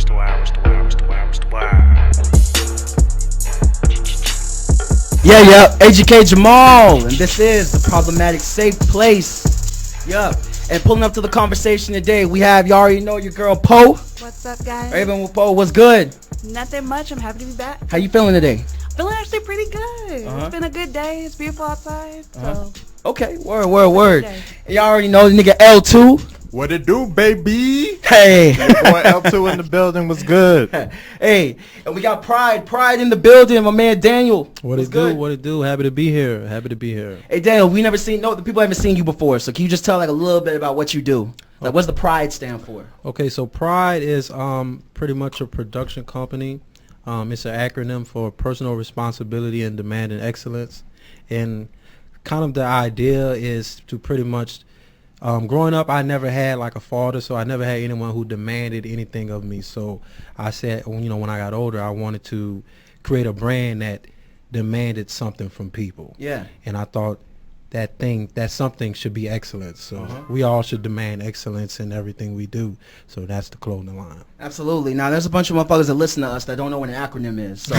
Yeah, Ejike Jamal, and this is the Problematic Safe Place. Yup, and pulling up to the conversation today, we have, you already know, your girl Poe. What's up, guys? Rayvn Poe, what's good? Nothing much. I'm happy to be back. How you feeling today? Feeling actually pretty good. It's been a good day. It's beautiful outside. So. Okay, word. Y'all already know the nigga L2. What it do, baby? Hey. Your boy L2 in the building was good. Hey, and we got Pride in the building. My man Daneil. What it do? Happy to be here. Hey, Daneil, the people haven't seen you before, so can you just tell like a little bit about what you do? Like, what's the Pride stand for? Okay, so Pride is pretty much a production company. It's an acronym for personal responsibility and demanding excellence. And kind of the idea is to pretty much, growing up, I never had like a father, so I never had anyone who demanded anything of me. So I said, when I got older, I wanted to create a brand that demanded something from people. Yeah. And I thought that something should be excellence. So we all should demand excellence in everything we do. So that's the clothing line. Absolutely. Now, there's a bunch of motherfuckers that listen to us that don't know what an acronym is. So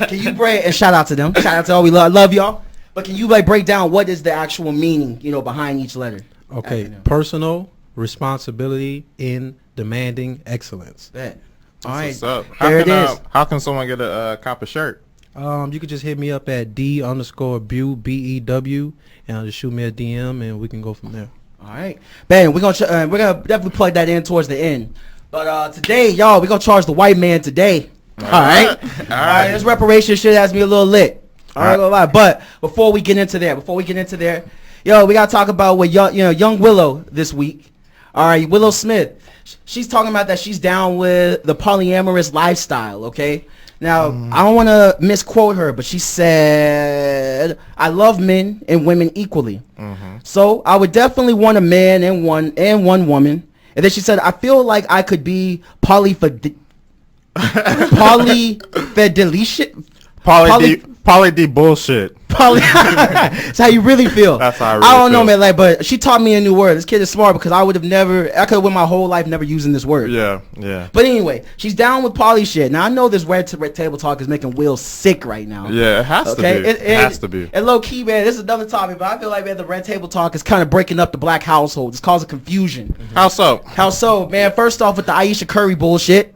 can you break, and shout out to them. Shout out to all we love y'all. But can you like break down what is the actual meaning, behind each letter? Okay, Acronym. Personal responsibility in demanding excellence. Bet. All right. What's up? There it is. How can someone get a copper shirt? You could just hit me up at D_Bew, BEW, and just shoot me a DM, and we can go from there. All right. Bang, we're gonna definitely plug that in towards the end. But today, y'all, we're gonna charge the white man today. All right. This reparations shit has me a little lit. All right. But before we get into there, yo, we gotta talk about what young Willow this week. All right, Willow Smith. She's talking about that she's down with the polyamorous lifestyle. Okay. Now, I don't want to misquote her, but she said, "I love men and women equally. So I would definitely want a man and one woman." And then she said, "I feel like I could be polyfidelicious." Poly D bullshit. That's how you really feel. That's how I really I don't know, feel. man. Like, but she taught me a new word. This kid is smart because I could have went my whole life never using this word. Yeah. But anyway, she's down with poly shit. Now I know this red table talk is making Will sick right now. Yeah, it has to be. It has to be. And low key, man, this is another topic, but I feel like, man, the red table talk is kind of breaking up the black household. It's causing confusion. How so? How so, man? First off, with the Aisha Curry bullshit.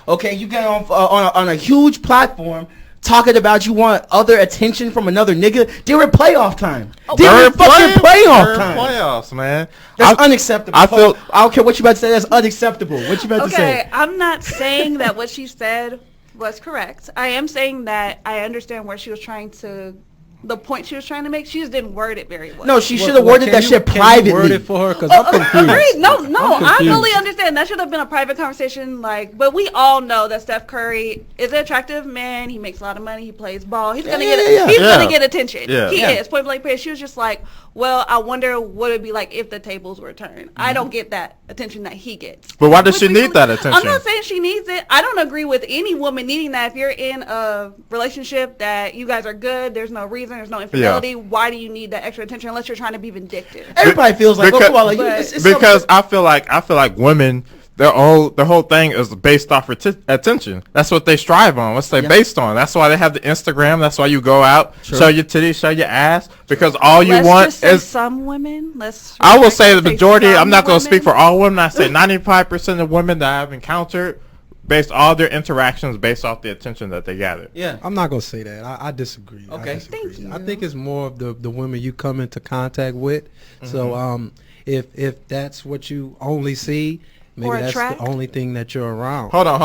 Okay, you get on a huge platform talking about you want other attention from another nigga during playoff time. During fucking playoff time. Playoffs, man. That's unacceptable. I don't care what you about to say. That's unacceptable. What you about to say? Okay, I'm not saying that what she said was correct. I am saying that I understand where she was trying to. The point she was trying to make, she just didn't word it very well. No, she should have worded that shit privately. Word it for her, because I'm confused. Agreed. No, I fully understand. That should have been a private conversation. But we all know that Steph Curry is an attractive man. He makes a lot of money. He plays ball. He's gonna get attention. Yeah. He is point blank period. She was just like, well, I wonder what it'd be like if the tables were turned. I don't get that attention that he gets. But why does she need that attention? I'm not saying she needs it. I don't agree with any woman needing that. If you're in a relationship that you guys are good, there's no reason, there's no infidelity. Why do you need that extra attention unless you're trying to be vindictive? Everybody feels like because I feel like women, their whole thing is based off attention. That's what they strive on. What's they based on? That's why they have the Instagram. That's why you go out, show your titties, show your ass, because all you want is some women. I will say the majority. I'm not going to speak for all women. I say 95% of women that I've encountered, based all their interactions based off the attention that they gather. Yeah, I'm not gonna say that. I disagree. Okay, thank you. I think it's more of the women you come into contact with. So if that's what you only see, maybe that's the only thing that you're around. Hold on.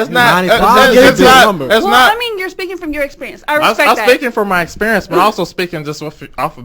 It's not. It's I mean, you're speaking from your experience. I respect that. I'm speaking from my experience, but also speaking just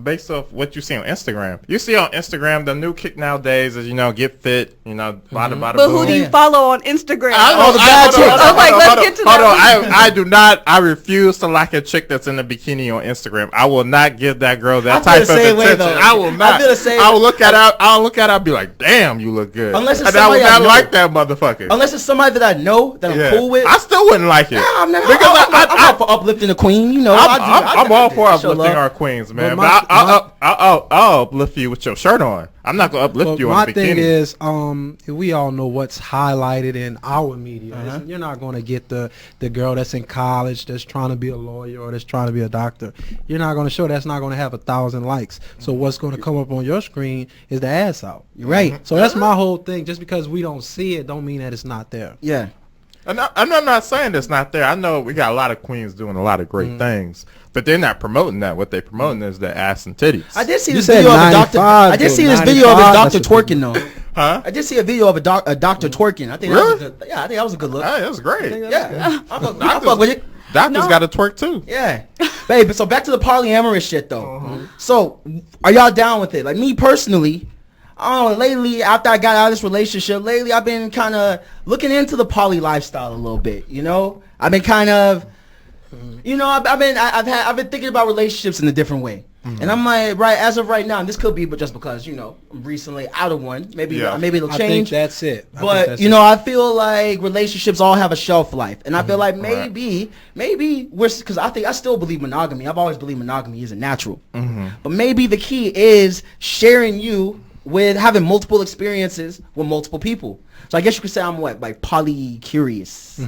based off what you see on Instagram. You see on Instagram, the new kick nowadays is get fit, bada. But who do you follow on Instagram? Let's get to that. Hold on. I do not. I refuse to like a chick that's in a bikini on Instagram. I will not give that girl that type of attention. I will not. I will look at her. I'll look at her and be like, damn, you look good. Unless it's and I would somebody I not know. like that motherfucker. Unless it's somebody that I know that I'm cool with. I still wouldn't like it. I'm all for uplifting the queen. I'm all for uplifting our queens, man. But I'll uplift you with your shirt on. I'm not gonna uplift you on my a bikini. thing is, we all know what's highlighted in our media. You're not going to get the girl that's in college that's trying to be a lawyer or that's trying to be a doctor. You're not going to show that's not going to have 1,000 likes. So what's going to come up on your screen is the ass out. You're right. So that's my whole thing. Just because we don't see it, don't mean that it's not there. Yeah. And I'm not saying it's not there. I know we got a lot of queens doing a lot of great things, but they're not promoting that. What they're promoting is the ass and titties. I did see this video of a doctor. I did see this video of a doctor twerking though. Huh? I did see a video of a doctor twerking. I think that was a good. Yeah, I think that was a good look. Hey, that was great. Yeah, I fuck with it. Doctors got to twerk too. Yeah, babe. So back to the polyamorous shit though. So are y'all down with it? Like me personally. Lately, after I got out of this relationship, I've been kind of looking into the poly lifestyle a little bit. You know, I've been kind of, you know, I've been thinking about relationships in a different way, and I'm like, as of right now, and this could be, but just because you know, I'm recently out of one, maybe it'll change. I think that's it. But you know, I feel like relationships all have a shelf life, and I feel like maybe we're because I still believe monogamy. I've always believed monogamy isn't natural, but maybe the key is sharing you with having multiple experiences with multiple people. So I guess you could say I'm like polycurious.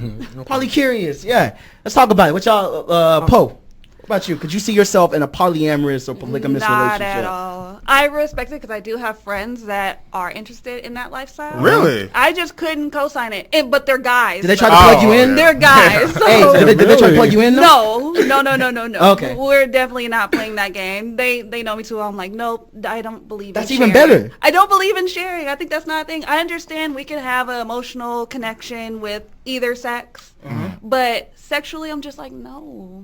Polycurious, yeah. Let's talk about it. What y'all, Poe? What about you? Could you see yourself in a polyamorous or polygamous relationship? Not at all. I respect it because I do have friends that are interested in that lifestyle. Really? I just couldn't co-sign it. But they're guys. Did they try to plug you in? They're guys. So. Hey, did they try to plug you in though? No. Okay. We're definitely not playing that game. They know me too well. I'm like, nope, I don't believe That's in even sharing. better. I don't believe in sharing. I think that's not a thing. I understand we can have an emotional connection with either sex. But sexually, I'm just like, no,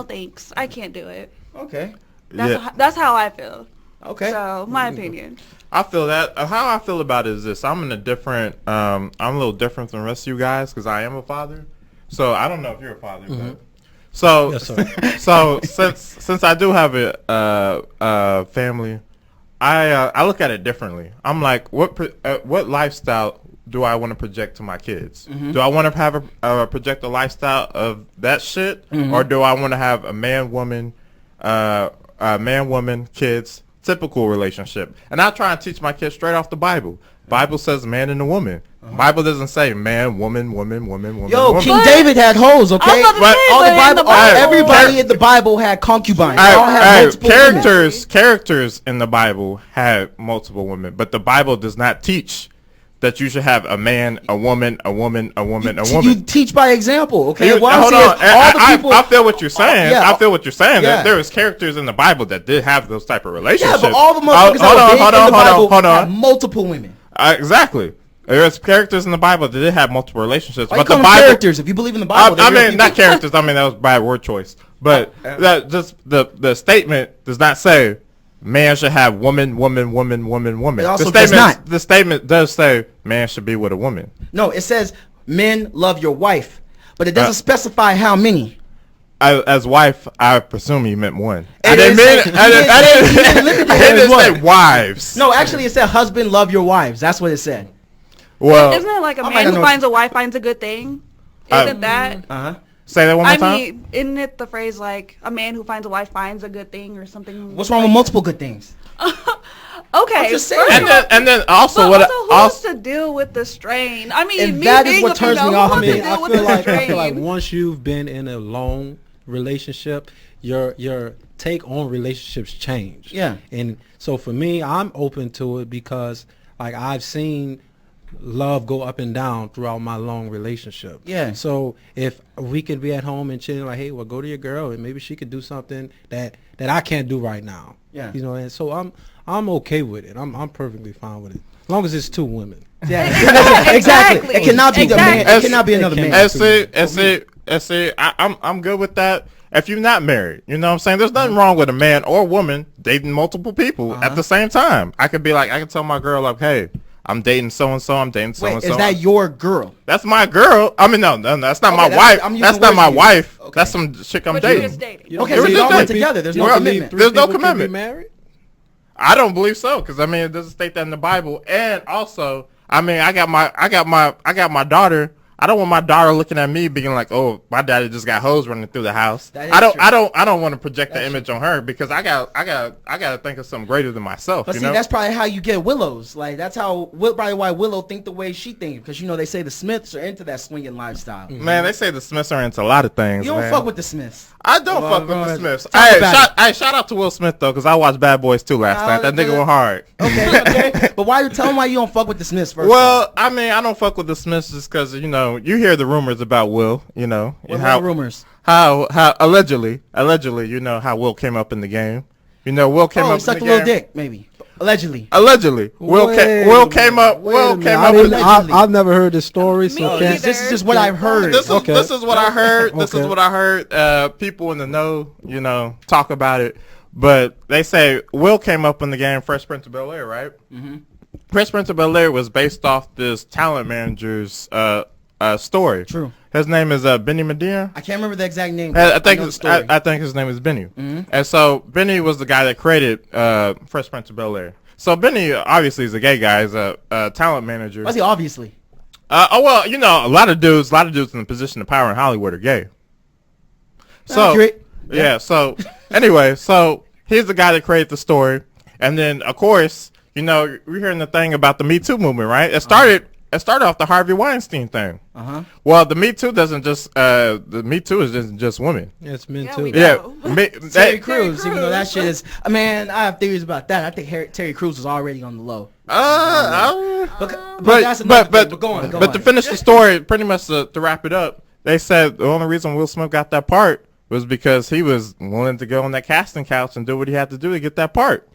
thanks. I can't do it. Okay. That's how I feel. Okay. So, my opinion. I feel that. How I feel about it is this. I'm in a different, I'm a little different than the rest of you guys because I am a father. So, I don't know if you're a father. But, so, Yes, sir. so since I do have a family, I look at it differently. I'm like, what lifestyle do I want to project to my kids? Do I want to have project a lifestyle of that shit, or do I want to have a man woman kids typical relationship? And I try and teach my kids straight off the Bible. Bible says man and a woman. Bible doesn't say man, woman. Yo, woman. King David had hoes, okay? Everybody in the Bible had concubines. They all had multiple characters in the Bible had multiple women, but the Bible does not teach that you should have a man, a woman. You teach by example, okay? Hold on. I feel what you're saying. I feel what you're saying. Yeah. There was characters in the Bible that did have those type of relationships. Yeah, but all the motherfuckers in the Bible had multiple women. Exactly. There's characters in the Bible that did have multiple relationships. Why but you the call them Bible, characters, if you believe in the Bible, I mean, not characters. I mean, that was a bad word choice. But that just the statement does not say man should have woman. It also does not. The statement does say man should be with a woman. No, it says men love your wife, but it doesn't specify how many. As wife, I presume you meant one. I didn't say wives. No, actually, it said husband love your wives. That's what it said. Well, isn't it like a man who finds a wife finds a good thing? Isn't that? Say that one more time. I mean, isn't it the phrase like a man who finds a wife finds a good thing or something? What's wrong with multiple good things? Okay. I'm just saying. And then also but who has to deal with the strain? I mean, and that is what turns me off. I feel like once you've been in a long relationship, your take on relationships change. Yeah. And so for me, I'm open to it because like I've seen love go up and down throughout my long relationship. Yeah. So if we could be at home and chilling, like, hey, well, go to your girl and maybe she could do something that I can't do right now. Yeah. You know, and so I'm okay with it. I'm perfectly fine with it, as long as it's two women. Yeah. Exactly. It cannot be the man. It cannot be another man. I'm good with that. If you're not married, you know what I'm saying? There's nothing wrong with a man or woman dating multiple people at the same time. I can tell my girl, like, hey, I'm dating so-and-so, I'm dating so-and-so. Wait, is that your girl? That's my girl. I mean, no, that's not my wife. That's not my wife. Okay. That's some chick I'm But dating. you're just dating. Okay, so y'all went together. There's no commitment. There's no commitment. Be married? I don't believe so, because I mean it doesn't state that in the Bible. And also, I mean I got my daughter. I don't want my daughter looking at me being like, oh, my daddy just got hoes running through the house. That is I don't true. I don't want to project that image on her because I got to think of something greater than myself. But you see, know? that's probably how you get Willows. Like that's probably why Willow think the way she thinks, because you know they say the Smiths are into that swinging lifestyle. Man, they say the Smiths are into a lot of things. You don't man. fuck with the Smiths. I don't Well, fuck with bro, the Smiths. talk about Shout out to Will Smith though, because I watched Bad Boys 2 last night. That nigga good. went hard. Okay. But why you tell them why you don't fuck with the Smiths first? Well, I mean, I don't fuck with the Smiths just because you know you hear the rumors about Will, you know, what and are the rumors? how allegedly, you know, how Will came up in the game. You know, Will came Oh, up he sucked in a the little game. dick, maybe. Allegedly. Will came up. Will came up. Allegedly. I've never heard this story, so Me can't. either. This is just what I've heard. This Okay. is what I heard. This is Okay. what I heard. People in the know, you know, talk about it. But they say Will came up in the game Fresh Prince of Bel-Air, right? Mm-hmm. Fresh Prince of Bel-Air was based off this talent manager's story. True. His name is Benny Medina. I can't remember the exact name. I think know the story. I think his name is Benny. And so Benny was the guy that created Fresh Prince of Bel-Air. So Benny obviously is a gay guy. He's a talent manager. Why's he obviously? Oh well, you know, a lot of dudes in the position of power in Hollywood are gay. So Accurate. yeah. So anyway, so he's the guy that created the story, and then of course, you know, we're hearing the thing about the Me Too movement, right? It started off the Harvey Weinstein thing. Well, the Me Too doesn't just the Me Too isn't just women. Yeah, it's men Yeah, too. we Yeah, know. Terry Crews, even though that shit is, man, I have theories about that. I think Terry Crews was already on the low. But that's another thing. But go on. to finish the story, pretty much to wrap it up, they said the only reason Will Smith got that part was because he was willing to go on that casting couch and do what he had to do to get that part.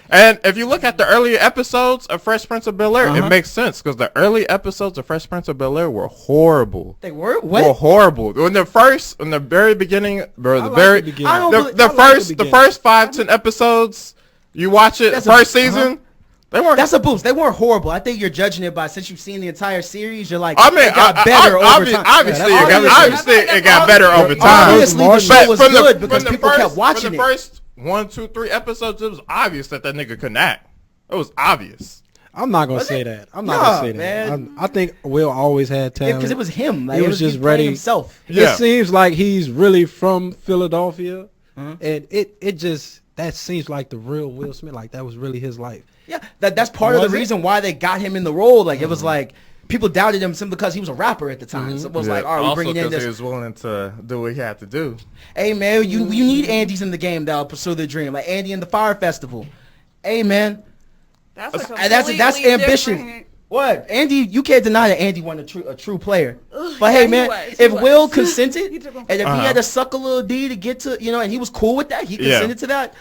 And if you look at the earlier episodes of Fresh Prince of Bel-Air, it makes sense because the early episodes of Fresh Prince of Bel-Air were horrible. They were what? Were horrible. In the very beginning, bro, the first 5-10 episodes, you watch it, first season, they weren't. That's a boost. They weren't horrible. I think you're judging it by, since you've seen the entire series, you're like, I mean, it got better over time. Obviously, Yeah, it got better over time. Obviously, the show was good because people kept watching it. it. From the first 1, 2, 3 episodes, it was obvious that nigga couldn't act. It was obvious. I'm not gonna say that. I'm not Nah, gonna say that. man. I think Will always had talent. Because it was him. Like, He was just playing ready. himself. Yeah. It seems like he's really from Philadelphia, and it just that seems like the real Will Smith. Like that was really his life. Yeah, that's part of the reason why they got him in the role. Like, it was like, people doubted him simply because he was a rapper at the time. So it was like, all right, we're bringing in this. he was willing to do what he had to do. Hey, man, you need Andys in the game that'll pursue their dream. Like Andy in the Fire Festival. Hey, man. That's That's ambition. different. What? Andy, you can't deny that Andy wasn't a true player. But yeah, hey, he man, was, if he Will was. consented, He took him. and if he had to suck a little D to get to, you know, and he was cool with that, he consented to that.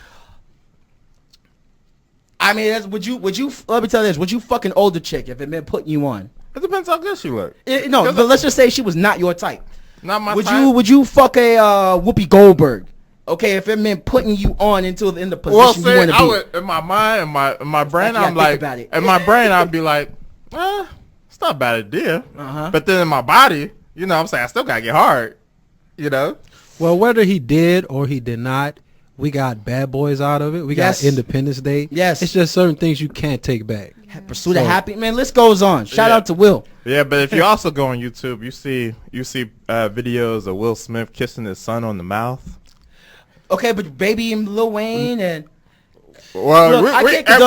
I mean, would you? Let me tell you this: would you fuck an older chick if it meant putting you on? It depends how good she looked. No, but let's just say she was not your type. Not my Would type. Would you fuck a Whoopi Goldberg? Okay, if it meant putting you on in the position Well, you want to I be. would, in my mind, in my brain, You gotta I'm think like, about it. in my brain, I'd be like, it's not a bad idea. Uh-huh. But then in my body, you know what I'm saying, I still gotta get hard, you know? Well, whether he did or he did not, we got Bad Boys out of it. We Yes. got Independence Day. Yes. It's just certain things you can't take back. Pursue the happy man. List goes on. Shout out to Will. Yeah, but if you also go on YouTube, you see videos of Will Smith kissing his son on the mouth. Okay, but Baby and Lil Wayne and Well, Look, we can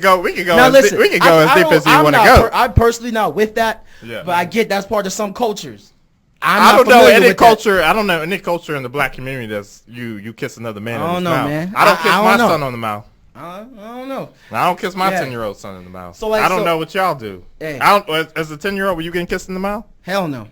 go now listen. we can go as deep as you want to not go. I'm personally not with that. Yeah. But I get that's part of some cultures. I don't know any culture. I don't know any culture in the black community that's you kiss another man I on don't the know, mouth. man. I don't kiss I my don't know. son on the mouth. I don't know. I don't kiss my Yeah. 10-year-old son in the mouth. So, like, I don't so- know what y'all do. Hey. I don't. As a 10-year-old, were you getting kissed in the mouth? Hell no.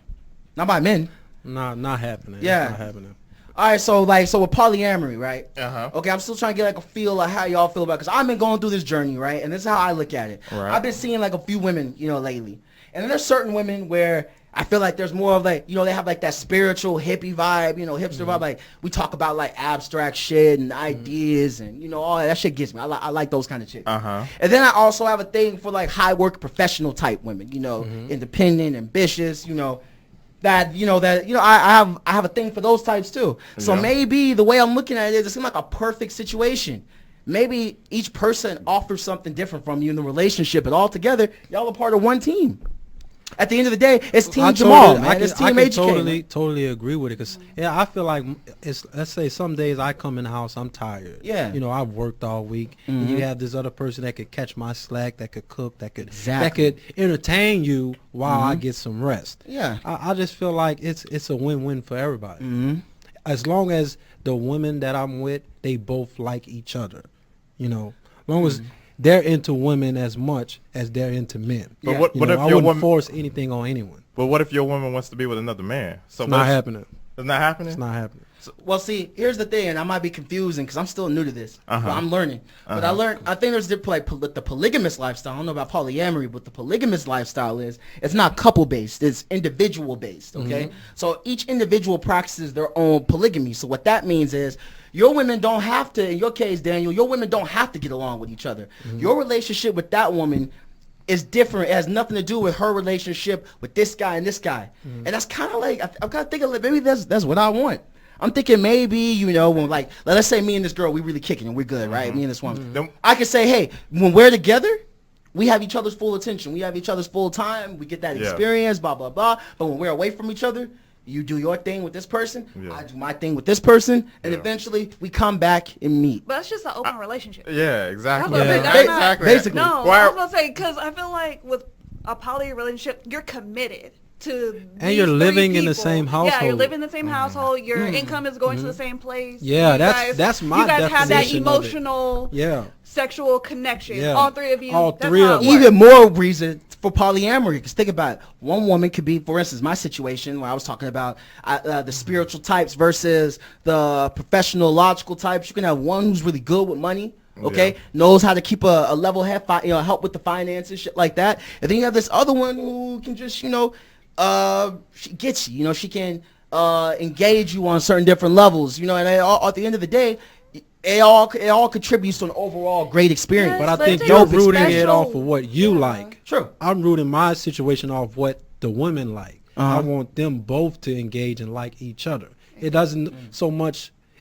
Not by men. Not happening. Yeah. It's not happening. All right, so with polyamory, right? Uh-huh. Okay, I'm still trying to get like a feel of how y'all feel about it, because I've been going through this journey, right? And this is how I look at it. Right. I've been seeing like a few women, you know, lately. And then there's certain women where I feel like there's more of like, you know, they have like that spiritual hippie vibe, you know, hipster vibe. Like we talk about like abstract shit and ideas and, you know, all that shit gets me. I like those kind of chicks. Uh-huh. And then I also have a thing for like high work professional type women, you know, independent, ambitious, you know. I have a thing for those types too. So Yeah. maybe the way I'm looking at it seems like a perfect situation. Maybe each person offers something different from you in the relationship, and all together, y'all are part of one team. At the end of the day, it's Team I Jamal, totally- man. It's Team I can HK. totally agree with it. Cause I feel like let's say some days I come in the house, I'm tired. Yeah. I've worked all week, and you have this other person that could catch my slack, that could cook, that could entertain you while I get some rest. Yeah. I just feel like it's a win-win for everybody. As long as the women that I'm with, they both like each other. As long as they're into women as much as they're into men. But what if I your wouldn't woman force anything on anyone. But what if your woman wants to be with another man? So It's not happening. It's not happening. It's not happening. Well, see, here's the thing, and I might be confusing because I'm still new to this. But I'm learning. But I think there's the polygamous lifestyle. I don't know about polyamory, but the polygamous lifestyle it's not couple based. It's individual based. Okay, so each individual practices their own polygamy. So what that means is your women don't have to. In your case, Daniel, your women don't have to get along with each other. Your relationship with that woman is different. It has nothing to do with her relationship with this guy and this guy. And that's kind of like I'm kind of thinking like maybe that's what I want. I'm thinking maybe, when like, let's say me and this girl, we really kicking and we're good, right? Me and this woman. I could say, hey, when we're together, we have each other's full attention. We have each other's full time. We get that experience, blah, blah, blah. But when we're away from each other, you do your thing with this person. I do my thing with this person. And eventually we come back and meet. But that's just an open relationship. Yeah, exactly. Exactly. Basically. No, I was going to say, because I feel like with a poly relationship, you're committed to and you're living in the same household. Yeah, you're living in the same household. Your income is going to the same place. Yeah, that's my You guys have that definition emotional, sexual connection. Yeah. All three of you. All that's three how of it them. Even more reason for polyamory, because think about it. One woman could be, for instance, my situation where I was talking about the spiritual types versus the professional, logical types. You can have one who's really good with money, knows how to keep a level head, help with the finances, shit like that. And then you have this other one who can just, she gets you, she can engage you on certain different levels, and at the end of the day, it all contributes to an overall great experience. Yes, But I think it's you're a rooting it special- off of what you like. True. I'm rooting my situation off what the women like. I want them both to engage and like each other. It doesn't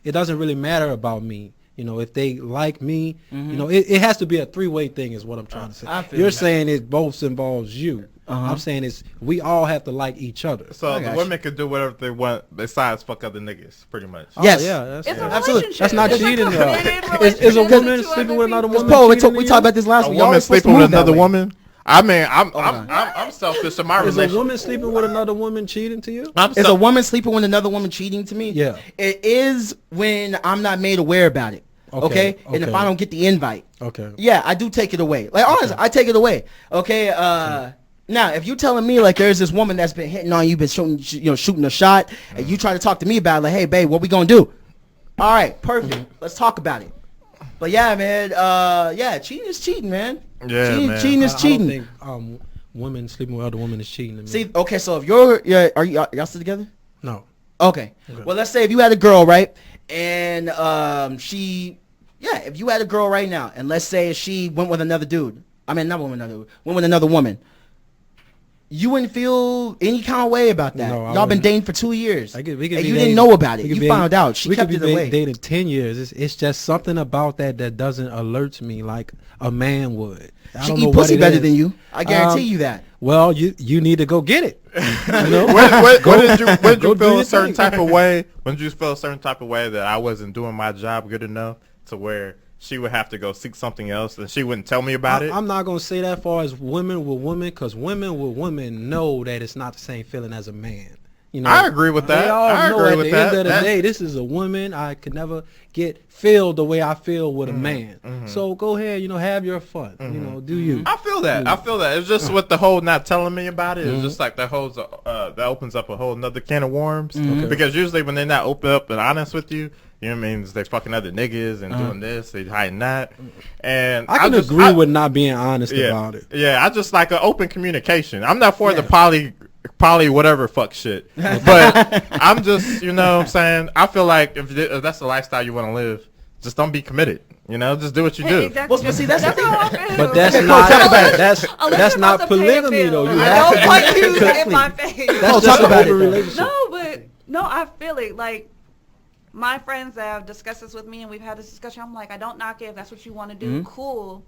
it doesn't really matter about me. If they like me, it has to be a three-way thing is what I'm trying to say. You're saying it both involves you. I'm saying we all have to like each other. So the women could do whatever they want besides fuck other niggas, pretty much. Yes. It's a Absolutely. relationship. That's not It's cheating, a though. committed Is a relationship woman with two sleeping other with another people. woman? Paul, we cheating talked to about this last A week. Y'all woman ain't supposed to sleeping with move that another way. woman? I mean, I'm selfish in my Is a relationship. woman sleeping with another woman cheating to you? Is a woman sleeping with another woman cheating to me? Yeah. It is when I'm not made aware about it. Okay? And if Okay. I don't get the invite. Okay. Yeah, I do take it away. Like, honestly, I take it away. Okay? Now, if you're telling me, like, there's this woman that's been hitting on you, been shooting a shot, and you try to talk to me about it, like, hey, babe, what we gonna do? All right, perfect. Let's talk about it. But yeah, man, cheating is cheating, man. Yeah, man. Cheating is cheating. I don't think women sleeping with other women is cheating to me. See, okay, so if are y'all still together? No. Okay. Well, let's say if you had a girl, right, and if you had a girl right now, and let's say she went with another dude, went with another woman, you wouldn't feel any kind of way about that. No, I Y'all been wouldn't. dating for 2 years, We could and be you dating- didn't know about it. we could You be- found out. She we kept could it be away. dating 10 years. It's just something about that doesn't alert me like a man would. I She don't know eat what pussy it better is. than you. I guarantee you that. Well, you need to go get it. You know? When did you Go do feel your a certain thing. type of way? When did you feel a certain type of way that I wasn't doing my job good enough to where she would have to go seek something else and she wouldn't tell me about it? I'm not gonna say that far as women with women, because women with women know that it's not the same feeling as a man. I agree with that. They all I know agree at with the end of the that. day, this is a woman. I could never feel the way I feel with a man. So go ahead, have your fun. Do you? I feel that. It's just with the whole not telling me about it. It's just like that opens up a whole another can of worms. Because usually when they're not open up and honest with you, you know what I mean? They fucking other niggas and doing this, they hiding that. And I can agree with not being honest about it. Yeah, I just like an open communication. I'm not for the poly whatever fuck shit. But I'm just, you know what I'm saying? I feel like if that's the lifestyle you want to live, just don't be committed. Just do what you do. Exactly. Well, see, that's the thing. how I feel. But that's Okay, not talk about it. that's not polygamy though. You I have don't to want you Exactly. in my face. That's talk just about an it, open though. relationship. No, I feel it. Like, my friends that have discussed this with me and we've had this discussion, I'm like, I don't knock it. If that's what you want to do, cool.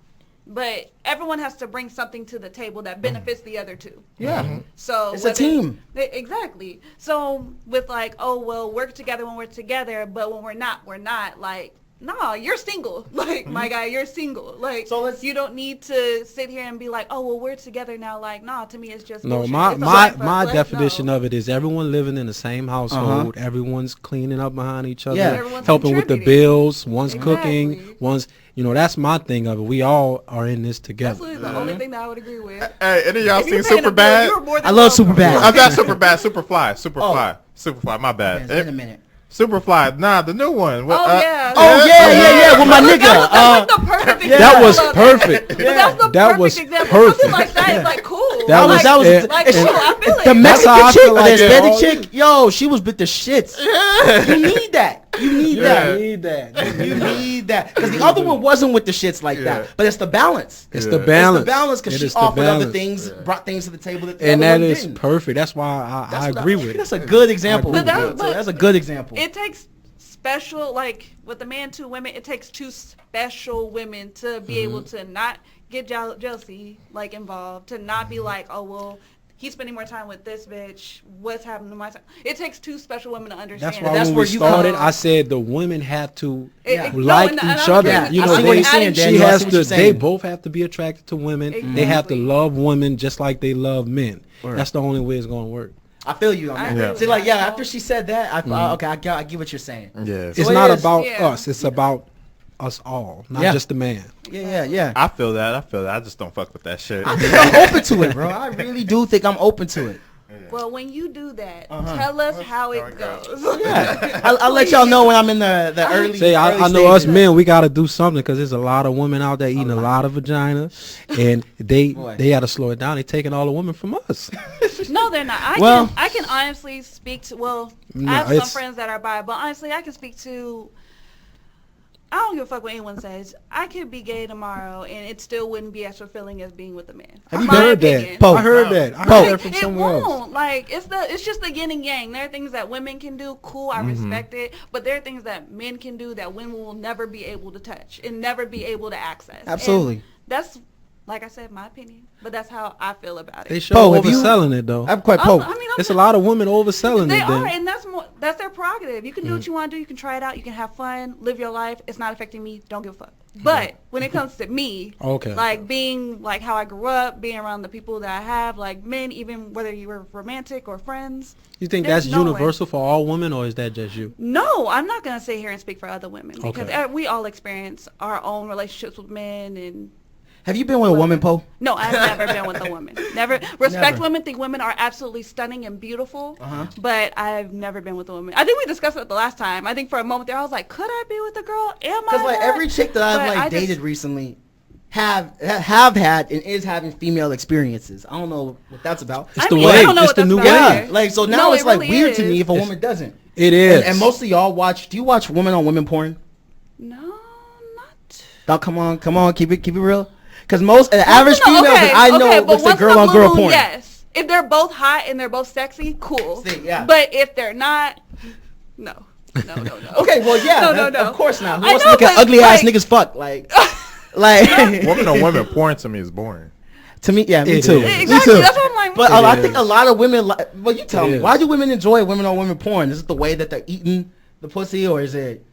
but everyone has to bring something to the table that benefits the other two. Yeah. So It's a team. Exactly. So with like, oh well, work together when we're together, but when we're not, like. No, you're single. Like, my guy, you're single. Like, So you don't need to sit here and be like, oh, well, we're together now. Like, nah, to me, it's just No, bullshit. my It's a my life my of- definition no. of it is everyone living in the same household. Everyone's cleaning up behind each other, Yeah. Everyone's helping with the contributing. bills. One's cooking, Exactly. one's that's my thing of it. We all are in this That's together. literally the only thing that I would agree with. Hey, any of y'all If you're seen paying a bill, Superbad? you're more than I love welcome. Superbad. I'm not Superbad. Superfly. Oh. Superfly. My bad. It's been a minute. Superfly. Nah, the new one. What, Oh, yeah. Oh yeah, with my Look, nigga. That was like the perfect example. That was of it. perfect. But that's the That perfect was example. perfect. Something like that is like cool. That was- that was like and- cool. I feel it. The That's how Mexican I chick feel or the like it Hispanic all chick, yo, she was bit the shits. You need that. You need that. need that. You need that. Because the other one wasn't with the shits like that. But it's the balance. It's Yeah. the It's the balance. It's the balance because It she is the offered other balance. things, brought things to the table that the And other that one is didn't. perfect. That's why I That's what agree with it. That's a good example. But That's a good example. It takes special, like with the man, 2 women, it takes 2 special women to be able to not get jealousy like involved, to not be like, oh well, he's spending more time with this bitch. What's happening to my time? It takes 2 special women to understand. That's why That's when where we you started, come- I said the women have to Yeah. like and each I'm other. agreeing. You I know, see what they, you're saying, she Daniel. I has see what to. you're They saying. both have to be attracted to women. They have to Exactly. love women just like they love men. Word. That's the only way it's gonna work. I feel you on I that. agree with See, like, that. yeah, after she said that, okay, I get what you're saying. Yeah. It's So not it is. about Yeah. us. It's about us all, not Yeah. just the man. Yeah. I feel that. I just don't fuck with that shit. I think I'm open to it, bro. I really do think I'm open to it. Well, when you do that, tell us how it goes. Yeah, I'll let y'all know when I'm in the early. Say, early I know us stages. men, we got to do something because there's a lot of women out there eating a lot of vagina, and they Boy. got to slow it down. They taking all the women from us. No, they're not. Well- I can honestly speak to. Well, No, I have some it's- friends that are bi, but honestly, I can speak to. I don't give a fuck what anyone says. I could be gay tomorrow, and it still wouldn't be as fulfilling as being with a man. Have you My heard opinion. that? Poe. I heard that. I heard Poe. that from It somewhere else. won't. Like it's just the yin and yang. There are things that women can do. Cool, I respect it. But there are things that men can do that women will never be able to touch and never be able to access. Absolutely. And that's, like I said, my opinion. But that's how I feel about They it. show Poe, have you- overselling it though. I'm quite I'm- Poe. I mean, I'm It's a not- lot of women overselling They it. are, Then. and that's their prerogative. You can do what you want to do. You can try it out. You can have fun, live your life. It's not affecting me. Don't give a fuck. But when it comes to me, Okay. like being like how I grew up, being around the people that I have, like men, even whether you were romantic or friends. You think there's that's no universal for all women, or is that just you? No, I'm not gonna sit here and speak for other women because Okay. we all experience our own relationships with men and. Have you been with a woman, Poe? No, I've never been with a woman. Never respect Never. women. Think women are absolutely stunning and beautiful. But I've never been with a woman. I think we discussed it the last time. I think for a moment there, I was like, could I be with a girl? Am I? Because like that? every chick that I've But like I just- dated recently have had and is having female experiences. I don't know what that's about. It's I the mean, way. I don't know It's what the that's new about way. Yeah, either. like so now No, it's it like really weird to is. me if a woman doesn't. It is. And most of y'all watch. Do you watch women on women porn? No, not. Dog, come on, keep it real. Because most the average No, females okay, that I know okay, but looks at once in girl a on blue girl moon, porn. Yes, if they're both hot and they're both sexy, cool. See, yeah. But if they're not, no. Okay, well yeah, No. of course not. Who I wants to know, look at but, ugly ass like- niggas fuck like Women on women porn to me is boring. to me? Yeah, me It too. is. Me Exactly. too. That's what I'm like. But It I think is. a lot of women like. Well, you tell It me. is. Why do women enjoy women on women porn? Is it the way that they're eating the pussy, or is it?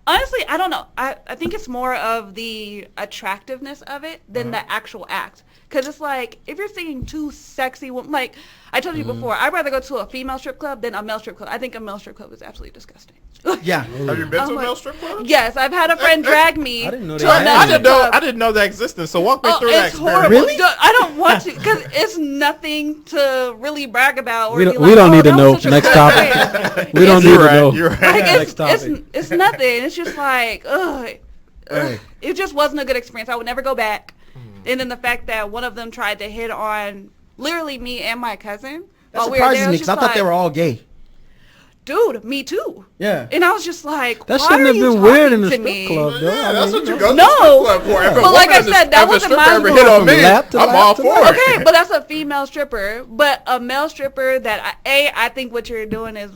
Honestly, I don't know. I think it's more of the attractiveness of it than the actual act. Because it's like, if you're seeing two sexy women, like I told you before, I'd rather go to a female strip club than a male strip club. I think a male strip club is absolutely disgusting. Yeah. Have you been I'm to a like- male strip club? Yes, I've had a friend drag me I didn't know to they a had male I strip didn't know. club. I didn't know that existed. So walk me through that It's experience. horrible. Really? I don't want to, because it's nothing to really brag about. Or We be don't- like, we don't oh, need to that know. was such a Next good topic. experience. We don't need You're to right. know. You're right. Like, Next topic. it's nothing. It's just like, ugh. Hey. It just wasn't a good experience. I would never go back. And then the fact that one of them tried to hit on literally me and my cousin. That while we were surprises there, me it was because I just thought they like, were all gay. Dude, me too. Yeah. And I was just like, That why shouldn't are have you been weird in talking the to strip me? club, though. Yeah, I that's mean, what you know. go to No. the strip club for. If a But like woman I is- said, that if a wasn't stripper my ever hit on me, lap to I'm lap all to for lap. it. Okay, but that's a female stripper. But a male stripper that I think what you're doing is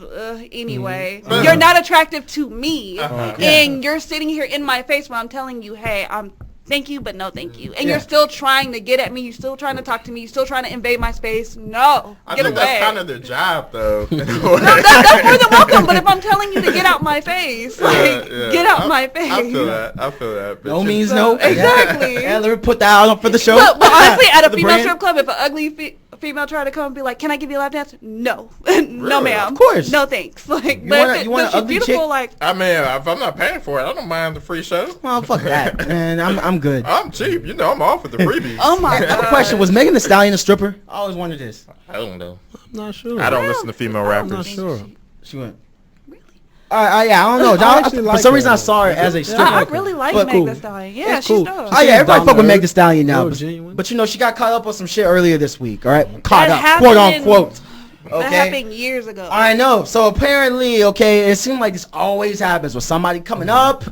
anyway. Mm-hmm. You're not attractive to me, Uh-huh. and you're sitting here in my face when I'm telling you, hey, I'm thank you, but no thank you. And you're still trying to get at me. You're still trying to talk to me. You're still trying to invade my space. No, I get think away. that's kind of their job, though. No, that's more than welcome. But if I'm telling you to get out my face, like, get out my face. I feel that. But No means no. Exactly. Yeah, let me put that out for the show. But honestly, at a The female brand. strip club, if an ugly female tried to come and be like, "Can I give you a lap dance?" No, no, ma'am. Of course. No, thanks. Like, You but want if you want she's an ugly beautiful, chick? like, I mean, if I'm not paying for it, I don't mind the free show. Well, fuck that, man. I'm good. I'm cheap. You know, I'm off with the freebies. oh my I have a god. question. Was Megan Thee Stallion a stripper? I always wondered this. I don't know. I'm not sure. I don't listen to female I'm not rappers. sure. She went. Really? Yeah, I don't know. I actually For like some her, reason, I though. saw her as a stripper. I really like But Meg cool. Thee Stallion. Yeah, It's she's cool. dope. Oh yeah, everybody down fuck with to Meg earth. Thee Stallion now, Real genuine. but you know she got caught up with some shit earlier this week. All right, caught That up, quote happened- unquote. That Okay, happened years ago. I know. So apparently, okay, it seemed like this always happens with somebody coming up.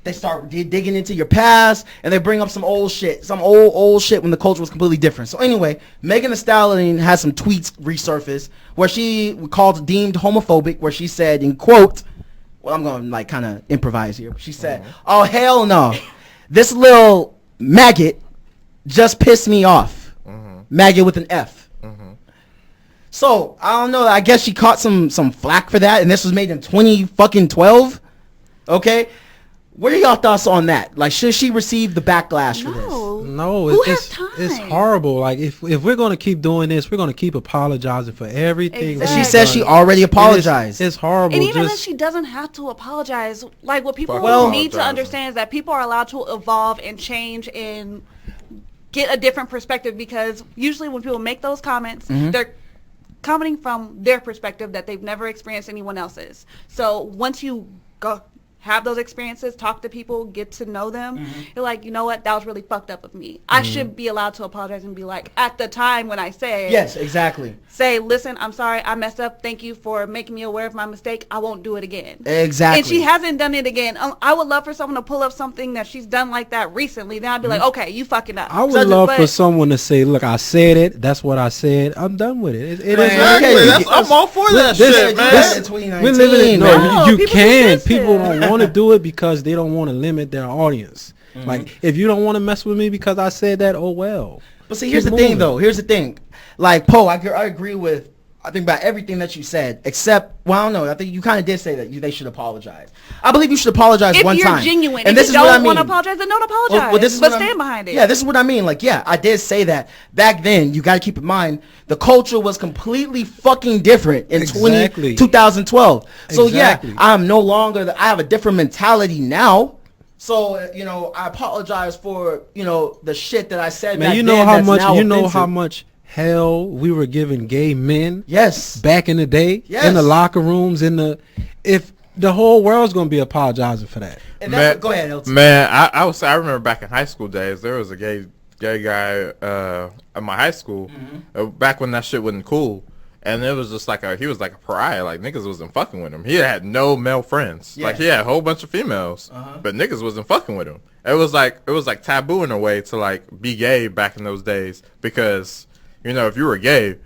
They start digging into your past, and they bring up some old shit, some old shit when the culture was completely different. So anyway, Megan Thee Stallion has some tweets resurface where she deemed homophobic, where she said, in quote, well, I'm going to like kind of improvise here. She said, "Oh hell no, this little maggot just pissed me off." Maggot with an F. So I don't know. I guess she caught some flack for that, and this was made in 2012. Okay, what are y'all thoughts on that? Like, should she receive the backlash for this? No. No, Who it's has it's time? horrible. Like if we're gonna keep doing this, we're gonna keep apologizing for everything. Exactly. She said she already apologized. It's horrible. And even if just she doesn't have to apologize, like what people Well- need to Apologizing. understand is that people are allowed to evolve and change and get a different perspective, because usually when people make those comments, they're commenting from their perspective that they've never experienced anyone else's. So once you go have those experiences, talk to people, get to know them, you're like, you know what, that was really fucked up of me. I should be allowed to apologize and be like, at the time when I say, Yes, exactly. say, listen, I'm sorry, I messed up. Thank you for making me aware of my mistake. I won't do it again. Exactly. And she hasn't done it again. I would love for someone to pull up something that she's done like that recently. Then I'd be like, okay, you fucking up. I would So- love for but- someone to say, "Look, I said it. That's what I said. I'm done with it. It is Man, Exactly. okay, I'm all for that this- shit, man. this- in 2019, We're living in man. No, you people can. resist People it. don't want to do it because they don't want to limit their audience. Like if you don't want to mess with me because I said that, oh well. But see, here's the Keep thing, moving. though. Here's the thing. Like, Poe, I agree with, I think, about everything that you said, except, well, I don't know. I think you kind of did say that they should apologize. I believe you should apologize if one you're time. genuine, And if this you is what I don't want to mean. apologize, then don't apologize. This is but what I'm- stand behind it. Yeah, this is what I mean. Like, yeah, I did say that. Back then, you got to keep in mind, the culture was completely fucking different in Exactly. 2012. So, Exactly. yeah, I'm no longer, I have a different mentality now. So, you know, I apologize for, you know, the shit that I said Man, back you know then how that's much now you know offensive. how much hell we were giving gay men Yes. back in the day Yes. in the locker rooms if the whole world's gonna be apologizing for that. And that's go ahead, Elton. Man, I remember back in high school days, there was a gay guy at my high school back when that shit wasn't cool, and it was just like he was like a pariah. Like niggas wasn't fucking with him. He had no male friends. Yeah. Like he had a whole bunch of females, but niggas wasn't fucking with him. It was like taboo in a way to like be gay back in those days, because you know if you were gay,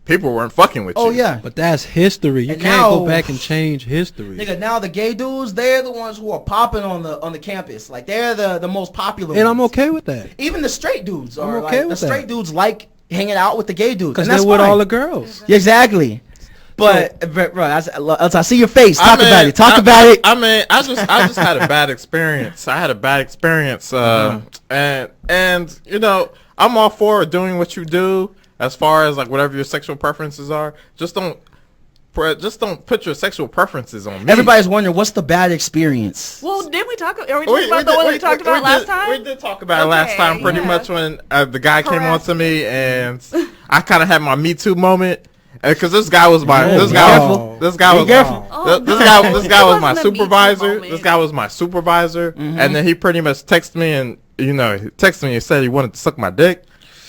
people weren't fucking with you. Oh, yeah. But that's history. You And can't now- go back and change history. Nigga, now the gay dudes, they're the ones who are popping on the campus. Like, they're the most popular And I'm ones. okay with that. Even the straight dudes are I'm okay like, with the straight that. dudes like hanging out with the gay dudes. Because And that's they're with fine. all the girls. Yeah, exactly. But, bro, I see your face. Talk I mean, about it. Talk about it. I mean, I just had a bad experience. I had a bad experience, and you know, I'm all for doing what you do as far as like whatever your sexual preferences are. Just don't put your sexual preferences on me. Everybody's wondering, what's the bad experience? Well, didn't we talk? Are we talking about the one we talked about last time? We did talk about it last time, pretty yeah. much when the guy came on to me, and I kind of had my Me Too moment. Because this guy was my Oh, this guy was no. this guy Be was careful. Oh, this no. guy this guy It was my wasn't a Me Too supervisor. moment. This guy was my supervisor, and then he pretty much texted me, and you know, he texted me and said he wanted to suck my dick.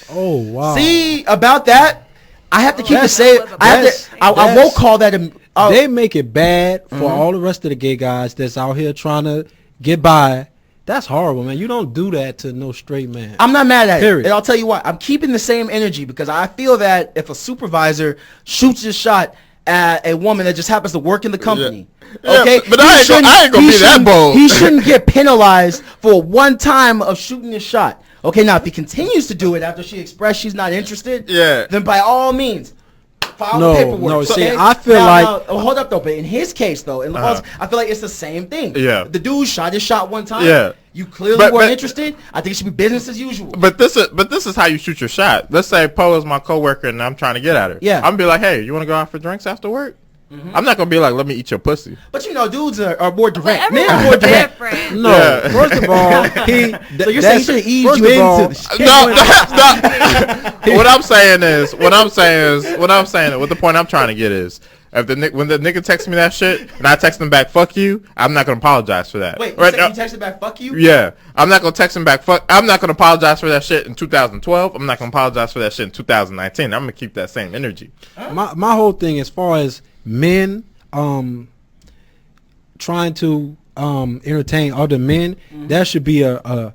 Oh wow. See, about that, I have to keep it That safe. was a I have bad to. thing. I won't call that a. They make it bad for all the rest of the gay guys that's out here trying to get by. That's horrible, man. You don't do that to no straight man. I'm not mad at Period. it. And I'll tell you what, I'm keeping the same energy because I feel that if a supervisor shoots his shot at a woman that just happens to work in the company. Yeah. Okay, But I ain't gonna be that bold. He shouldn't get penalized for one time of shooting his shot. Okay, now if he continues to do it after she expressed she's not interested, then by all means, file the paperwork. No, see, okay? I feel now, hold up though, but in his case though, in laws, I feel like it's the same thing. Yeah. The dude shot his shot one time. Yeah. You clearly weren't interested. I think it should be business as usual. But this is how you shoot your shot. Let's say Poe is my coworker and I'm trying to get at her. Yeah. I'm gonna be like, hey, you want to go out for drinks after work? I'm not gonna be like, let me eat your pussy. But you know, dudes are more direct. Men Men are more direct. No, Yeah. first of all, So you're saying he should have eased you into the shit. No. What I'm saying is, what the point I'm trying to get is, when the nigga texts me that shit and I text him back, fuck you, I'm not gonna apologize for that. Wait, you texted back, fuck you? Yeah, I'm not gonna text him back. I'm not gonna apologize for that shit in 2012. I'm not gonna apologize for that shit in 2019. I'm gonna keep that same energy. My whole thing, as far as men trying to entertain other men, that should be a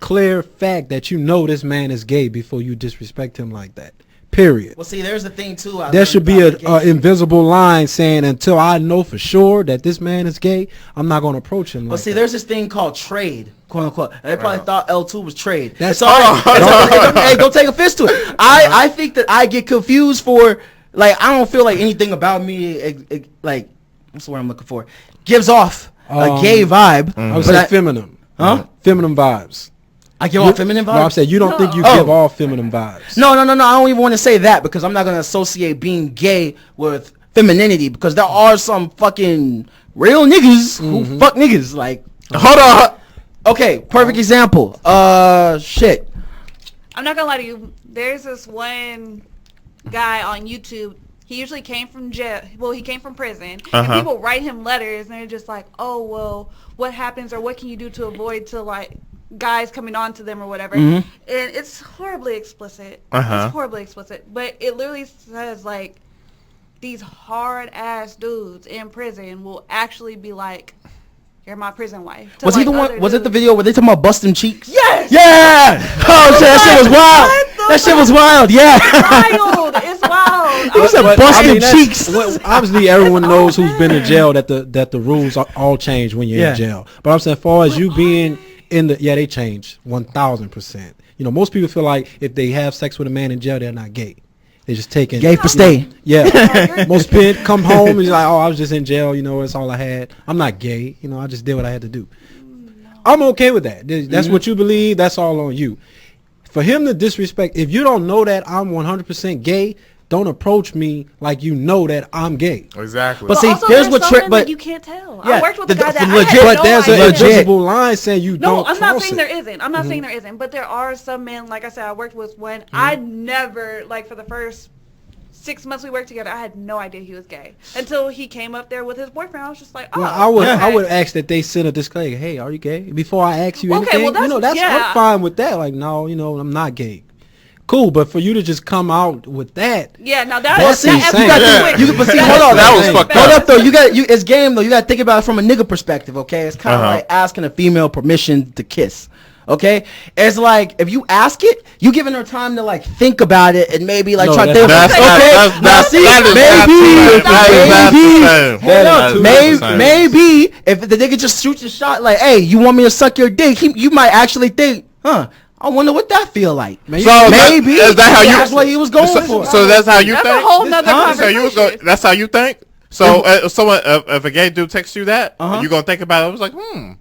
clear fact that you know this man is gay before you disrespect him like that. Period. Well, see, there's the thing too. There should be a invisible line saying, until I know for sure that this man is gay, I'm not going to approach him. Well, see, there's this thing called trade, quote unquote. And they probably thought L2 was trade. That's all right. Hey, don't take offense to it. I think that I get confused for, like, I don't feel like anything about me, like, what's the word I'm looking for? Gives off a gay vibe. I would say feminine. Huh? Feminine vibes. I give off feminine vibes? No, I'm saying you don't think you give off feminine vibes. No. I don't even want to say that because I'm not going to associate being gay with femininity because there are some fucking real niggas who fuck niggas. Like, hold on. Okay, perfect example. Shit. I'm not gonna lie to you. There's this one guy on YouTube. He usually came from jail. Well, he came from prison. And people write him letters, and they're just like, "Oh, well, what happens or what can you do to avoid to like guys coming on to them or whatever?" And it's horribly explicit. It's horribly explicit. But it literally says like these hard ass dudes in prison will actually be like, "You're my prison wife." Was he the one? Was it the video where they talking about busting cheeks? Yes. Yeah. Oh shit, that shit was wild. That shit was wild. Yeah. It's wild. He was busting cheeks. Obviously, everyone knows who's been in jail that the rules all change when you're in jail. But I'm saying, as far as you being in the they change 1,000%. You know, most people feel like if they have sex with a man in jail, they're not gay. They're just taking gay for stay. Yeah. Most men come home and he's like, "Oh, I was just in jail. You know, that's all I had. I'm not gay. You know, I just did what I had to do." I'm okay with that. That's what you believe. That's all on you. For him to disrespect, if you don't know that I'm 100% gay, don't approach me like you know that I'm gay. Exactly. But see, also, here's what but you can't tell. Yeah, I worked with a guy that legit, I had but there's no an idea. invisible line saying you don't. No, I'm not saying it. there isn't. I'm not saying there isn't. But there are some men, like I said, I worked with one. I never, like for the first 6 months we worked together, I had no idea he was gay until he came up there with his boyfriend. I was just like, "Oh." Well, I would ask that they send a disclaimer. Hey, are you gay? Before I ask you anything, well, I'm fine with that. Like, no, I'm not gay. Cool, but for you to just come out with that, now that's insane. But see, hold on, that was fucked up. Hold up though, it's game though. You got to think about it from a nigga perspective, okay? It's kind of like asking a female permission to kiss. Okay, it's like if you ask it, you giving her time to like think about it and maybe like try to think. Maybe if the nigga just shoots a shot like, "Hey, you want me to suck your dick?" You might actually think, "Huh, I wonder what that feel like." So maybe is that how that's what he was going for. So that's how you think. That's a whole nother conversation. That's how you think. So if a gay dude texts you that, you gonna think about it. I was like,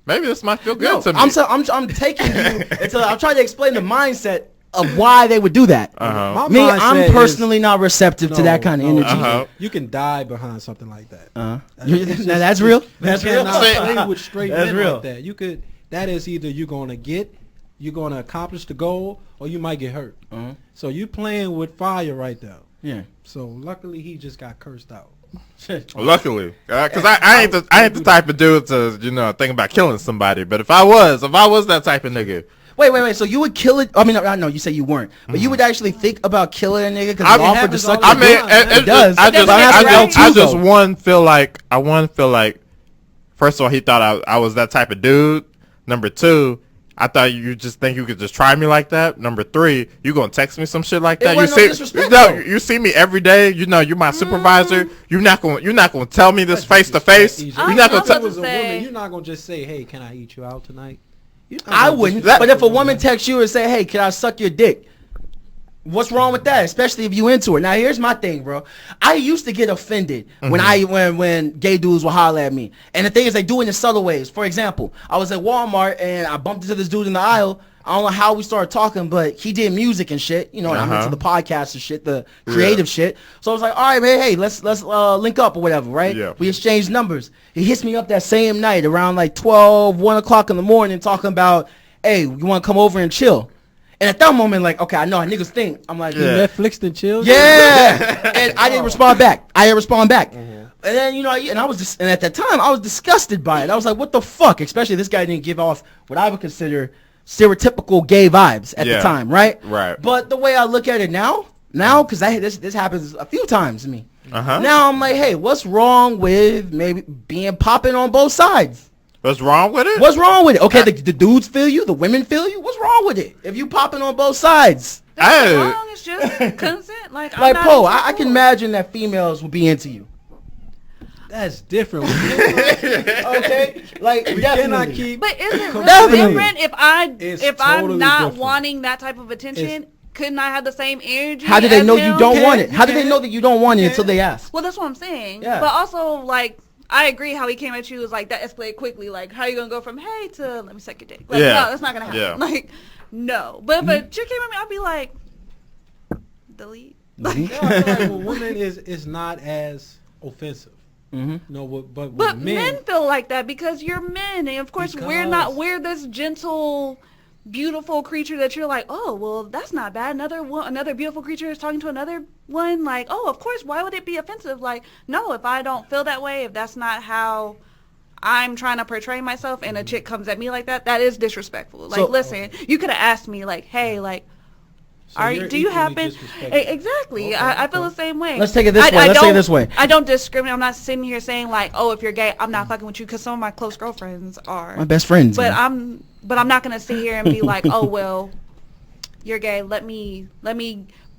maybe this might feel good to me. I'm taking you until I'm trying to explain the mindset of why they would do that. Me, I'm personally not receptive to that kind of energy. You can die behind something like that. Now that's real. That's real. Play with straight That's men real. like that. You could. That is either you're gonna accomplish the goal, or you might get hurt. So you playing with fire right there. Yeah. So luckily he just got cursed out. Luckily, because I ain't the type of dude to think about killing somebody. But if I was that type of nigga. Wait. So you would kill it? I mean, no, you say you weren't, but you would actually think about killing a nigga because he offered to suck your dick? It does. I just feel like. First of all, he thought I was that type of dude. Number two, I thought you just think you could just try me like that. Number 3, you gonna text me some shit like that. You see me every day. You know, you're my supervisor. You're not gonna tell me this face to face. You're not gonna tell. You're not gonna just say, "Hey, can I eat you out tonight?" I wouldn't. But if a woman texts you and say, "Hey, can I suck your dick?" What's wrong with that? Especially if you into it. Now here's my thing, bro. I used to get offended when gay dudes would holler at me. And the thing is, they do it in subtle ways. For example, I was at Walmart and I bumped into this dude in the aisle. I don't know how we started talking, but he did music and shit. You know, I'm into the podcast and shit, the creative shit. So I was like, all right, man, hey, let's link up or whatever, right? Yeah. We exchanged numbers. He hits me up that same night around like 12, 1 o'clock in the morning talking about, hey, you want to come over and chill? And at that moment, like, okay, I know how niggas think. I'm like, Netflix and chill. Yeah. And I didn't respond back. And then, you know, and I was just, and at that time, I was disgusted by it. I was like, what the fuck? Especially this guy didn't give off what I would consider stereotypical gay vibes at the time, right? Right. But the way I look at it now, because this happens a few times to me. Now I'm like, hey, what's wrong with maybe being popping on both sides? What's wrong with it? What's wrong with it? Okay, the dudes feel you, the women feel you. What's wrong with it? If you popping on both sides, that's not wrong. It's just consent. Like Poe, I can imagine that females will be into you. That's different. Okay, like definitely. Keep. But is it really different if I'm not different. Wanting that type of attention? Couldn't I have the same energy? How do they know you don't want it? How do they know that you don't want it until they ask? Well, that's what I'm saying. Yeah. But also, like, I agree how he came at you was like that escalated quickly. Like, how are you gonna go from hey to let me suck your dick? Like, no, that's not gonna happen. Yeah. Like, no. But if a chick came at me, I'd be like, delete. Like, like, women is not as offensive. No, but men feel like that because you're men, and of course we're this gentle, beautiful creature that you're like, oh well, that's not bad. Another beautiful creature is talking to another one. Like, oh, of course, why would it be offensive? Like, no, if I don't feel that way, if that's not how I'm trying to portray myself, and a chick comes at me like that, that is disrespectful. Like, listen, you could have asked me like, hey, like. So do you happen exactly? Okay. I feel the same way. Let's take it this way. Let's take it this way. I don't discriminate. I'm not sitting here saying like, oh, if you're gay, I'm not fucking with you, because some of my close girlfriends are my best friends. But I'm not gonna sit here and be like, oh well, you're gay. Let me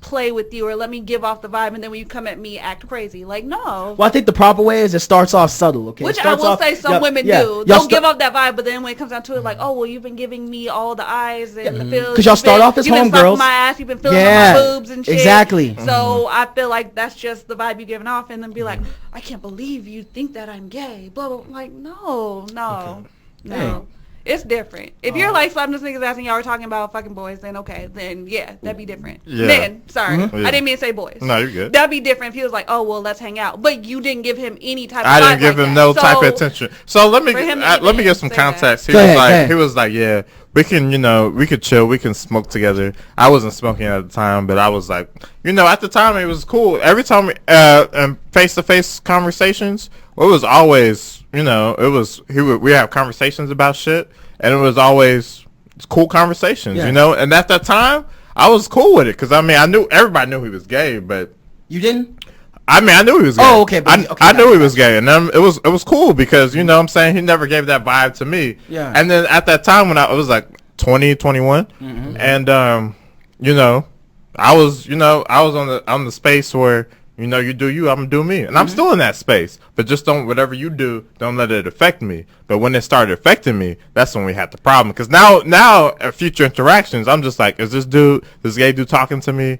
play with you, or let me give off the vibe, and then when you come at me, act crazy. Like, no. Well, I think the proper way is it starts off subtle, okay? Which I will say some women do. Don't give off that vibe, but then when it comes down to it, like, oh, well, you've been giving me all the eyes and the feels. Because y'all start off as homegirls. You've been sucking my ass, you've been feeling my boobs and shit. Exactly. So I feel like that's just the vibe you're giving off, and then be like, I can't believe you think that I'm gay. Blah, blah. Like, no. Hey. It's different. If you're like slapping this nigga's ass and y'all are talking about fucking boys, then okay, then yeah, that'd be different. Yeah. Then, sorry, I didn't mean to say boys. No, you're good. That'd be different if he was like, oh well, let's hang out, but you didn't give him any type. I didn't give him no type of attention. So let me give some context. He was like, yeah, we can, we could chill, we can smoke together. I wasn't smoking at the time, but I was like, at the time it was cool. Every time face-to-face conversations, it was always. We have conversations about shit, and it was always cool conversations, and at that time, I was cool with it, because, everybody knew he was gay, but... You didn't? I knew he was gay. Oh, okay. I knew he was gay, and then it was cool, because, he never gave that vibe to me. Yeah. And then at that time, when I was like 20, 21, and, I was on the space where... you do you, I'm gonna do me. And I'm still in that space. But just whatever you do, don't let it affect me. But when it started affecting me, that's when we had the problem. Because now at future interactions, I'm just like, is this gay dude talking to me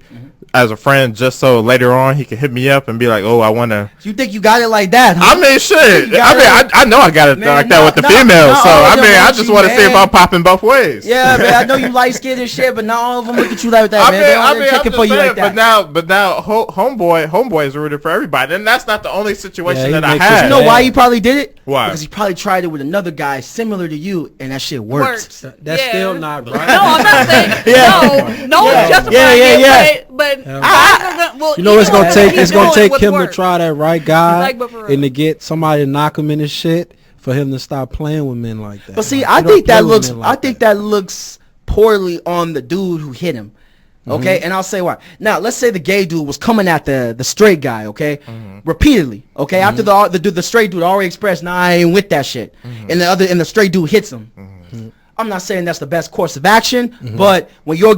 as a friend just so later on he can hit me up and be like, oh, I want to. You think you got it like that, huh? Shit. I know I got it like that with the females. So, I just want to see if I'm popping both ways. Yeah, man, I know you light skinned and shit, but not all of them look at you like that, man. They're checking for you like that. But now, homeboy is rooted for everybody. And that's not the only situation that I had. You know why he probably did it? Why? Because he probably tried it with another guy similar to you, and that shit worked. That's still not right. No, I'm not saying no one's justifying it, but it's gonna take. It's gonna take him to try that right guy, and to get somebody to knock him in his shit for him to stop playing with men like that. But see, I think that looks poorly on the dude who hit him. Okay, and I'll say why. Now, let's say the gay dude was coming at the straight guy, okay, repeatedly, okay. After the straight dude already expressed, nah, I ain't with that shit, and the straight dude hits him. I'm not saying that's the best course of action, but when you're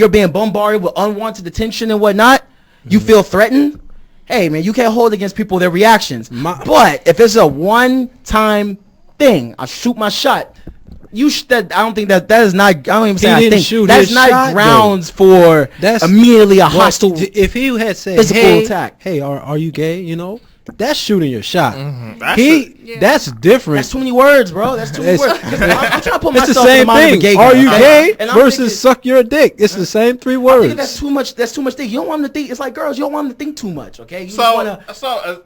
being bombarded with unwanted attention and whatnot, you feel threatened. Hey man, you can't hold against people their reactions. But if it's a one-time thing, I shoot my shot. I don't think that is not. I don't even say I think that's not shot, grounds for immediately a hostile. If he had said physical attack, hey, are you gay? You know, that's shooting your shot. That's different. That's too many words, bro. That's too many words. I'm trying to put myself it's the same in the mind of a thing. gay guy. Are you gay and versus suck your dick? It's the same 3 words. I think that's too much. That's too much thing. You don't want them to think. It's like girls. You don't want them to think too much. Okay. So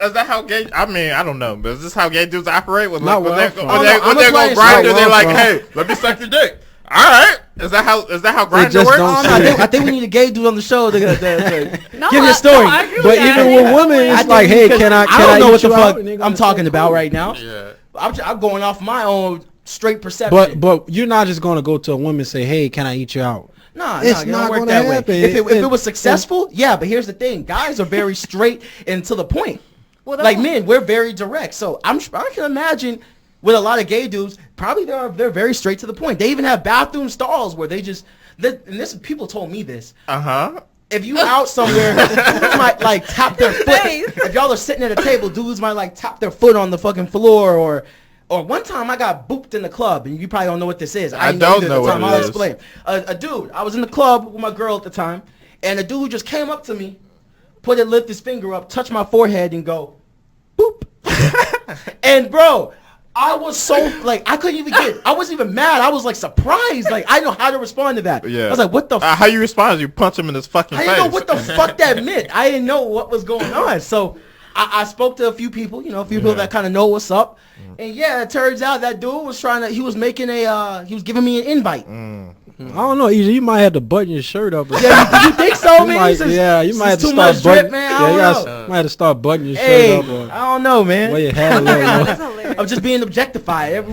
is that how gay? I mean, I don't know, but is this how gay dudes operate? When they're gonna grind, they're like, hey, let me suck your dick. All right. Is that how Grindr works? I think we need a gay dude on the show to give you a story. But even with women, it's like, hey, can I don't know what the fuck I'm talking about right now. Yeah. I'm going off my own straight perception. But you're not just gonna go to a woman and say, hey, can I eat you out? No, it's not work that happen. way. If it was successful, yeah. But here's the thing: guys are very straight and to the point. Well, like men, we're very direct. So I can imagine with a lot of gay dudes, probably they're very straight to the point. They even have bathroom stalls where they just people told me this. If you out somewhere, dudes might like tap their foot. If y'all are sitting at a table, dudes might like tap their foot on the fucking floor or one time I got booped in the club, and you probably don't know what this is. I don't know what it is. I'll explain. A dude, I was in the club with my girl at the time, and a dude just came up to me, lift his finger up, touch my forehead, and go, boop. And bro, I was so like I wasn't even mad. I was like surprised. Like I didn't know how to respond to that. Yeah. I was like, what the? How you respond? You punch him in his fucking face. I didn't know what the fuck that meant. I didn't know what was going on. So I spoke to a few people, people that kind of know what's up. And yeah, it turns out that dude was he was giving me an invite. I don't know, Ejike, you might have to button your shirt up. Yeah, you think so, man? You might have to start buttoning. Man, I don't know. Might have to start buttoning your shirt up. Or I don't know, man. Wear your hat a little. I'm just being objectified,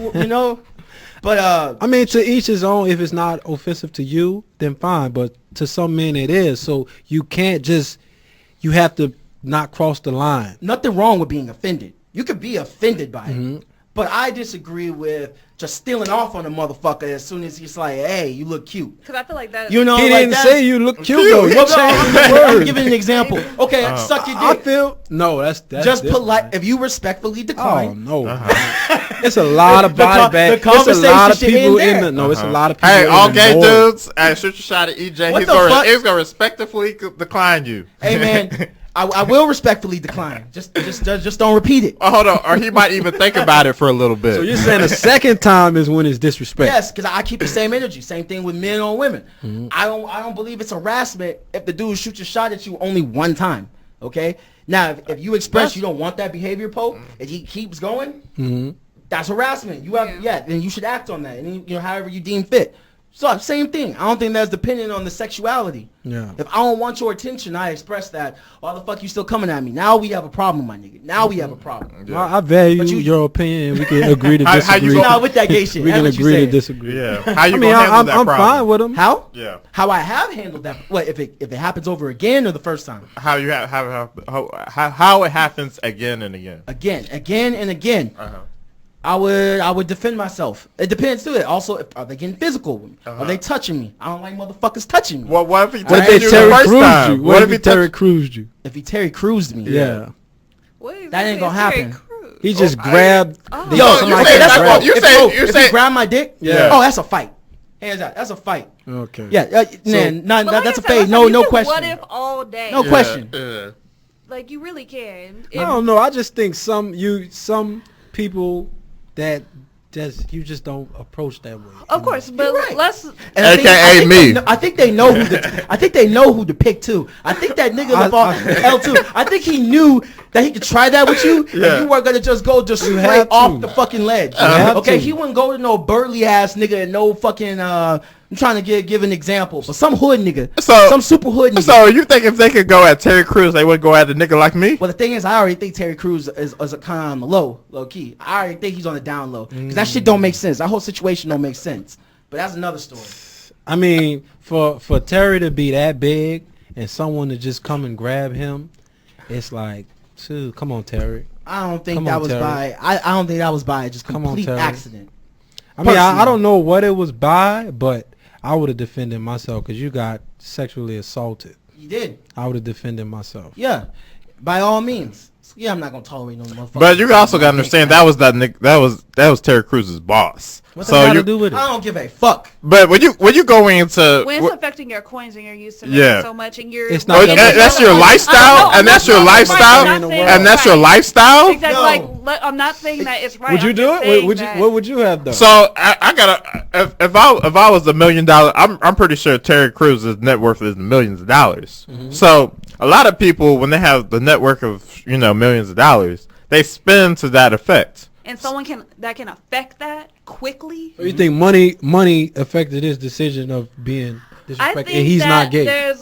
But I mean, to each his own. If it's not offensive to you, then fine. But to some men, it is. So you can't just. You have to not cross the line. Nothing wrong with being offended. You could be offended by it. But I disagree with just stealing off on a motherfucker as soon as he's like, hey, you look cute. Because I feel like that. He didn't say you look cute, though. I'm giving an example. Okay, suck your dick. That's just polite. If you respectfully decline. Oh, no. It's a lot of body bag. It's a lot of people in the. No, it's a lot of people. Hey, all gay dudes, shoot your shot at EJ. He's going to respectfully decline you. Hey, man. I will respectfully decline. Just don't repeat it. Oh, hold on. Or he might even think about it for a little bit. So you're saying the second time is when it's disrespect? Yes, because I keep the same energy. Same thing with men on women. I don't believe it's harassment if the dude shoots a shot at you only one time. Okay. Now, if you express you don't want that behavior, Poe, and he keeps going, that's harassment. Then you should act on that, and however you deem fit. So same thing. I don't think that's dependent on the sexuality. Yeah. If I don't want your attention, I express that. Why the fuck you still coming at me? Now we have a problem, my nigga. Now we have a problem. Yeah. I value your opinion, and we can agree to disagree. How you not with that gay shit? We can agree to disagree. Yeah. How you gonna handle that problem? I'm fine with him. How? Yeah. How I have handled that? What if it happens over again or the first time? How it happens again and again. Again and again. I would defend myself. It depends too. Also, are they getting physical with me? Are they touching me? I don't like motherfuckers touching me. What if he Terry Cruzed you? What if he Terry Cruzed you? If he Terry Cruzed me, yeah. That ain't gonna happen. He just grabbed. You say grab my dick. Yeah. Oh, that's a fight. Hands out. That's a fight. Okay. Yeah. That's a fight. No question. What if all day? No question. Like you really can. I don't know. I just think some people that you just don't approach that way. Of course, but let's. AKA me. I think they know who to pick too. I think that nigga L2. I think he knew that he could try that with you, and you weren't gonna just go straight off the fucking ledge. Okay, he wouldn't go to no burly ass nigga and no fucking. I'm trying to give an example, but some hood nigga, some super hood nigga. So you think if they could go at Terry Crews, they would go at a nigga like me? Well, the thing is, I already think Terry Crews is a kind of on the low key. I already think he's on the down low because that shit don't make sense. That whole situation don't make sense. But that's another story. I mean, for Terry to be that big and someone to just come and grab him, it's like, come on, Terry. I don't think that was by just complete accident. I mean, I don't know what it was by, but I would have defended myself because you got sexually assaulted. You did. I would have defended myself. Yeah, by all means. Yeah, I'm not gonna tolerate no motherfucker. But you also gotta understand that was Terry Crews' boss. What's that got to do with it? I don't give a fuck. But when you go into when it's affecting your coins and you're used to Yeah. making so much, and you're It's not that's your lifestyle, and that's your lifestyle, and that's your lifestyle. Exactly. No. Like, I'm not saying that it's right. Would you I'm do just it? saying Would you? that- What would you have done? So I gotta if I was $1 million, I'm pretty sure Terry Crews' net worth is millions of dollars. Mm-hmm. So a lot of people, when they have the network of millions of dollars, they spend to that effect. and someone can affect that quickly. So you think money affected his decision of being I disrespected, think and he's that not gay?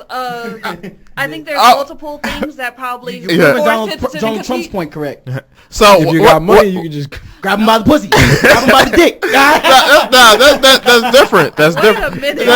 I think there's Oh. multiple things that probably You Yeah. proved forced his Donald decision Trump's to be- point correct. So If you got money, you can just. Grab him by the pussy. Grab him by the dick. That's different. That's Wait a different. minute.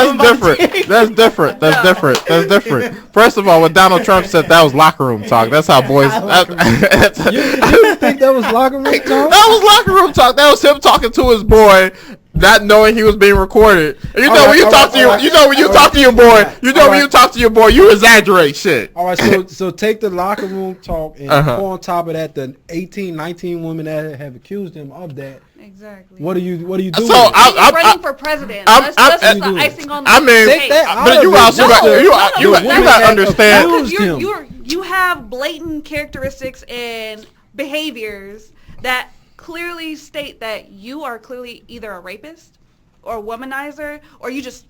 That's different. That's different. First of all, when Donald Trump said that was locker room talk, that's how boys. You think that was locker room talk? That was locker room talk. That was him talking to his boy, not knowing he was being recorded. And you know when you talk to your, you know when you talk to your boy, you know when you talk to your boy, you exaggerate shit. All right, so take the locker room talk and pour on top of that the 18, 19 women that have accused him of that. Exactly. What do you do? So He's running for president. I'm- That's I'm- the icing on the I mean, cake. but you also you got to understand. Accused him. You have blatant characteristics and behaviors that clearly state that you are clearly either a rapist or a womanizer, or you just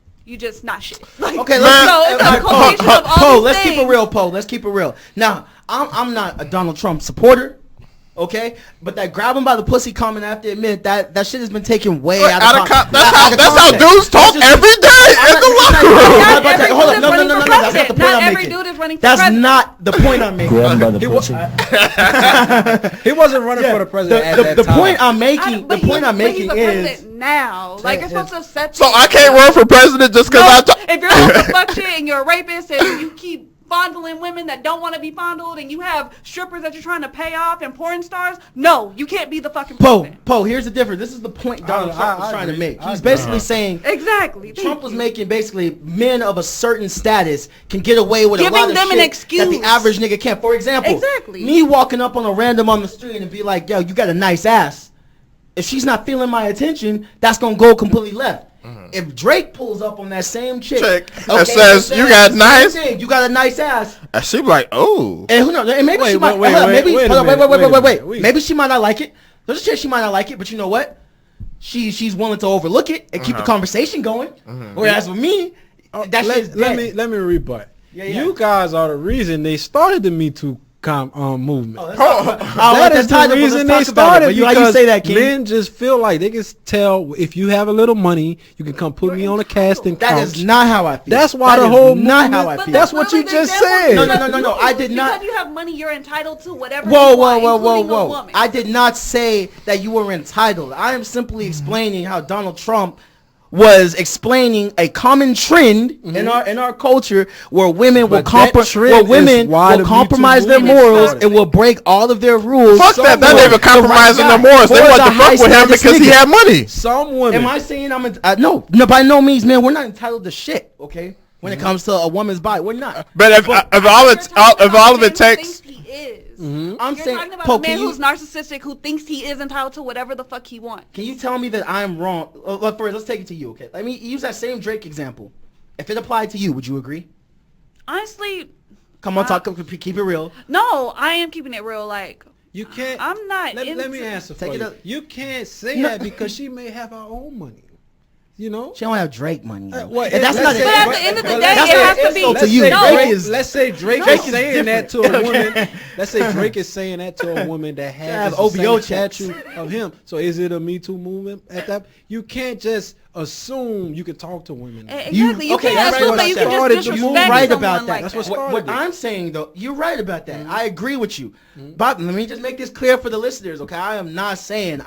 not shit. Like, Okay, it's a combination of all Poe, these let's keep it things. real, Poe. Let's keep it real. Now, I'm not a Donald Trump supporter. Okay, but that grab him by the pussy comment, I have to admit that shit has been taken way out of context. That's how dudes talk every day in the locker room. Not every Hold dude up, is no, running for that's not the president. point I'm Not every making. dude is running for That's president. not the point I'm making. Grab him by the pussy. He wasn't running for the president at that The time. point I'm making, But the point I'm but he's making a is, president now. Like, you're supposed to set. So I can't run for president just because I talk. If you're supposed to fuck shit and you're a rapist and you keep fondling women that don't want to be fondled, and you have strippers that you're trying to pay off and porn stars, no, you can't be the fucking president. Poe, here's the difference. This is the point Donald Trump was trying to make. He's basically saying Exactly. Trump was making basically men of a certain status can get away with a Giving lot of them an shit excuse. that the average nigga can't. For example, Exactly. me walking up on a random on the street and be like, yo, you got a nice ass. If she's not feeling my attention, that's going to go completely left. If Drake pulls up on that same chick and says, you got nice, you got a nice ass. and she be like, oh. And who knows? And maybe she might. wait a minute. Maybe she might not like it. There's a chance she might not like it, but you know what? She's willing to overlook it and keep the conversation going. Whereas with me, that shit's dead. let me rebut. Yeah. You guys are the reason they started the Me Too movement. That is the reason they started, But how you because say that, King? men just feel like they can tell if you have a little money, you can come put me on a casting couch. That is not how I feel. That's why That the is whole not movement- how I But feel. That's what you just said. No. I did not. Because you have money, you're entitled to whatever Whoa, you want, including a whoa. woman. I did not say that you were entitled. I am simply explaining how Donald Trump was explaining a common trend in our culture where women will But that trend is why the Me Too compromise their movement morals started. and will break all of their rules. Fuck that. That ain't even compromising their morals. They want to fuck with him because he had money. Some women. Am I saying no, by no means, man. We're not entitled to shit, okay? When it comes to a woman's body, we're not. But if all of it takes. I'm You're saying, talking about Poe, a man who's narcissistic who thinks he is entitled to whatever the fuck he wants. can you tell me that I'm wrong? First, let's take it to you, okay? Let me use that same Drake example. If it applied to you, would you agree? Honestly, Come on, keep it real. no, I am keeping it real. Like, You can't. I'm not Let me into- answer for Take it you. up. You can't say that because she may have her own money. You know. She don't have Drake money. though. What- And that's let's not say- it. But at the end of the day, That's it an has to insult be. to you. No, Drake is- Let's say Drake Drake is is saying that to different. a woman. Let's say Drake is saying that to a woman that have has the OBO same checks. statue of him. So is it a Me Too movement at that? You can't just assume you can talk to women. Exactly. You okay, can't that's assume what that I you said. can Started just the disrespect movement. You're right someone about that. like That's that. what What started. I'm saying though, you're right about that. I agree with you. But let me just make this clear for the listeners, okay? I am not saying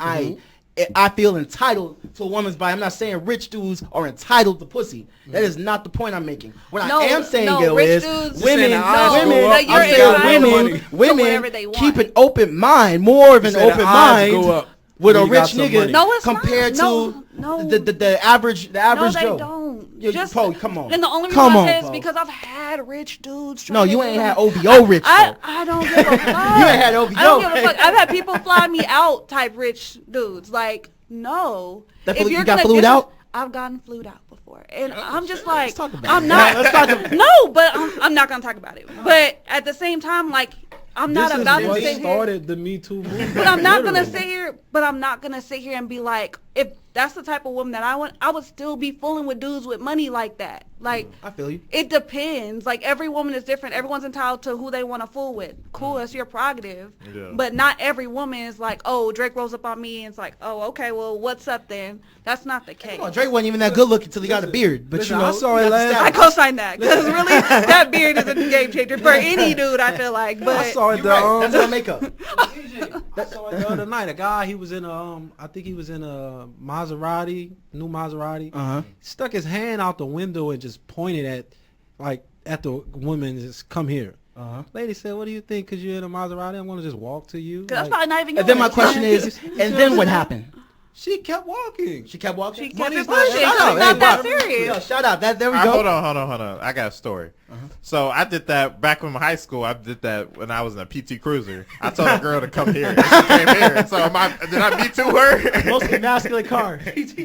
I feel entitled to a woman's body. I'm not saying rich dudes are entitled to pussy. That is not the point I'm making. What I am saying, Gil, rich is women, women, that you're I'm saying entitled to whatever women they want. keep an open mind, more of an said the open odds go mind up with a when you rich got some nigga money. No, it's compared not. No. to No. The average No, they Joe. don't. Yeah, Just Poe, come on. And the only reason Come I on, say is Poe. because I've had rich dudes. No, try you to ain't do had it. OVO rich. I though. don't give a fuck. You ain't had OVO. I don't give a fuck. I've had people fly me out type rich dudes. Like, no. You got flued out? I've gotten flued out before. And I'm just like, Let's talk about I'm it. not. Let's talk about it. No, but I'm not going to talk about it. But at the same time, like, I'm not This is about to what sit here. started the Me Too movement. But I'm not gonna Literally. sit here. But I'm not gonna sit here and be like, if that's the type of woman that I want, I would still be fooling with dudes with money like that. Like, I feel you. it depends. Like, every woman is different. Everyone's entitled to who they want to fool with. Cool, that's your prerogative. Yeah. But not every woman is like, oh, Drake rolls up on me and it's like, oh, okay, well, what's up then? That's not the case. Come on, Drake wasn't even that good looking until he got a beard. But listen, you know, I saw he it got the last- I style. co-sign that because really, that beard is a game changer for any dude. I feel like, but I saw it You the right. That's not makeup. I saw it the other night. A guy, he was in a, I think he was in a Maserati, new Maserati. Uh-huh. Stuck his hand out the window and just pointed at the woman. Just come here. Uh-huh. Lady said, "What do you think? Cause you're in a Maserati, I want to just walk to you." that's Like, probably not even. And then my yours. question is, and then what happened? she kept walking. She kept walking. She kept Money's it not- pushing. Shut It's up. not Hey, that bro. serious. Yo, shout out. There we Hold go. on. I got a story. So I did that back in high school. I did that when I was in a PT Cruiser. I told a girl to come here. And she came here. So did I meet to her? Most emasculate car.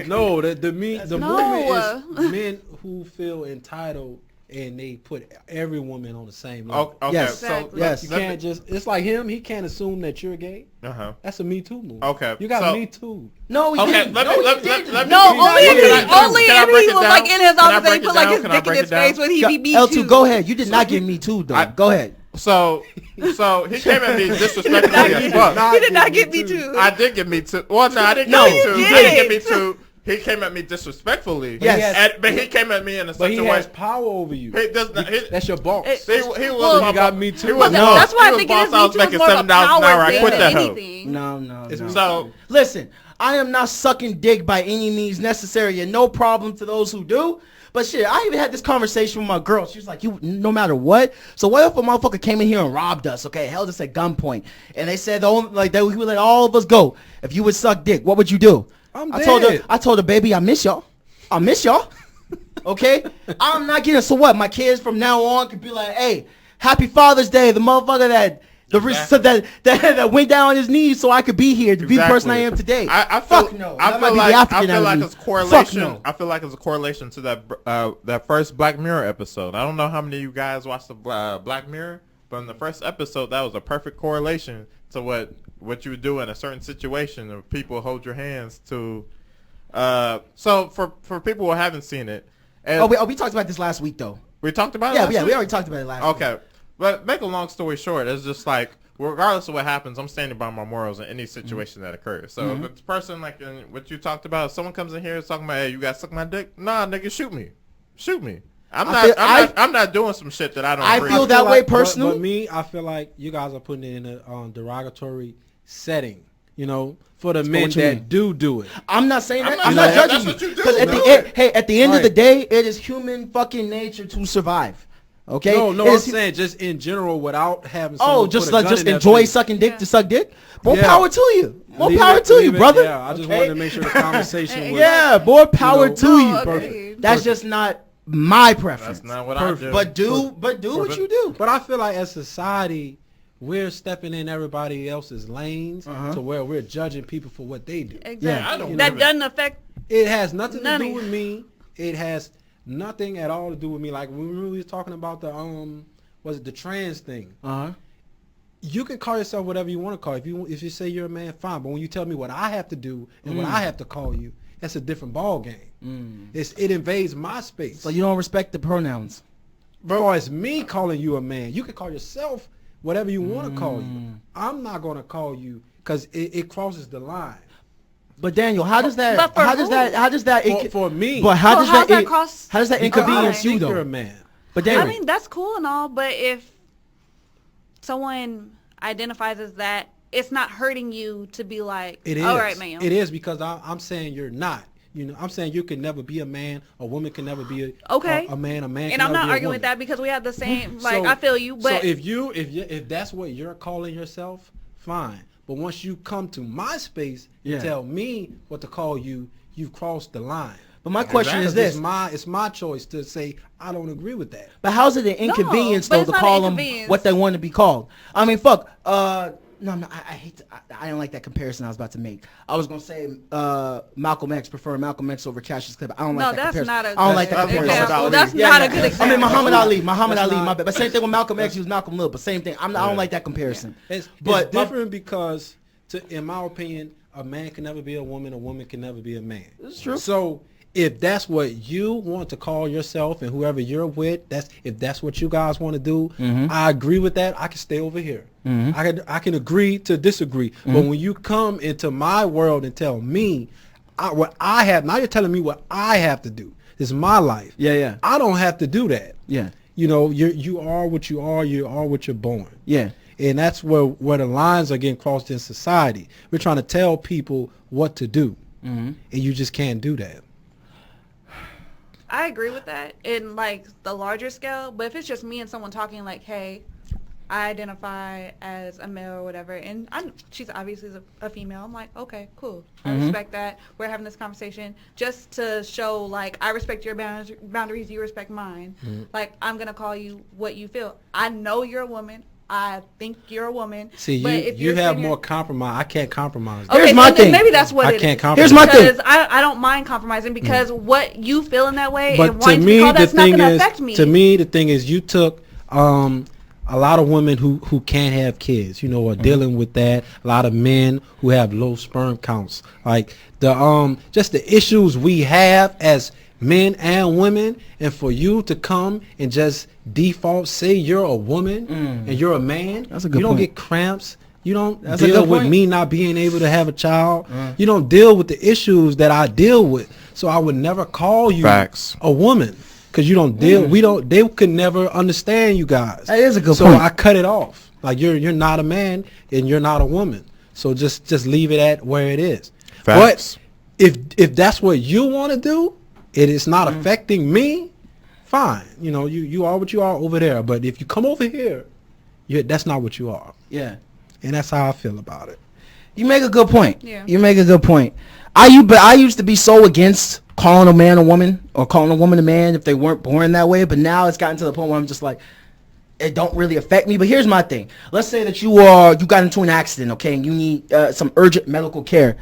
No, the movement No. is men who feel entitled and they put every woman on the same level. Okay. Yes. So Exactly. Yes. You can't just. It's like him. He can't assume that you're gay. Uh-huh. That's a Me Too move. Okay, You got so- Me Too. No, he Okay, didn't. let No, me he let didn't. me. No, only if Can I- he, only can I if break he it was down? like in his Can I office and break put it like down? his Can I dick in break his it down? face when he be beat L2, you. go ahead. You did not get me too, though. I- Go ahead. So he came at me disrespectfully as fuck. He did not get me too. I did get me too. Well, no, I didn't No, get me you too. did. He didn't get me too. He came at me disrespectfully. Yes. But he came at me in a But such he a way. has power over you. He does not. That's your boss. He was. Well, my you got boss. me too. He was No. boss. That's why He I was think it boss. is I was Me Too is making more of a $7 an hour. power I thing quit than that hoe. anything. No. So Listen, I am not sucking dick by any means necessary, and no problem to those who do. But shit, I even had this conversation with my girl. She was like, "You, no matter what. So what if a motherfucker came in here and robbed us? Okay, held us at gunpoint, and they said he would let all of us go. If you would suck dick, what would you do?" I told her, baby, I miss y'all. Okay, I'm not getting. So what? My kids from now on could be like, "Hey, Happy Father's Day." The motherfucker that went down on his knees so I could be here to be the person I am today. I feel, Fuck no. I That feel might be like the African I feel out like of me. it's a correlation. Fuck no. I feel like it's a correlation to that first Black Mirror episode. I don't know how many of you guys watched the Black Mirror, but in the first episode, that was a perfect correlation to what you would do in a certain situation. If people hold your hands to. So for people who haven't seen it, and We talked about this last week though. we talked about it. Yeah, last we week? already talked about it last week. Okay, but make a long story short, it's just like regardless of what happens, I'm standing by my morals in any situation that occurs. So if it's a person like in what you talked about, if someone comes in here talking about, hey, you guys suck my dick? Nah, nigga, shoot me. I'm not doing some shit that I don't. I agree feel with. that way personally. But me, I feel like you guys are putting it in a derogatory setting. You know, for the men what you that mean. do it. I'm not saying that. not I'm not saying judging that's you. what you do. Because at the end of the day, it is human fucking nature to survive. Okay? No, It I'm is- saying just in general without having. Oh, someone just put a gun in their enjoy face. sucking dick Yeah. to suck dick. More Yeah. power to you. More Leave power it- to you, leave it- brother. Yeah, I just Okay? wanted to make sure the conversation was. Yeah, more power know, to no, you. agreed. That's just not my preference. That's not what Perfect. I do. But do what you do. But I feel like as society, we're stepping in everybody else's lanes to where we're judging people for what they do. Exactly. Yeah, I don't that live it. doesn't affect. It has nothing None to of do you. with me. It has nothing at all to do with me. Like when we were talking about the was it the trans thing? Uh-huh. You can call yourself whatever you want to call. If you say you're a man, fine. But when you tell me what I have to do and what I have to call you, that's a different ball game. It invades my space. So you don't respect the pronouns. Bro, it's me calling you a man. You can call yourself whatever you want to call you. I'm not going to call you because it crosses the line. But Daniel, how does that? But for How does that? For me. But how Well, does how's that? that cross How does that the inconvenience line? you You're a though? man. But Daniel, I mean, that's cool and all, but if someone identifies as that, it's not hurting you to be like, It is. all right, ma'am. It is because I'm saying you're not. You know, I'm saying you can never be a man. A woman can never be Okay. a man. A man. And can I'm never not be a arguing with woman. that because we have the same, like, So- I feel you, but so if that's what you're calling yourself, fine. But once you come to my space Yeah. and tell me what to call you, you've crossed the line. But my question is this: it's my choice to say I don't agree with that. But how's it an inconvenience but though it's to not call an them inconvenience. what they want to be called? I mean, fuck. No, I hate. I don't like that comparison I was about to make. I was gonna say Malcolm X, prefer Malcolm X over Cassius Clay. But I don't like that comparison. Not a I don't like that good comparison. example. That's not a good example. I mean, Muhammad Ali, my bad. But same thing with Malcolm X. He was Malcolm Little. But same thing. I don't like that comparison. It's But different because, in my opinion, a man can never be a woman can never be a man. It's true. So if that's what you want to call yourself and whoever you're with, if that's what you guys want to do, I agree with that. I can stay over here. I can agree to disagree. But when you come into my world and tell me what I have, now you're telling me what I have to do. This is my life. Yeah. I don't have to do that. Yeah. You know, you are what you are. You are what you're born. Yeah. And that's where the lines are getting crossed in society. We're trying to tell people what to do, and you just can't do that. I agree with that in like the larger scale, but if it's just me and someone talking like, hey, I identify as a male or whatever, and she's obviously a female, I'm like, okay, cool. I respect that. We're having this conversation just to show like I respect your boundaries, you respect mine. Like I'm going to call you what you feel. I know you're a woman. I think you're a woman. See, but you have more compromise. I can't compromise. Okay, Here's my thing. Maybe that's what I it can't is. compromise. Here's my thing. Because I don't mind compromising because what you feel in that way But and to wanting to me, be called, the that's not thing going to is, affect me. to me, the thing is, you took a lot of women who can't have kids, you know, are dealing with that. A lot of men who have low sperm counts, like the just the issues we have as men and women, and for you to come and just default say you're a woman and you're a man, That's a good you don't point. get cramps. You don't That's a deal good with point. me not being able to have a child. You don't deal with the issues that I deal with. So I would never call you Facts. a woman because you don't deal. We don't. They could never understand you guys. That is a good so point. I cut it off. Like you're not a man and you're not a woman. So just leave it at where it is. Facts. But if that's what you want to do, it is not affecting me. Fine. You know, you are what you are over there. But if you come over here, that's not what you are. Yeah. And that's how I feel about it. You make a good point. Yeah. You make a good point. I used to be so against calling a man a woman or calling a woman a man if they weren't born that way. But now it's gotten to the point where I'm just like, it don't really affect me. But here's my thing. Let's say that you got into an accident, okay, and you need some urgent medical care.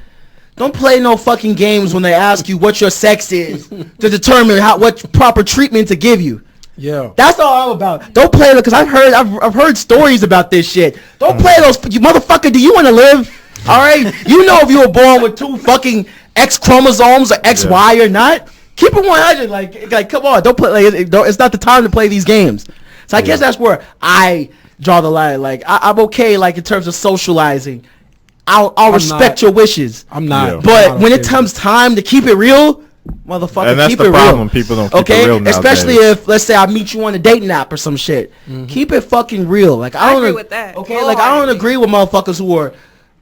Don't play no fucking games when they ask you what your sex is to determine what proper treatment to give you. Yeah. That's all I'm about. Don't play it because I've heard stories about this shit. Don't play those, you motherfucker. Do you want to live? All right. You know if you were born with 2 fucking X chromosomes or XY or not. Keep it 100. Like come on. Don't play. It's not the time to play these games. So I guess that's where I draw the line. Like I'm okay. Like in terms of socializing, I'll respect your wishes. I'm not. Yeah. But I'm not when okay it comes time to keep it real, motherfucker, And that's keep the it problem. real. People don't keep Okay, it real nowadays. especially if let's say I meet you on a dating app or some shit. Keep it fucking real. Like I don't agree with that. Okay, like I don't Wholeheartedly. agree with motherfuckers who are.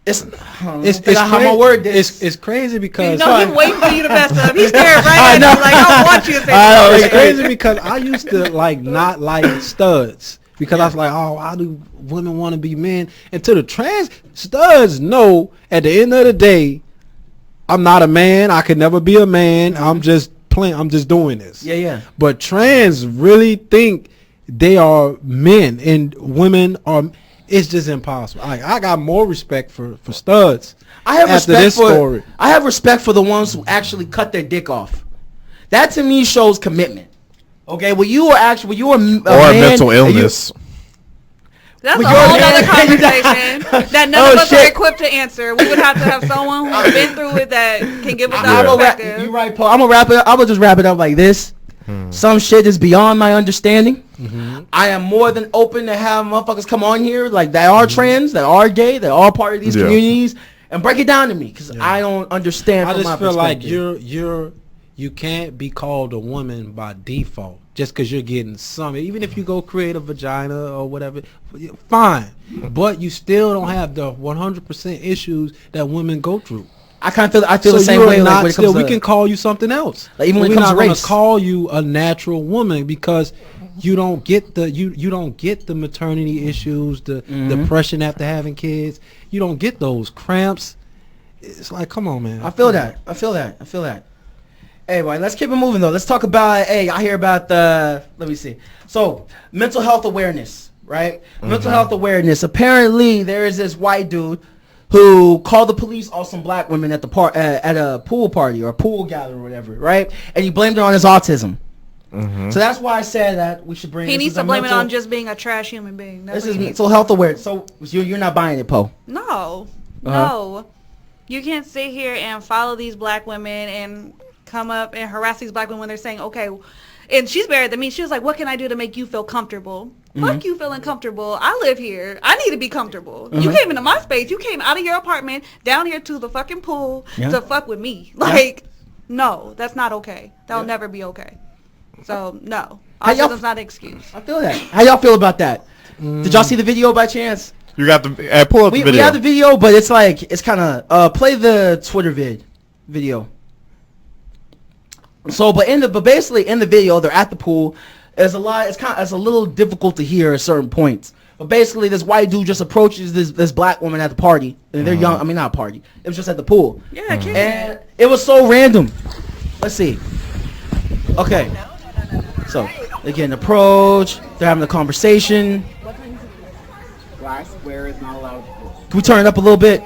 It's how my cra- word is. It's crazy because No, he's waiting for you to mess up. He's staring right at you like, I want you to say I know, it's something. crazy because I used to not like studs because I was like, oh, how do women want to be men? And to the trans studs know at the end of the day, I'm not a man. I could never be a man. I'm just playing. I'm just doing this. Yeah. But trans really think they are men and women are. It's just impossible. I got more respect for studs. I have after respect this for. story. I have respect for the ones who actually cut their dick off. That to me shows commitment. Okay, well you are actually a Or man, mental illness. That's Well, a you're whole a other man. conversation that none Oh, of us shit. are equipped to answer. We would have to have someone who's been through it that can give us I'm our gonna wrap, perspective. you're right, Paul. I'm gonna wrap it up. I'm gonna just wrap it up like this. Some shit is beyond my understanding. I am more than open to have motherfuckers come on here like that are trans, that are gay, that are part of these communities, and break it down to me because I don't understand. I from just my feel like perspective. you can't be called a woman by default just because you're getting some. Even if you go create a vagina or whatever, fine. But you still don't have the 100% issues that women go through. I feel the So same you are way. Like not when it still, comes we to, can call you something else. Like, even But when it we're comes not to gonna race. call you a natural woman because you don't get the you don't get the maternity issues, the depression after having kids. You don't get those cramps. it's like, come on, man. I feel that. Anyway, let's keep it moving though. Let's talk about. Hey, I hear about the. Let me see. So, mental health awareness, right? Mental health awareness. Apparently, there is this white dude who called the police on some black women at the at a pool party or a pool gathering or whatever, right? And he blamed her on his autism. So that's why I said that we should bring. He needs to blame it on just being a trash human being. This is mental health awareness. So you're not buying it, Poe? No, no. You can't sit here and follow these black women and come up and harass these black women when they're saying, okay, and she's better than me. She was like, what can I do to make you feel comfortable? Fuck you feeling comfortable. I live here. I need to be comfortable. You came into my space. You came out of your apartment down here to the fucking pool to fuck with me. Like, no, that's not okay. That'll never be okay. So, no. Autism's not an excuse. I feel that. How y'all feel about that? Did y'all see the video by chance? You got the pull up the video. We have the video, but it's like it's kind of play the Twitter video. So, but basically in the video, they're at the pool. There's a lot. It's a little difficult to hear at certain points. But basically, this white dude just approaches this black woman at the party, and they're young. I mean, not a party. It was just at the pool. Yeah, I can't. And it was so random. Let's see. Okay. So they're getting approached. They're having a conversation. Glass square is not allowed. Can we turn it up a little bit?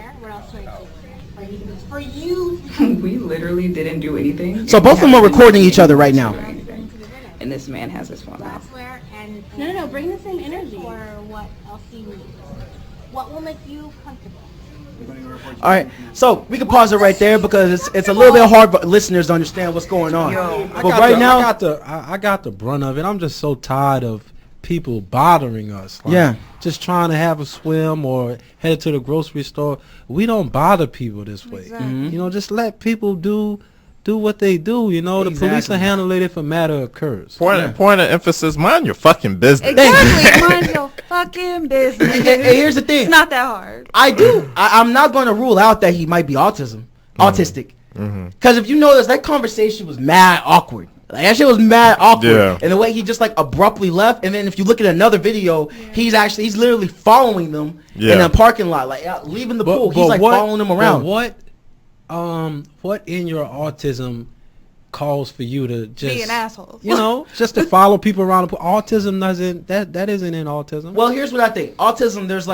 For you. We literally didn't do anything. So both of them are recording each other right now. And this man has his phone out. No, bring the same energy. Or what else do you need? What will make you comfortable? All right, so we can pause it right there because it's a little bit hard for listeners to understand what's going on. I got the brunt of it. I'm just so tired of people bothering us. Like, just trying to have a swim or head to the grocery store. We don't bother people this way. Exactly. You know, just let people do what they do. You know, the police will handle it if a matter occurs. Point of emphasis, mind your fucking business. Exactly, mind your fucking business. And here's the thing. It's not that hard. I'm not going to rule out that he might be autistic. Because if you notice, that conversation was mad awkward. Like, that shit was mad awkward. Yeah. And the way he just like abruptly left. And then if you look at another video, he's literally following them in a parking lot, like leaving the pool. He's like following them around. What in your autism calls for you to just be an asshole? You know, just to follow people around the pool. Autism doesn't that isn't in autism. Well, here's what I think. Autism, there's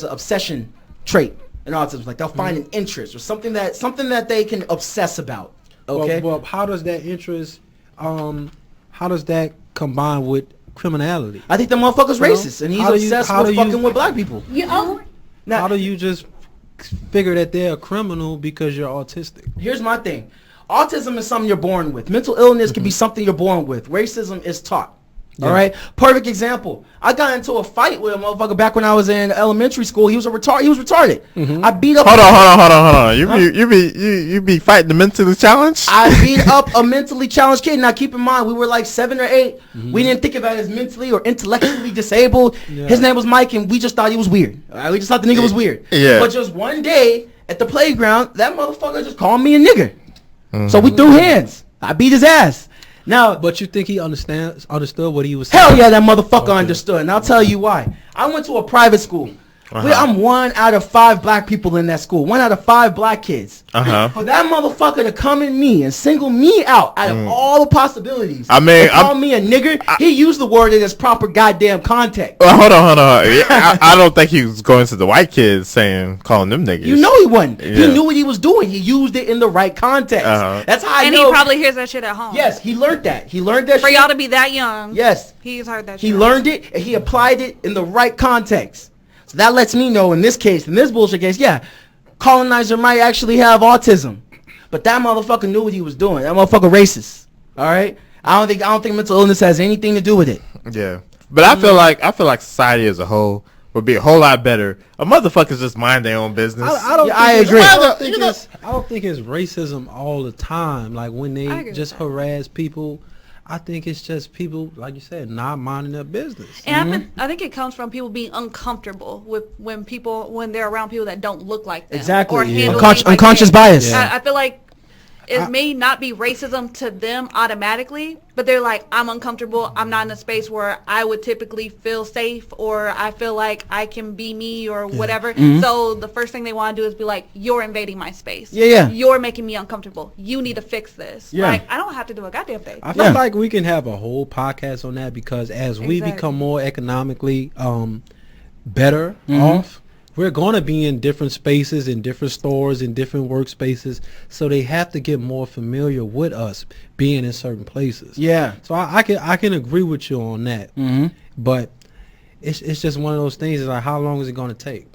an obsession trait in autism. Like they'll find an interest or something that they can obsess about. Okay. Well, how does that interest how does that combine with criminality? I think the motherfucker's racist and he's obsessed with fucking with black people. How do you just figure that they're a criminal because you're autistic? Here's my thing. Autism is something you're born with. Mental illness can be something you're born with. Racism is taught. All right. Perfect example. I got into a fight with a motherfucker back when I was in elementary school. He was retarded. I beat up. Hold on. You be fighting the mentally challenged? I beat up a mentally challenged kid. Now keep in mind, we were like 7 or 8. We didn't think about it as mentally or intellectually disabled. His name was Mike, and we just thought he was weird. All right? We just thought the nigga was weird. Yeah. But just one day at the playground, that motherfucker just called me a nigger. So we threw hands. I beat his ass. Now, but you think he understood what he was saying? Hell yeah, that motherfucker understood, and I'll tell you why. I went to a private school. I'm 1 out of 5 black people in that school. 1 out of 5 black kids. For that motherfucker to come in me and single me out of all the possibilities. I mean, call me a nigger. He used the word in its proper goddamn context. Hold on. I don't think he was going to the white kids calling them niggas. You know he wasn't. Yeah. He knew what he was doing. He used it in the right context. That's how I know. And he probably hears that shit at home. Yes, he learned that. He learned that for shit. y'all to be that young. Yes. He's heard that shit. He learned it, and he applied it in the right context. So that lets me know in this bullshit case, Colonizer might actually have autism. But that motherfucker knew what he was doing. That motherfucker racist. All right? I don't think mental illness has anything to do with it. Yeah. But I feel like society as a whole would be a whole lot better. A motherfuckers just mind their own business. I agree. I don't think it's racism all the time. Like when they just harass people. I think it's just people, like you said, not minding their business. And I think it comes from people being uncomfortable with when they're around people that don't look like them. Exactly. Or handle Unconscious bias. I feel like it may not be racism to them automatically, but they're like, I'm uncomfortable. I'm not in a space where I would typically feel safe, or I feel like I can be me or whatever. So the first thing they want to do is be like, you're invading my space. You're making me uncomfortable. You need to fix this. Like, I don't have to do a goddamn thing. I feel like we can have a whole podcast on that, because as we become more economically better off, we're going to be in different spaces, in different stores, in different workspaces. So they have to get more familiar with us being in certain places. So I can agree with you on that. But it's just one of those things. Is like, how long is it going to take?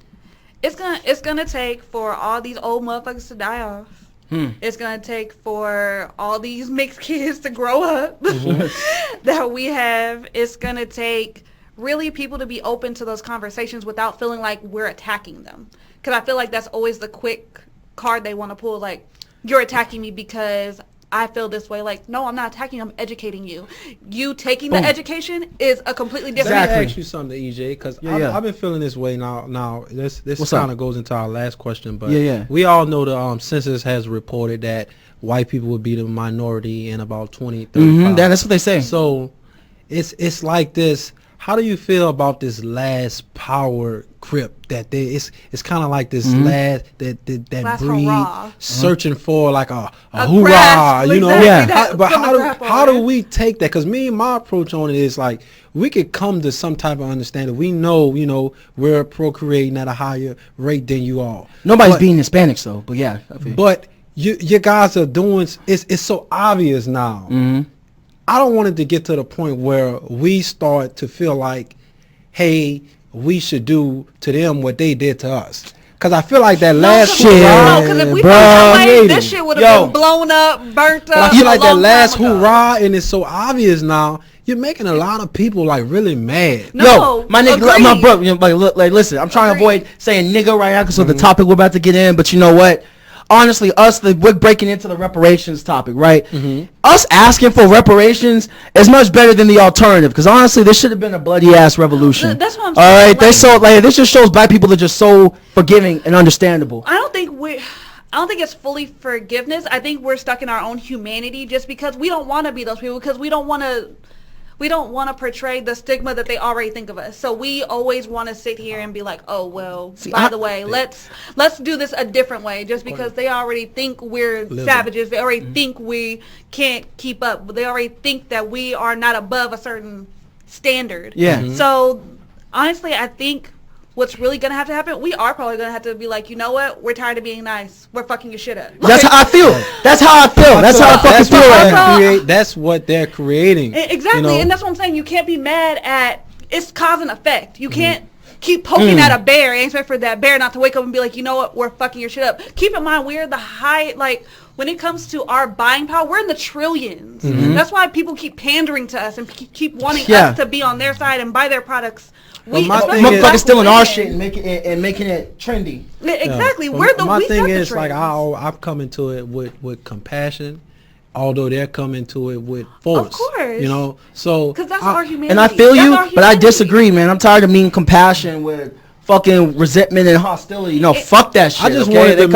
It's gonna take for all these old motherfuckers to die off. It's gonna take for all these mixed kids to grow up that we have. It's gonna take really people to be open to those conversations without feeling like we're attacking them. Because I feel like that's always the quick card they want to pull. Like, you're attacking me because I feel this way. Like, no, I'm not attacking you. I'm educating you. You taking the education is a completely different. Let me ask you something, EJ, because I've been feeling this way now. Now, this kind of goes into our last question, but we all know the census has reported that white people would be the minority in about 2035. That's what they say. So it's like this. How do you feel about this last power grip that it's kind of like this last breed hurrah. searching for like a hoorah, you know? Exactly. But how do we take that? Because my approach on it is like, we could come to some type of understanding. We know, we're procreating at a higher rate than you all. Nobody's being Hispanics though, but yeah. But you guys are doing, it's so obvious now. I don't want it to get to the point where we start to feel like, hey, we should do to them what they did to us. Because I feel like that last shit. No, because if we felt that way, this shit would have been blown up, burnt up. I feel like that last hoorah, and it's so obvious now. You're making a lot of people like really mad. No, my nigga, my bro, like, listen, I'm trying to avoid saying nigga right now because of the topic we're about to get in. But you know what? Honestly, we're breaking into the reparations topic, right? Us asking for reparations is much better than the alternative, because honestly, this should have been a bloody ass revolution. That's what I'm saying. All right, this just shows black people are just so forgiving and understandable. I don't think it's fully forgiveness. I think we're stuck in our own humanity just because we don't want to be those people, because we don't want to portray the stigma that they already think of us. So we always want to sit here and be like, oh, well, by the way, let's do this a different way, just because they already think we're savages. They already think we can't keep up. They already think that we are not above a certain standard. So honestly, I think what's really going to have to happen, we are probably going to have to be like, you know what? We're tired of being nice. We're fucking your shit up. That's how I feel. That's how I feel. That's how I fucking feel. That's what they're creating. Exactly. And that's what I'm saying. You can't be mad at, it's cause and effect. You can't keep poking at a bear and expect for that bear not to wake up and be like, you know what? We're fucking your shit up. Keep in mind, we're the when it comes to our buying power, we're in the trillions. That's why people keep pandering to us and keep wanting us to be on their side and buy their products. Motherfuckers stealing our shit and making it trendy. Exactly. We're the my thing is like I'm coming to it with compassion, although they're coming to it with force. Of course. So because that's our humanity. And I feel you, but I disagree, man. I'm tired of meeting compassion with fucking resentment and hostility. Fuck that shit. I just wanted to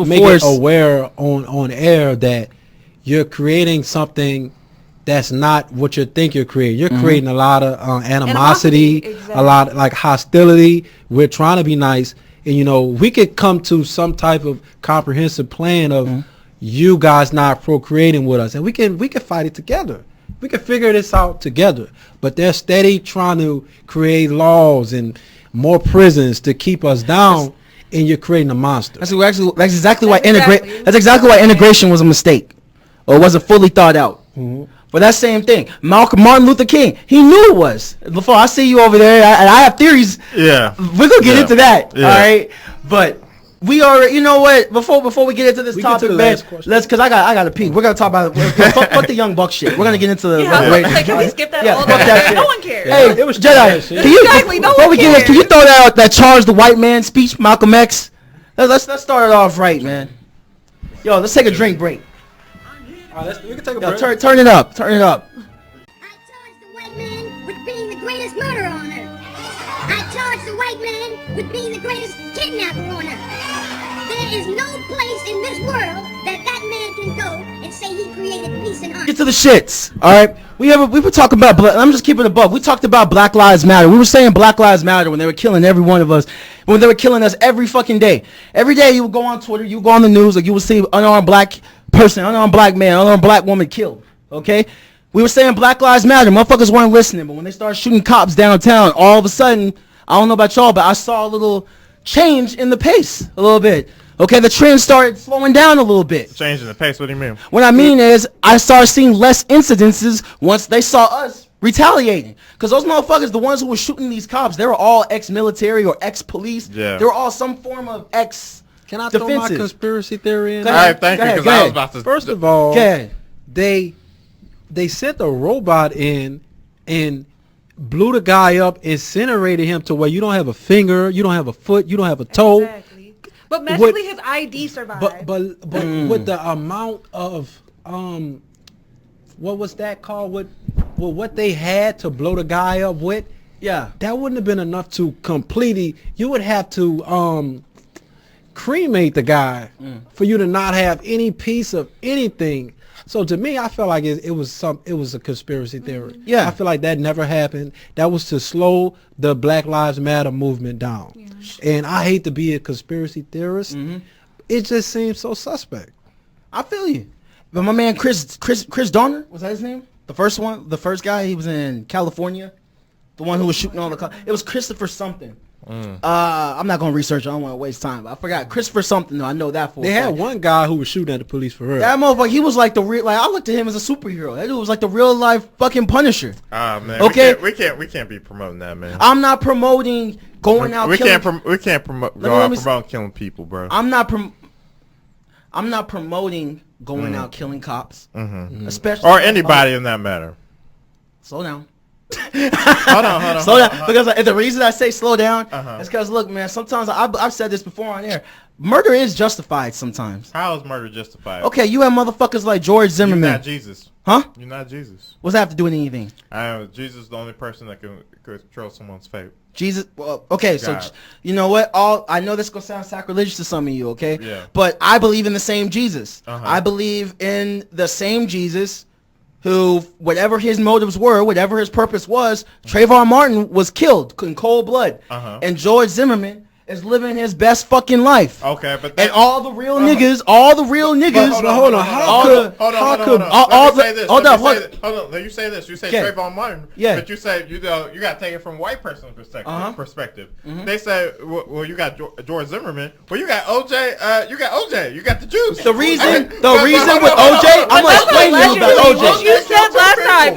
make it aware on air that you're creating something that's not what you think you're creating. You're creating a lot of animosity, a lot of, like, hostility. We're trying to be nice. And, we could come to some type of comprehensive plan of you guys not procreating with us. And we can fight it together. We can figure this out together. But they're steady trying to create laws and more prisons to keep us down. And you're creating a monster. That's exactly why integration was a mistake. Or it wasn't fully thought out. But that same thing, Martin Luther King, he knew it was. Before I see you over there, and I have theories. Yeah, we're gonna get into that. Yeah. All right, but we are. You know what? Before we get into this topic, man, because I got to pee. We're gonna talk about fuck the young buck shit. We're gonna get into the. Can we skip that? That no one cares. Hey, it was Jedi. Can you throw that charge the white man speech, Malcolm X? Let's start it off right, man. Yo, let's take a drink break. We can take a break. Turn it up. Turn it up. I charge the white man with being the greatest murderer on earth. I charge the white man with being the greatest kidnapper on earth. There is no place in this world that man can go and say he created peace and harmony. Get to the shits. All right, we were talking about. I'm just keeping it above. We talked about Black Lives Matter. We were saying Black Lives Matter when they were killing every one of us. When they were killing us every fucking day. Every day you would go on Twitter, you would go on the news, like you would see unarmed black person, unarmed black man, unarmed black woman killed. Okay, we were saying Black Lives Matter. Motherfuckers weren't listening, but when they started shooting cops downtown, all of a sudden, I don't know about y'all, but I saw a little change in the pace a little bit. Okay, the trend started slowing down a little bit. Changing the pace. What do you mean? What I mean is, I started seeing less incidences once they saw us retaliating. Because those motherfuckers, the ones who were shooting these cops, they were all ex-military or ex-police. Yeah. They were all some form of Can I throw my defensive. conspiracy theory in? Go All ahead. right, thank Go you, ahead, because go I was ahead. about to. First of all, Okay. they sent a robot in and blew the guy up, incinerated him to where you don't have a finger, you don't have a foot, you don't have a toe. Exactly. But magically his ID survived. But with the amount of what was that called? What they had to blow the guy up with? Yeah. That wouldn't have been enough to completely. You would have to cremate the guy for you to not have any piece of anything. So to me, I felt like it was a conspiracy theory. Yeah. I feel like that never happened. That was to slow the Black Lives Matter movement down. Yeah. And I hate to be a conspiracy theorist. It just seems so suspect. I feel you. But my man Chris Donner, was that his name? The first guy, he was in California. The one who was shooting all the cops. It was Christopher something. I'm not going to research. I don't want to waste time. But I forgot. Christopher something, though. I know that for They had one guy who was shooting at the police for real. That motherfucker, he was like the real, like, I looked at him as a superhero. That dude was like the real life fucking Punisher. Ah, man. Okay. We can't be promoting that, man. I'm not promoting going out killing. We can't promote killing people, bro. I'm not promoting going out killing cops. Especially or anybody in that matter. Slow down. hold on. Slow down. Because the reason I say slow down is because, look, man, sometimes I've said this before on air. Murder is justified sometimes. How is murder justified? Okay, you have motherfuckers like George Zimmerman. You're not Jesus. Huh? You're not Jesus. What's that have to do with anything? Jesus is the only person that can control someone's fate. Jesus. Well, okay, God. so you know what? I know this is gonna sound sacrilegious to some of you, okay? Yeah. But I believe in the same Jesus. I believe in the same Jesus who, whatever his motives were, whatever his purpose was, Trayvon Martin was killed in cold blood, and George Zimmerman is living his best fucking life. Okay, but and all the real niggas, Hold on. You say this. You say Okay. Trayvon Martin. Yeah. But you say you got to take it from white person perspective. They say, well, you got George Zimmerman. Well, you got OJ. You got the Jews. The reason with OJ, I'm gonna explain to you about OJ. You said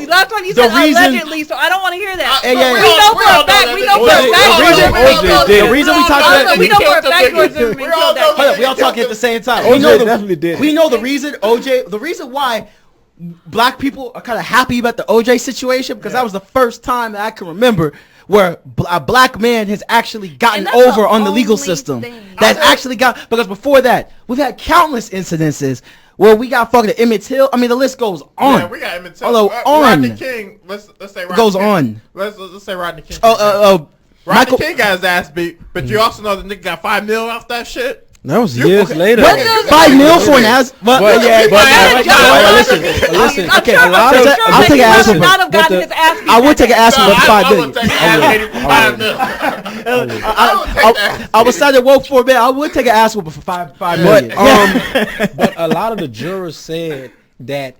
last time you said allegedly, so I don't want to hear that. Yeah. We know for a fact. We know for a fact. The reason we talk about we know for a fact George Zimmerman killed that Hold up, kid. we all talking at the same time. OJ definitely did. We know the reason OJ. The reason why black people are kind of happy about the OJ situation because that was the first time that I can remember where a black man has actually gotten over on the legal system. That's actually because before that we've had countless incidences where we got fucking Emmett Till. I mean, the list goes on. Yeah, we got Emmett Till. Although Rodney King. Let's say Rodney goes King. on. Let's say Rodney King. Michael King got his ass beat, but you also know the nigga got $5 million off that shit. That was years later. What? $5 million for an ass? Listen. Okay, I'll take an ass whooping. I would take an ass whooping for $5 million. I was sad to woke for a bit. I would take an ass whooping for $5 million. But a lot of the jurors said that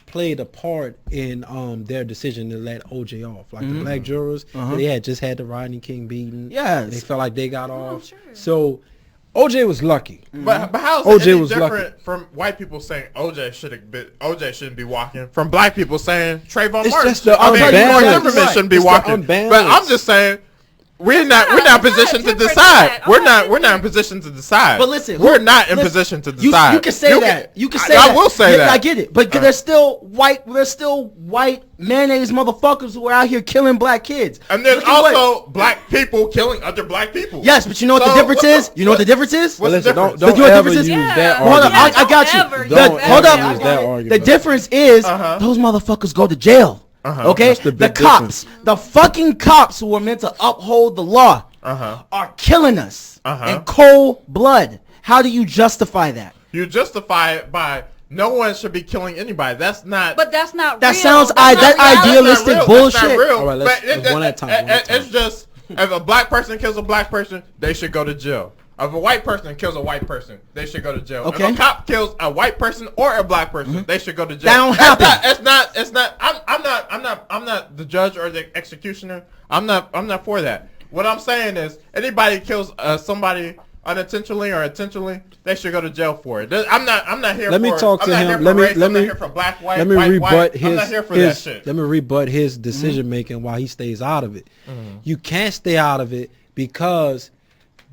played a part in their decision to let OJ off. Like the black jurors, they had just had the Rodney King beaten. Yes. They felt like they got off. Sure. So OJ was lucky. But how is it any different from white people saying OJ shouldn't be walking, from black people saying Trayvon Martin shouldn't be walking. But I'm just saying we're not positioned to decide. We're not in position to decide. But listen, we're not in position to decide. You can say that. You can say that. I will say that. I get it. But there's still white mayonnaise motherfuckers who are out here killing black kids. And there's also black people killing other black people. Yes, but you know what the difference is? You know what the difference is? What's the difference? Don't ever use that Hold argument. up, I got you. Hold up. The difference is those motherfuckers go to jail. Okay? The cops, the fucking cops who are meant to uphold the law are killing us in cold blood. How do you justify that? You justify it by no one should be killing anybody. That's not. But that's not That real. sounds That's not that reality. idealistic That's bullshit. not real. All right, let's one at a time. It's just if a black person kills a black person, they should go to jail. If a white person kills a white person, they should go to jail. Okay. If a cop kills a white person or a black person, they should go to jail. That don't happen. It's not. I'm not the judge or the executioner. I'm not for that. What I'm saying is, anybody kills somebody unintentionally or intentionally, they should go to jail for it. I'm not here. Let me talk to him. I'm not here for black, white. Let me white, rebut white. his. I'm not here for that shit. Let me rebut his decision making while he stays out of it. You can't stay out of it because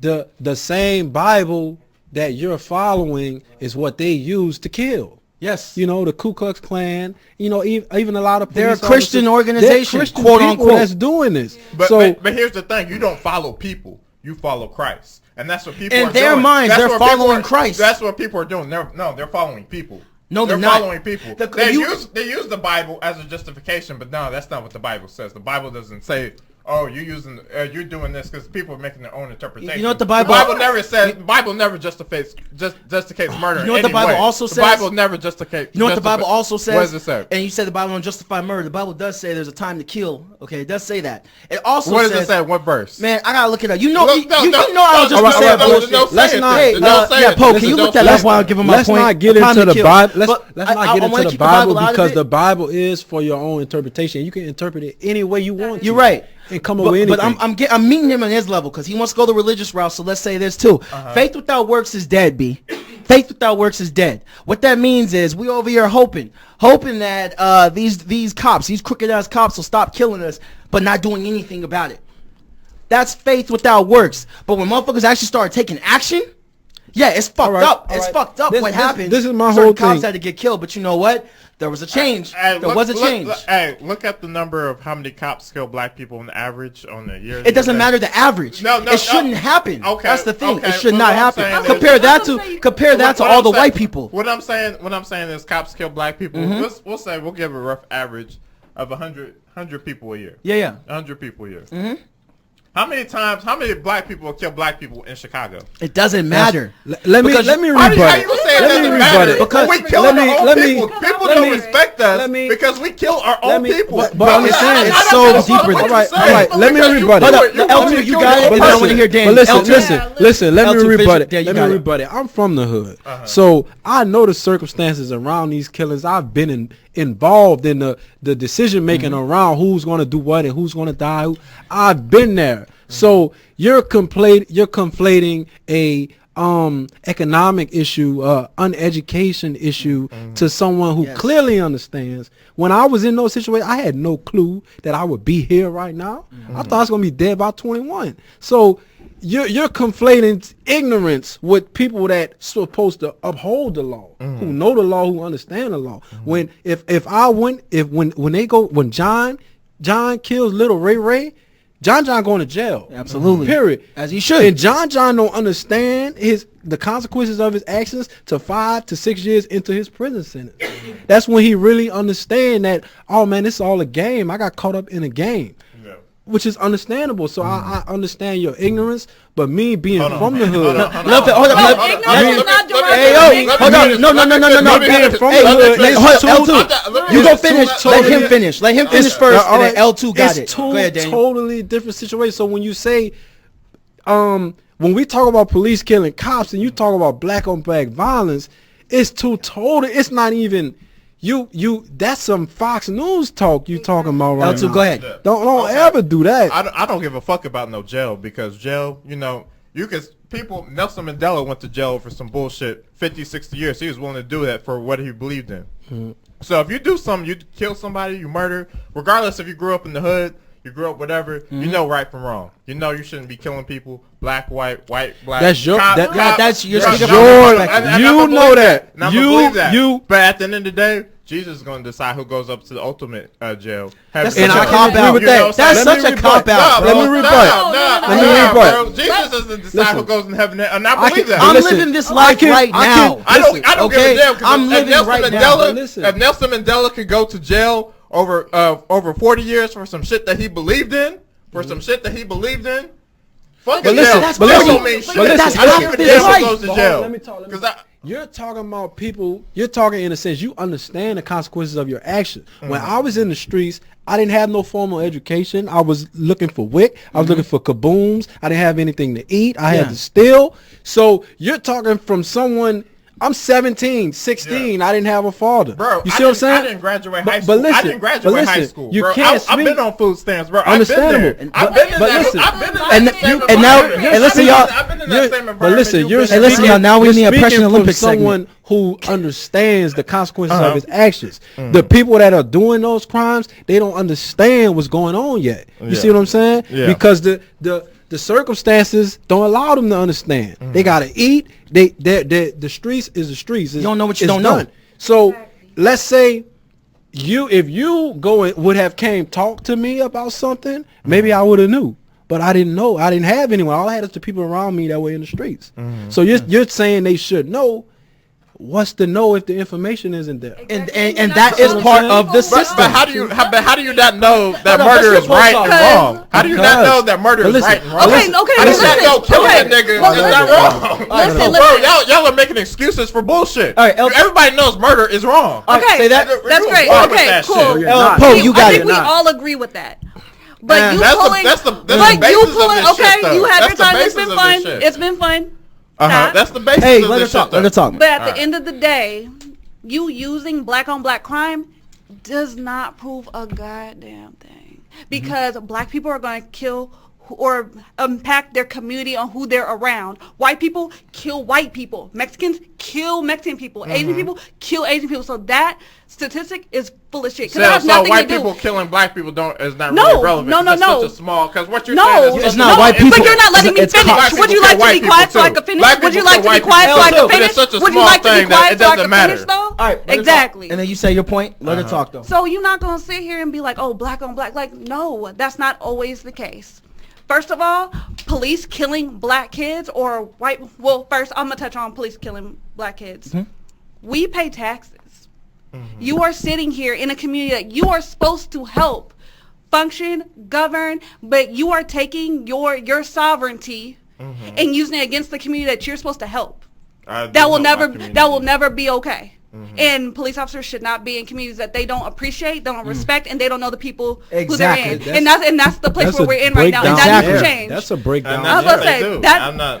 the same Bible that you're following is what they use to kill. Yes. You know, the Ku Klux Klan, you know, even a lot of They're a police Christian officers, organization, they're Christian quote people unquote. that's doing this. But here's the thing: you don't follow people, you follow Christ, and that's what people In are their doing. minds, That's they're what people following are- Christ. That's what people are doing. They're following people. No, they're they're not. following people. They use the Bible as a justification, but no, that's not what the Bible says. The Bible doesn't say, "Oh, you're doing this because people are making their own interpretation." You know what the Bible never says. The Bible never justifies murder. You know what the in any Bible way. also The says? Bible never justifies. You know what the Bible also says? What does it say? And you said the Bible don't justify murder. The Bible does say there's a time to kill. Okay, it does say that. It also What says, does it say? What verse? Man, I gotta look it up. You know, Look, you no, know no, I don't no, just be saying no, bullshit. no, Let's say it, not- then. Don't say yeah, it, Poe, then. can you Don't look that say up it. while I give him my Let's point? not get The time into to the kill. Bible. Let's But not I get into wanna the keep Bible out of because it. the Bible is for your own interpretation. You can interpret it any way you want. You're to right. And come up with anything. But I'm meeting him on his level because he wants to go the religious route. So let's say this too: faith without works is dead. B. Faith without works is dead. What that means is we over here hoping that these cops, these crooked ass cops, will stop killing us, but not doing anything about it. That's faith without works. But when motherfuckers actually start taking action, yeah, it's fucked up. It's fucked up what happened. This is my Certain whole cops thing. had to get killed, but you know what? There was a change. There was a change. Look at the number of how many cops kill black people on average on the year. It doesn't matter the average. It shouldn't happen. Okay, That's the thing. okay, It should but not what I'm happen. saying is- Compare that to all the white people. What I'm saying is cops kill black people. We'll give a rough average of 100 people a year. Yeah. 100 people a year. How many black people kill black people in Chicago? It doesn't matter. Let me rebut How you it. gonna say it doesn't matter? Because we kill our own people. People don't respect us because we kill our own people. But understand, it's so deeper than All right. Let me rebut it. L2, you got it. But I want to hear Dan. But L2. listen. Let me L2 rebut it. Yeah, you Let got me it. rebut it. I'm from the hood, so I know the circumstances around these killings. I've been involved in the decision making around who's going to do what and who's going to die. I've been there. So you're conflating a economic issue, uneducation issue to someone who clearly understands. When I was in those situations, I had no clue that I would be here right now. I thought I was gonna be dead by 21. So you're conflating ignorance with people that supposed to uphold the law, who know the law, who understand the law. When John kills little Ray, John going to jail. Absolutely. Period. As he should. And John don't understand the consequences of his actions to 5 to 6 years into his prison sentence. That's when he really understand that, oh man, this is all a game. I got caught up in a game. Which is understandable. So I understand your ignorance, but me being from the hood. Ignorance is not Hey, yo, hold on. No. Being from Hey, the hood, L2. You go finish. Let him finish. Let him finish first, and then L2 got it. It's Go ahead, two Daniel. totally different situations. So when you say, when we talk about police killing cops and you talk about black on black violence, it's two total. It's not even that's some Fox News talk you talking about right L2, now. go ahead. Don't ever do that. I don't give a fuck about no jail because jail, Nelson Mandela went to jail for some bullshit 50, 60 years. He was willing to do that for what he believed in. So if you do something, you kill somebody, you murder, regardless if you grew up in the hood, you grew up whatever, you know right from wrong. You know you shouldn't be killing people, black, white, black. That's your that's your perspective. You know that. But at the end of the day, Jesus is going to decide who goes up to the ultimate jail. That's And such I a cop out. agree with that. That's such a cop out. Let me rebut. Jesus doesn't decide who goes in heaven, and I believe that. I'm living this life right now. I don't give a damn. I'm living right now. If Nelson Mandela could go to jail over 40 years for some shit that he believed in, Fuck But the listen, jail. that's Jail crazy. don't mean shit. But listen, I that's don't his give a damn life. who goes to But jail. let me talk. 'Cause I- You're talking about people. You're talking in a sense. You understand the consequences of your actions. When I was in the streets, I didn't have no formal education. I was looking for WIC. I was looking for kabooms. I didn't have anything to eat. I had to steal. So you're talking from someone. I'm 17, 16. I didn't have a father. Bro, you see what I'm saying? I didn't graduate high school. But listen, I didn't graduate high school. You bro. can't I've been speak- on food stamps, bro. Understandable. I've been in But that. listen, I've been in that and same you- and now- environment. and listen, y'all- I've been in that You're- same environment. but listen, you've you're been Hey, listen, in. y'all, now we you're in the oppression speaking from Olympics someone segment. who understands the consequences of his actions. The people that are doing those crimes, they don't understand what's going on yet. You see what I'm saying? Yeah. Because the circumstances don't allow them to understand. They gotta eat. The streets is the streets. You don't know what you It's don't know. So let's say if you would have came talk to me about something, maybe I would have knew. But I didn't know. I didn't have anyone. All I had is the people around me that were in the streets. So you're saying they should know. What's to know if the information isn't there? And that is part of the system. But how do you not know that Hold on, murder let's is get right Poe and talking. wrong? How do you not know that murder is listen, right and wrong? Okay, okay, I just listen. said no, killing Okay. that nigga Well, is not wrong. Listen, Bro, listen. y'all are making excuses for bullshit. All right, Everybody knows murder is wrong. All right, Okay, say that. that's You great. fuck with Okay, that cool. shit. Poe, you got I it. think we all agree with that. But you That's the- pulling, that's the but basis you of pulling. this shit, Okay, though. you had That's your the time. It's basis been of fun. this shit. It's been fun. Uh-huh. That's the basis Hey, of let her this talk. shit. Let her talk. But at Alright. the end of the day, you using black on black crime does not prove a goddamn thing. Because black people are going to kill or impact their community on who they're around. White people kill white people. Mexicans kill Mexican people. Asian people kill Asian people. So that statistic is full of shit. Because it has So nothing white to do. people killing black people is not No, really relevant. no, no, It's no. such a small, because what you're No, saying is It's such not a- white people. But you're not letting me It's finish. black Would you people like kill to be white quiet people so I too. can finish? Black Would you people like to kill be white quiet so people I too, can but finish? it's such a Would you small like to thing be that quiet it so I doesn't can matter. finish though? All right, let her talk. Exactly. And then you say your point. Let her talk though. So you're not gonna sit here and be like, oh, black on black. Like, no, that's not always the case. First of all, police killing black kids or white. Well, first I'm gonna touch on police killing black kids. We pay taxes. You are sitting here in a community that you are supposed to help function, govern, but you are taking your sovereignty and using it against the community that you're supposed to help. That will never be okay. And police officers should not be in communities that they don't appreciate, they don't respect, and they don't know the people who they're in. Exactly. And that's the place That's where a we're in right now, and that breakdown. needs to change. That's a breakdown. I was gonna say,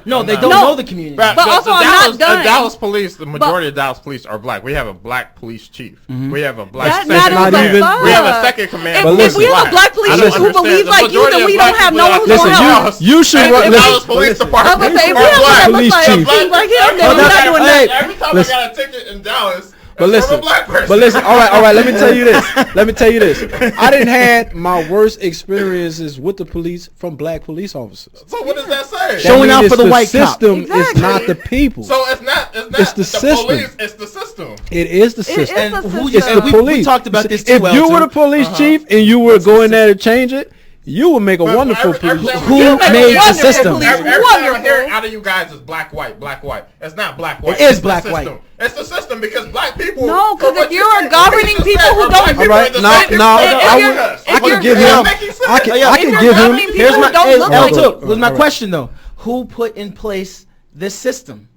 No, they don't No. know the community. But also, I'm not done. Dallas police, the majority of Dallas police are black. We have a black police chief. We have a black That second matters command. even- a We have a fuck. second command. If, But who if is we have a black. black police I chief don't who understand. believes The like you, majority then of we black don't have people no one out who's there- gonna Listen, help. you should And run. the Dallas Police Department. I was gonna say, if we are have black. a Police police chief. chief like him, then Hold we're on. not doing Hey, that. Every time listen. I got a ticket in Dallas, But it's from listen, a black person. but listen. All right. Let me tell you this. I didn't had my worst experiences with the police from black police officers. So what does that say? Showing out It's for the white cop. system. It's Exactly. not the people. So it's not It's the system. police. It's the system. It is the It is system. And the who system. just It's the we police. talked about this If too. you L, were the too. police chief and you were going there to change it, you would make a wonderful police. Who You make a made the wonderful system? police. Every time I Wonderful. hear out of you guys is black, white, black, white. It's not black, white. It is It's the black, system. white. It's the system because black people. No, 'cause from what if you're said, governing what you just people said, who are don't- black people All right, in the no, same no, position I as would- us. I could you're- give It's him. not making sense. I could If give you're him. governing people Here's who my don't hey, look L like too. you. Was my All right. question though? Who put in place this system?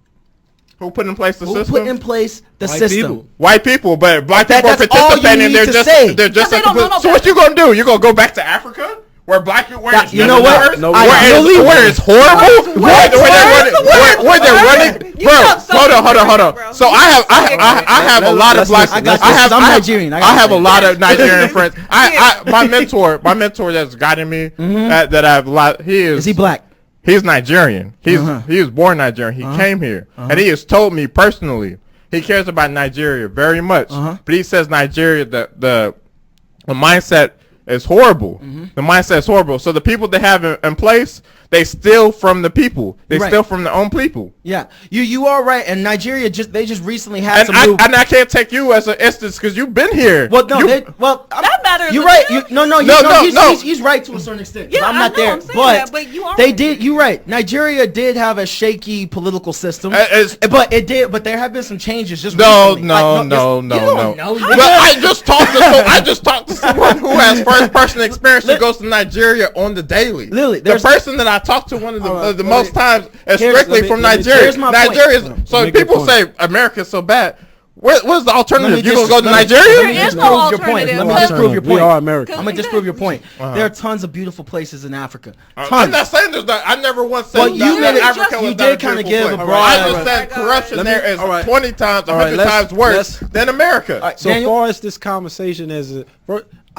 Who put in place the Who system? put in place the White system? people. White people, but black people are that's all you participating. need They're to just say. they're just Because they don't know no so what better. you gonna do? You gonna go back to Africa where black people where it's You know what? worse? No, where ideally- it's- where it's horrible? Where they're running? You Bro, sound so hold ignorant, on. bro. So You I have sound so I have a lot of Let's black. listen. I got this. I'm Nigerian. I have a lot of Nigerian friends. My mentor that's guiding me that I have a lot. Is he black? He's Nigerian. He was born Nigerian. He came here, and he has told me personally he cares about Nigeria very much. But he says Nigeria, the mindset is horrible. The mindset is horrible. So the people they have in place, they steal from the people. They Right. steal from their own people. Yeah, you are right. And Nigeria they just recently had some new. And I can't take you as an instance because you've been here. Well, no, You- That matters. You're a right. bit. No. He's right to a certain extent. 'Cause Yeah, I'm I not know, there. I'm saying that, but you are they right. did. You're right. Nigeria did have a shaky political system, it's- but it did. But there have been some changes. Just No. recently. Like, You don't know. nigga. But I just talked to someone who has first person experience who goes to Nigeria on the daily. Literally, the person that I I talked to one of the most times, and Here's- strictly from Nigeria. here's my point. Nigeria. So Make a people point. say America's so bad. What's the alternative? You just- gonna go to let me- Nigeria? There is no alternative. Let me just prove your We point. are American. I'm gonna just prove your point. There are tons of beautiful places in Africa. I'm Tons. not saying there's not. I never once said Well, you that made it- Africa you was did not a kinda beautiful give a place. broad- I just said Let corruption me- there is all right. 20 times, All right, 100 times worse than America. So Daniel? far as this conversation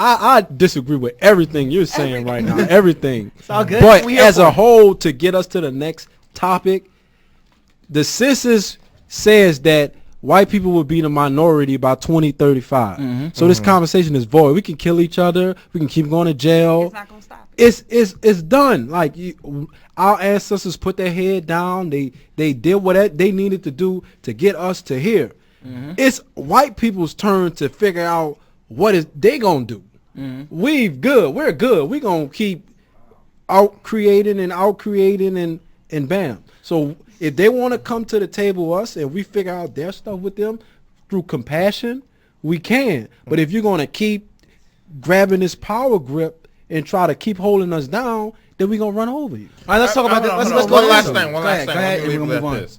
I disagree with everything you're saying right now. Everything. It's all good. But We here as for a it. whole, to get us to the next topic, the census says that white people will be the minority by 2035. So this conversation is void. We can kill each other. We can keep going to jail. It's not gonna stop it. It's done. Like our ancestors put their head down. They did what they needed to do to get us to here. It's white people's turn to figure out what is they gonna do. We're good. We're gonna keep out creating and bam. So if they want to come to the table with us and we figure out their stuff with them through compassion, we can. But if you're gonna keep grabbing this power grip and try to keep holding us down, then we're gonna run over you. All right, let's talk about this. Let's go One to last this. thing. One last thing. Go ahead, Let me and leave we're it gonna at move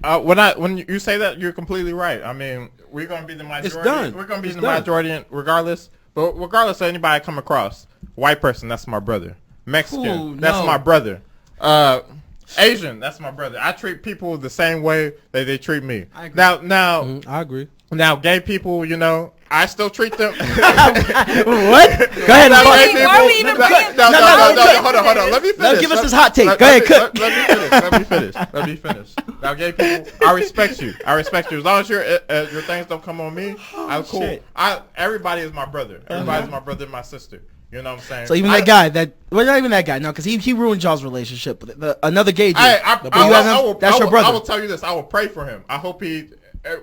on. this. When you say that, you're completely right. I mean, we're gonna be the majority. It's done. We're gonna be It's the done. majority regardless. But regardless of anybody I come across, white person, that's my brother. Mexican, Ooh, that's no. my brother. Asian, that's my brother. I treat people the same way that they treat me. I agree. Now, I agree. now, gay people, you know, I still treat them. What? Go ahead. Now, Why gay we- why we even bringing- no, no, hold on. Let me finish. Now give us his hot take. Go ahead, cook. Let me finish. Now, gay people, I respect you. As long as your things don't come on me, I'm cool. shit. Everybody is my brother. Everybody's my brother and my sister. You know what I'm saying? So even that guy not even that guy, no, because he ruined y'all's relationship. But another gay dude. That's your brother. I will tell you this. I will pray for him. I hope he.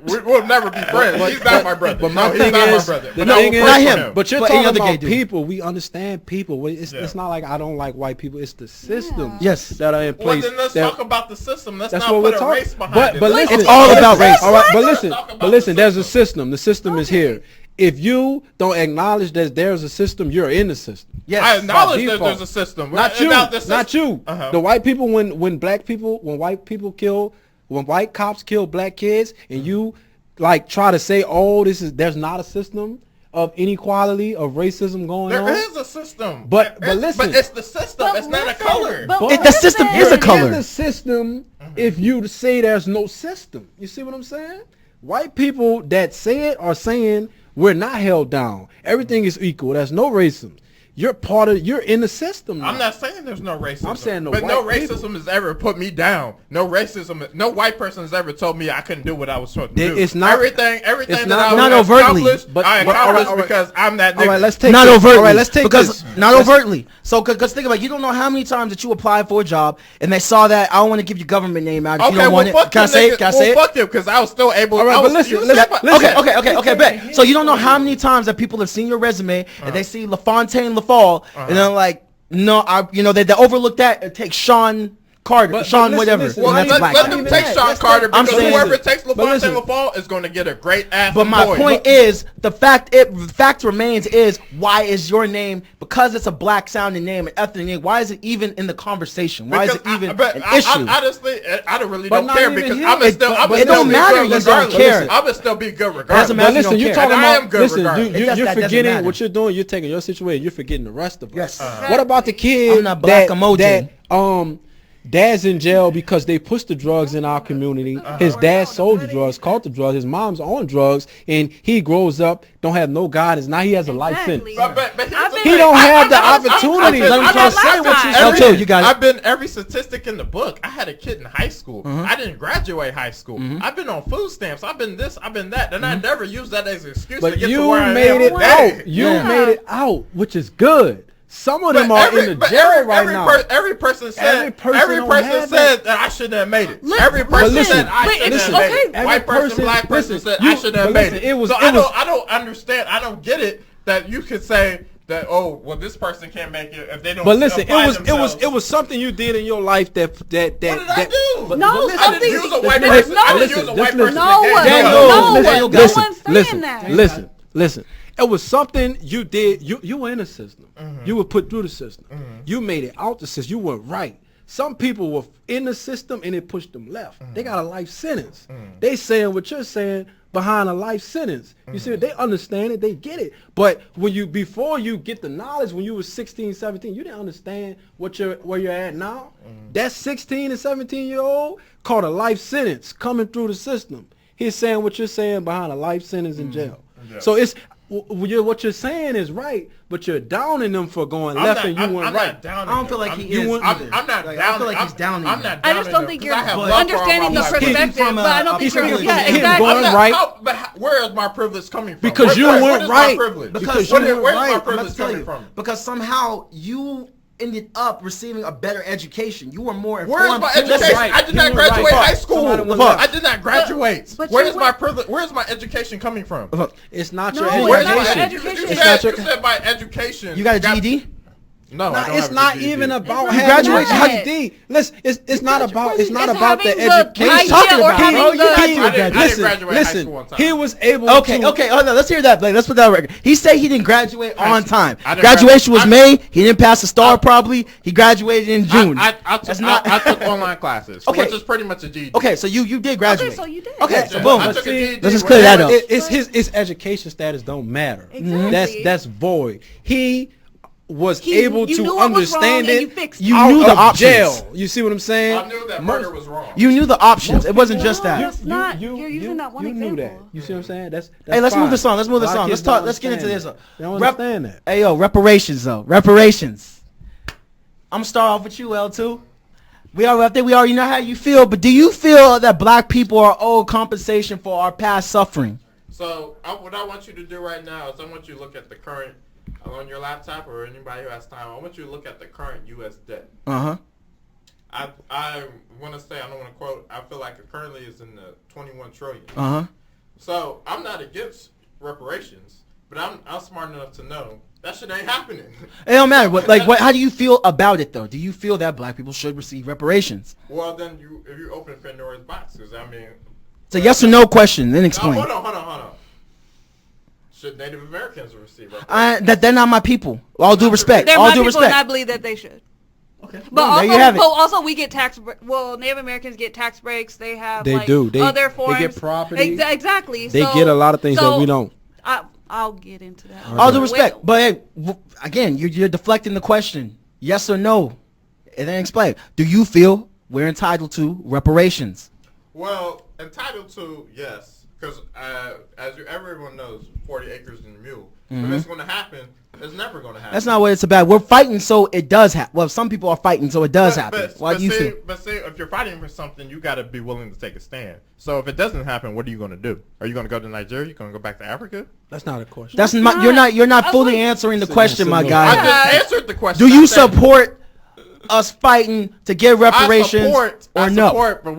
We'll never be friends. He's not my brother. But my No, thing he's not is, my brother. the But I will thing is, pray not for him. but you're But talking any other gay about dude. people. We understand people. It's Yeah. not like I don't like white people. It's the systems Yes. that are in Well, place. then let's that- talk about the system. Let's That's not what put we're a talking. race behind it. But Let's listen, It's all about race. All right, but Let's listen, talk about but listen. the There's a system. system. The system is here. If you don't acknowledge that there's a system, you're in the system. Yes. I acknowledge By that default. there's a system. Not you. Now, the system- Not you. Uh-huh. The white people. When white cops kill black kids, and you like try to say, oh, there's not a system of inequality of racism going on. There is a system. But listen. But it's the system. It's not a color. The system is a You're color. in the system if you say there's no system. You see what I'm saying? White people that say it are saying we're not held down. Everything is equal. There's no racism. You're in the system now. I'm not saying there's no racism. I'm saying but no white racism people. has ever put me down. No white person has ever told me I couldn't do what I was supposed to do. It's not everything it's that not- I not was overtly, accomplished, but- I but- accomplished all right. because I'm that nigga. All right, let's take Not this. overtly. All right, let's take because this. not overtly. So, because think about it, you don't know how many times that you applied for a job and they saw that I don't want to give your government name out. If you Okay, don't well, want it. fuck Can I them say niggas. it? Can I say it? Fuck them, because I was still able. All right, I but was- listen, you listen, said- listen. Okay, bet. So you don't know how many times that people have seen your resume and they see LaFontaine LaFall and they're like, no, they overlook that and take Sean Carter, But Sean listen, whatever. listen, Well, and that's a black let guy. them Even take that. Sean Let's Carter I'm because saying- whoever takes but LaFontaine listen. LaFall is going to get a great ass. But my boy. point is, the fact remains is, why is your name, because it's a black sounding name, an ethnic name, why is it even in the conversation? Why is it even an issue? Honestly, I don't really But don't not care even because here. I'm It- still. but I'm it still don't be matter, good you just regardless. don't care. I'm still be good regardless. Doesn't matter. But listen, don't you're care. talking And I about. am good Listen, regardless. It does- you're that doesn't forgetting matter. what you're doing. You're taking your situation. You're forgetting the rest of us. Yes. What about the kid I'm not black emoji. that dad's in jail because they pushed the drugs in our community. His dad sold the drugs, caught the drugs. His mom's on drugs, and he grows up, don't have no guidance. Now he has a life Exactly. sentence. But here's I've the been- thing. He don't have the I've been- opportunity. I've Let him been- try to say what lifetime. you said. Too, you got it. I've been every statistic in the book. I had a kid in high school. I didn't graduate high school. I've been on food stamps. I've been this. I've been that. And I never used that as an excuse to But get to you where I am made it today. out. You Yeah. made it out, which is good. Some of them But are in the jail right now. Every person said Every person don't have said that I shouldn't have made it. Listen, Every person listen, said I but shouldn't it's have made okay. it. Every White person, person- black person listen, said you- I shouldn't have but made listen, it. it was- So it I was- don't understand. I don't get it that you could say that, oh, well, this person can't make it if they don't. But listen, apply it themselves. was something you did in your life that What did I do? but- No, but listen, I didn't something- use a white There's person. no- I didn't listen, use a just white listen. person. No to get one. drugs. Daniel, No listen, one. listen, No one's saying that. Listen. It was something you did. You were in the system. You were put through the system. You made it out the system. You were right. some people were in the system and it pushed them left. They got a life sentence. They saying what you're saying behind a life sentence. You see, they understand it, they get it. But before you get the knowledge, when you were 16, 17, you didn't understand where you're at now. That 16 and 17-year-old caught a life sentence coming through the system. He's saying what you're saying behind a life sentence in jail. Yeah. So what you're saying is right, but you're downing them for going left and you went right. I don't feel like he is either. I'm not like, I feel like he's downing them. I just don't think you're understanding the perspective, but I don't think you're exactly. Going right. But where is my privilege coming from? Because you went right. Because where's my privilege coming from? Because somehow you ended up receiving a better education. You were more informed. Where's my education? Right. I did not graduate high school. I did not graduate. But where is my privilege? Where is my education coming from? It's not No, your where's education. my education? You said my education. You got a GED? No, I don't it's have not a GED. even about You having graduate. a GED. Listen, it's not about the education. Idea or having I didn't graduate high school on time. He was able Okay, to. okay. Oh no, let's hear that, Blake. Let's put that on record. He said he didn't graduate on time. I didn't Graduation was graduate. May. He didn't pass the STAR probably. He graduated in June. I took online classes, Okay. which is pretty much a GED. Okay, so you did graduate. Okay, so you did. Okay, Yeah, so boom. I Let's took a GED. just clear that up. His education status don't matter. Exactly. That's void. He was You able to knew what was wrong understand and it. you fixed it. You out knew the of options. jail. You see what I'm saying? I knew that murder was wrong. You knew the options. It wasn't just No, that. that's not. You're using that one you example. knew that. You see what I'm saying? That's Hey, let's fine. move this on. Let's move this A lot of on. Let's kids don't talk. Let's get into this. understand that. They don't understand that. Hey, yo, reparations though. Reparations. I'm gonna start off with you, L2. I think we already know how you feel, but do you feel that black people are owed compensation for our past suffering? So what I want you to do right now is I want you to look at the current, on your laptop or anybody who has time, I want you to look at the current U.S. debt. Uh-huh. I want to say, I don't want to quote, I feel like it currently is in the 21 trillion. Uh-huh. So I'm not against reparations, but I'm smart enough to know that shit ain't happening. It don't matter. How do you feel about it though? Do you feel that black people should receive reparations? Well, then if you open Pandora's box, because I mean, It's a yes or no question. Then explain. No, hold on. Should Native Americans receive reparations? That they're not my people. All due respect. They're All my due people, and I respect. believe that they should. Okay. But Boom, also, there you have it. also we get tax. Well, Native Americans get tax breaks. They have. They like, do. Other they forms. get property. Exactly. They get a lot of things that we don't. I'll get into that. All due respect, but hey, again, you're deflecting the question. Yes or no? And then explain. Do you feel we're entitled to reparations? Well, entitled to, yes. Because as everyone knows, 40 acres and a mule. If it's going to happen, it's never going to happen. That's not what it's about. We're fighting so it does happen. Well, some people are fighting so it does happen. Why do you feel? But see, if you're fighting for something, you got to be willing to take a stand. So if it doesn't happen, what are you going to do? Are you going to go to Nigeria? You going to go back to Africa? That's not a question. That's not. You're not fully answering the question, my I guy. just answered the question. Do you support us fighting to get reparations I or no? support, but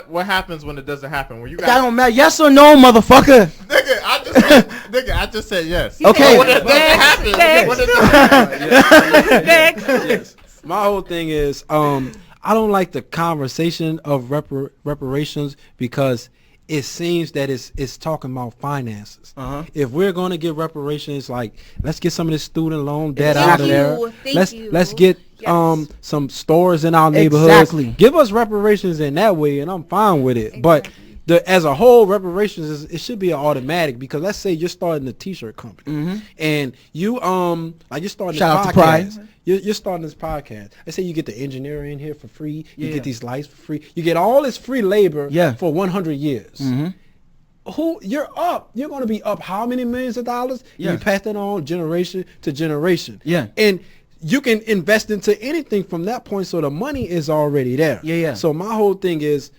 what happens when it doesn't happen? When you got That don't matter. Yes or no, motherfucker. Nigga, I just said yes. Okay. When it doesn't happen, when it doesn't happen. Next. My whole thing is, I don't like the conversation of reparations because it seems that it's talking about finances. If we're going to get reparations, like let's get some of this student loan debt out of there. Let's get some stores in our neighborhoods. Exactly. Give us reparations in that way, and I'm fine with it. But as a whole, reparations it should be an automatic, because let's say you're starting a t-shirt company and you like you're starting Shout this out to Pride. podcast. You're starting this podcast. Let's say you get the engineer in here for free. You get these lights for free. You get all this free labor for 100 years. You're up. You're going to be up how many millions of dollars? Yeah. You pass that on generation to generation. Yeah. And you can invest into anything from that point, so the money is already there. Yeah. So my whole thing is,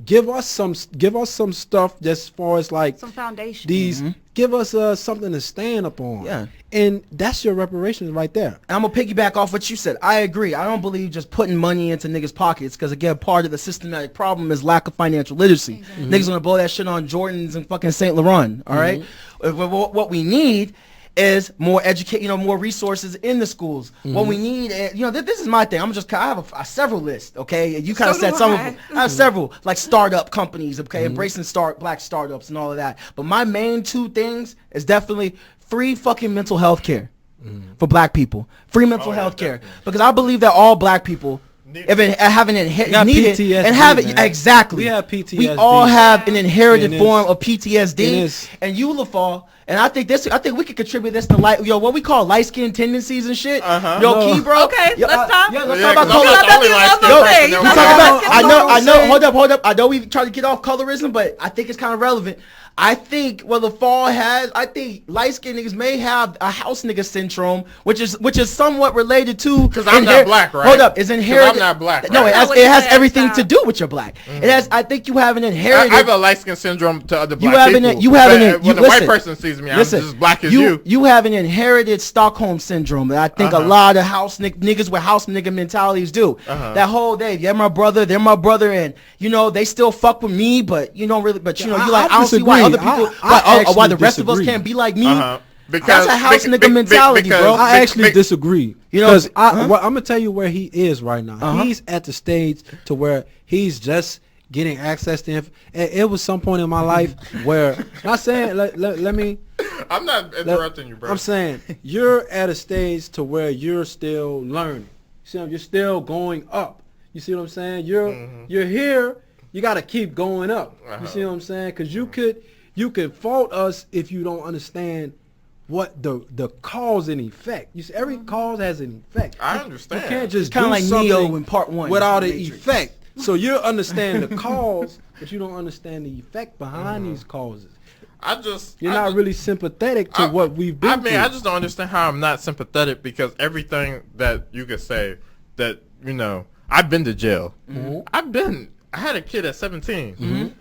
give us some stuff just as far as like Some foundation. these. Give us something to stand up on. Yeah. And that's your reparations right there. I'm gonna piggyback off what you said. I agree. I don't believe just putting money into niggas' pockets, because again, part of the systematic problem is lack of financial literacy. Niggas gonna blow that shit on Jordans and fucking Saint Laurent. All right. What we need is more more resources in the schools. What we need, this is my thing. I have several lists. Okay, you kind of said some of them. I have several, like startup companies. Okay, embracing black startups and all of that. But my main two things is definitely free fucking mental health care for black people. Free mental health care, because I believe that all black people having it got needed PTSD, and have it man. exactly. We have PTSD. We all have an inherited And form of it PTSD. is. And you, LaFall, and I think we could contribute this to what we call light skin tendencies and shit. Yo, No. Key, bro. Okay, Yo, let's talk. Yeah, let's Yeah, talk about 'cause I'm not the only color. light-skinned Yo, person we that talk we about. got. I know. Hold up. I know we tried to get off colorism, but I think it's kind of relevant. I think I think light skinned niggas may have a house nigga syndrome, which is somewhat related to. Because I'm not black, right? Hold up, is inherited. I'm not black. No, right? it has everything to do with your black. It has. I think you have an inherited. I have a light skin syndrome to other black people. When a white person sees me, I'm just as black as you. You have an inherited Stockholm syndrome that I think a lot of niggas with house nigga mentalities do. That whole day, they're my brother, and they still fuck with me, but you don't really. But you like I don't see why other people, why the rest of us can't be like me. That's a house nigga mentality, bro. I actually disagree. Because I'm gonna tell you where he is right now. He's at the stage to where he's just getting access to it was some point in my life where not saying let me. I'm not interrupting you, bro. I'm saying you're at a stage to where you're still learning. You're still going up. You see what I'm saying? You're here. You got to keep going up. You see what I'm saying? Because you could fault us if you don't understand what the cause and effect. You see, every cause has an effect. I understand. You can't just kind of like something Neo in Part 1 without an effect. So you understand the cause, but you don't understand the effect behind these causes. You're not really sympathetic to what we've been through. I just don't understand how I'm not sympathetic, because everything that you could say that, I've been to jail. I had a kid at 17.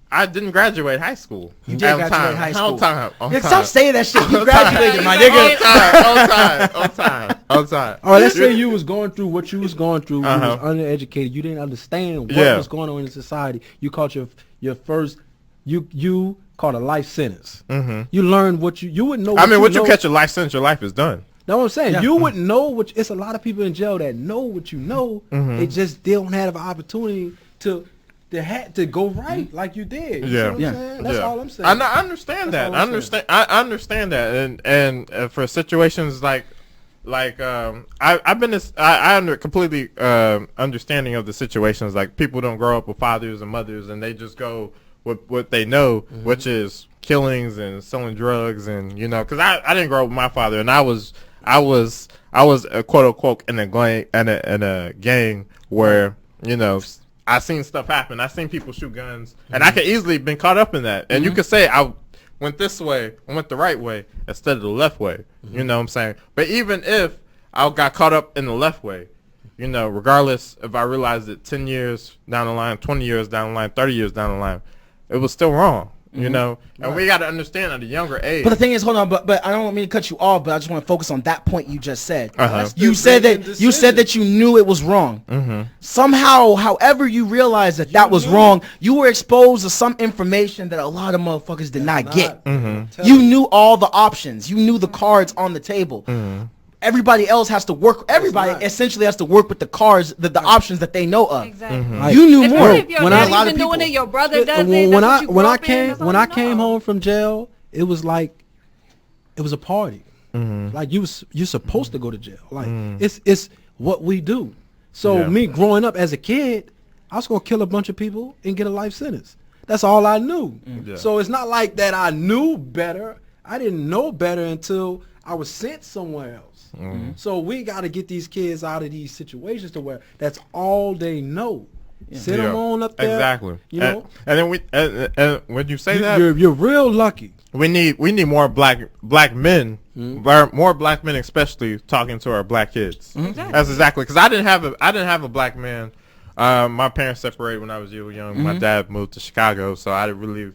I didn't graduate high school. You did graduate high school. On time. Stop saying that shit. You graduated, my nigga. On time. All right, let's say you was going through what you was going through. You was undereducated. You didn't understand what was going on in society. You caught your first. You caught a life sentence. You learned what you wouldn't know. What you catch a life sentence, your life is done. That's what I'm saying. Yeah. You wouldn't know it's a lot of people in jail that know what you know. They just don't have an opportunity to go right like you did. You see what I'm saying? That's all I'm saying. I understand that. I understand that. And for situations like I've been completely understanding of the situations, like people don't grow up with fathers and mothers, and they just go with what they know, which is killings and selling drugs, and because I didn't grow up with my father, and I was quote unquote in a gang where I seen stuff happen. I seen people shoot guns, and I could easily been caught up in that. And you could say I went this way, I went the right way instead of the left way. You know what I'm saying? But even if I got caught up in the left way, regardless if I realized it 10 years down the line, 20 years down the line, 30 years down the line, it was still wrong. And we got to understand at a younger age. But the thing is, hold on, but I don't want me to cut you off, but I just want to focus on that point you just said. You said that you knew it was wrong. Somehow, however you realized that was wrong, you were exposed to some information that a lot of motherfuckers did not get. You knew all the options. You knew the cards on the table. Everybody else has to work. Everybody essentially has to work with the cards, the options that they know of. Exactly. You knew more. If your daddy's been doing it, your brother does it. When I came home from jail, it was like it was a party. Like you're supposed to go to jail. Like it's what we do. So me growing up as a kid, I was gonna kill a bunch of people and get a life sentence. That's all I knew. So it's not like that I knew better. I didn't know better until I was sent somewhere else. So we got to get these kids out of these situations to where that's all they know. Sit them on up there. Exactly. And then and when you say that, you're real lucky. We need more black men, more black men especially talking to our black kids. That's exactly, because I didn't have a black man. My parents separated when I was young. My dad moved to Chicago, so I didn't really,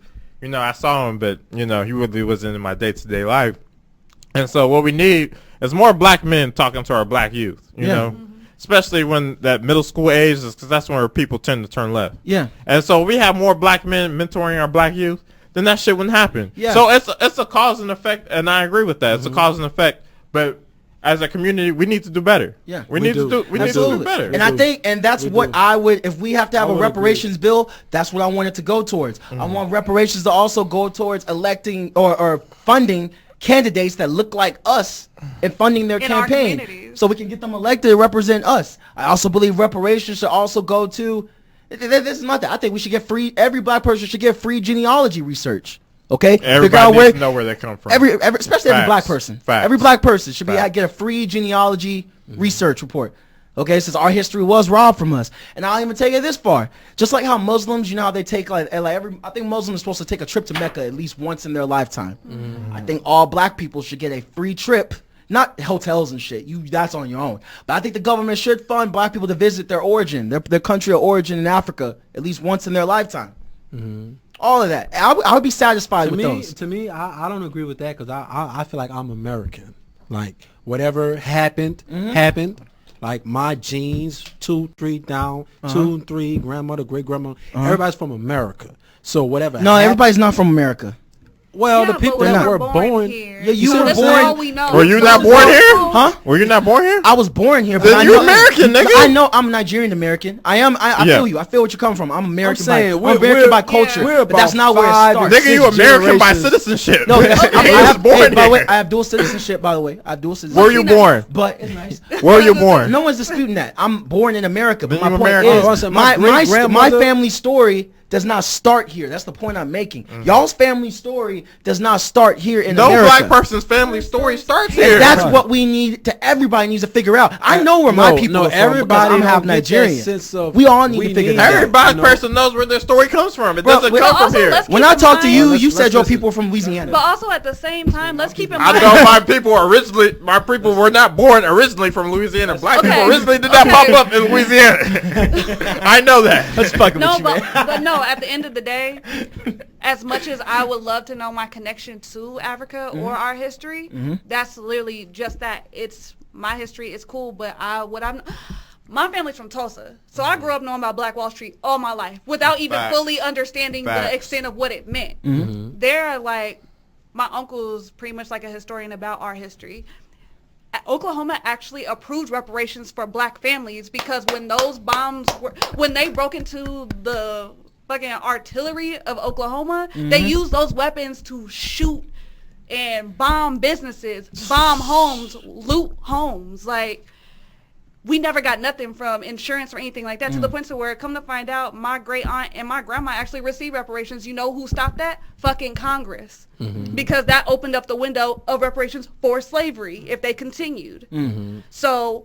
I saw him, but he really wasn't in my day-to-day life. And so what we need is more black men talking to our black youth, you know, especially when that middle school age is, because that's when people tend to turn left. And so we have more black men mentoring our black youth, then that shit wouldn't happen. So it's a cause and effect, and I agree with that. It's a cause and effect, but as a community, we need to do better. We need to do better. And I think, and that's what I would, if we have to have a reparations bill, that's what I want it to go towards. I want reparations to also go towards electing or funding candidates that look like us and funding their In our campaign communities. so we can get them elected to represent us. I also believe reparations should also go to, this is not that. I think we should get free, every black person should get free genealogy research. Okay? Everybody needs to know where they come from. Especially every black person. Facts. Every black person should Facts. get a free genealogy research report. Okay, since our history was robbed from us, and I'll even take it this far. Just like how Muslims, you know how they take I think Muslims are supposed to take a trip to Mecca at least once in their lifetime. I think all black people should get a free trip, not hotels and shit. That's on your own. But I think the government should fund black people to visit their origin, their country of origin in Africa at least once in their lifetime. All of that, I would be satisfied with those. To me, I don't agree with that because I feel like I'm American. Like whatever happened, happened. Like my genes, 2, 3 down, 2 and 3, grandmother, great grandmother, everybody's from America. So whatever. No, everybody's not from America. Well, Yeah, the people but that we were born here. Yeah, you were That's born- all we know. Were you So not it's born like, here? Huh? Were you not born here? I was born here, but Then I you know American, nigga. I know I'm Nigerian American. I am. I Yeah. feel you. I feel what you're coming from. I'm American. saying, I'm we're- American by we're- culture, we're but that's about not where it 5 starts. Nigga, you six American by generations. citizenship. No, You I was have, born hey, by the way, here. I have dual citizenship. By the way, I have dual citizenship. Where you born? But it's nice. Where you born? No one's disputing that. I'm born in America. But Then my you point American. is, Oh, I said my my great-grandmother- family story does not start here. That's the point I'm making. Y'all's family story does not start here in No America. black person's family story starts here. And that's what we need to. Everybody needs to figure out. I know where my people are from. everybody Because I'm half don't get that Nigerian. sense of We all need we to figure need that out. Everybody You know. person knows where their story comes from. It Bro, doesn't but come from also here. let's When keep I in talk to mind- you, Let's- you let's said your listen. people are from Louisiana. But also at the same time, let's keep in I mind. know my people were not born originally from Louisiana. Black Okay. people originally did not Okay. pop up in Louisiana. I know that. Let's fucking No, with you, man. but no. At the end of the day, as much as I would love to know my connection to Africa or our history, that's literally just that. It's my history. It's cool, but my family's from Tulsa, so I grew up knowing about Black Wall Street all my life without even Facts. fully understanding Facts. the extent of what it meant. They're like, my uncle's pretty much like a historian about our history. Oklahoma actually approved reparations for black families because when those bombs when they broke into the fucking artillery of Oklahoma, they used those weapons to shoot and bomb businesses, bomb homes, loot homes. Like, we never got nothing from insurance or anything like that, to the point to where, come to find out, my great aunt and my grandma actually received reparations. You know who stopped that? Fucking Congress. Because that opened up the window of reparations for slavery if they continued. So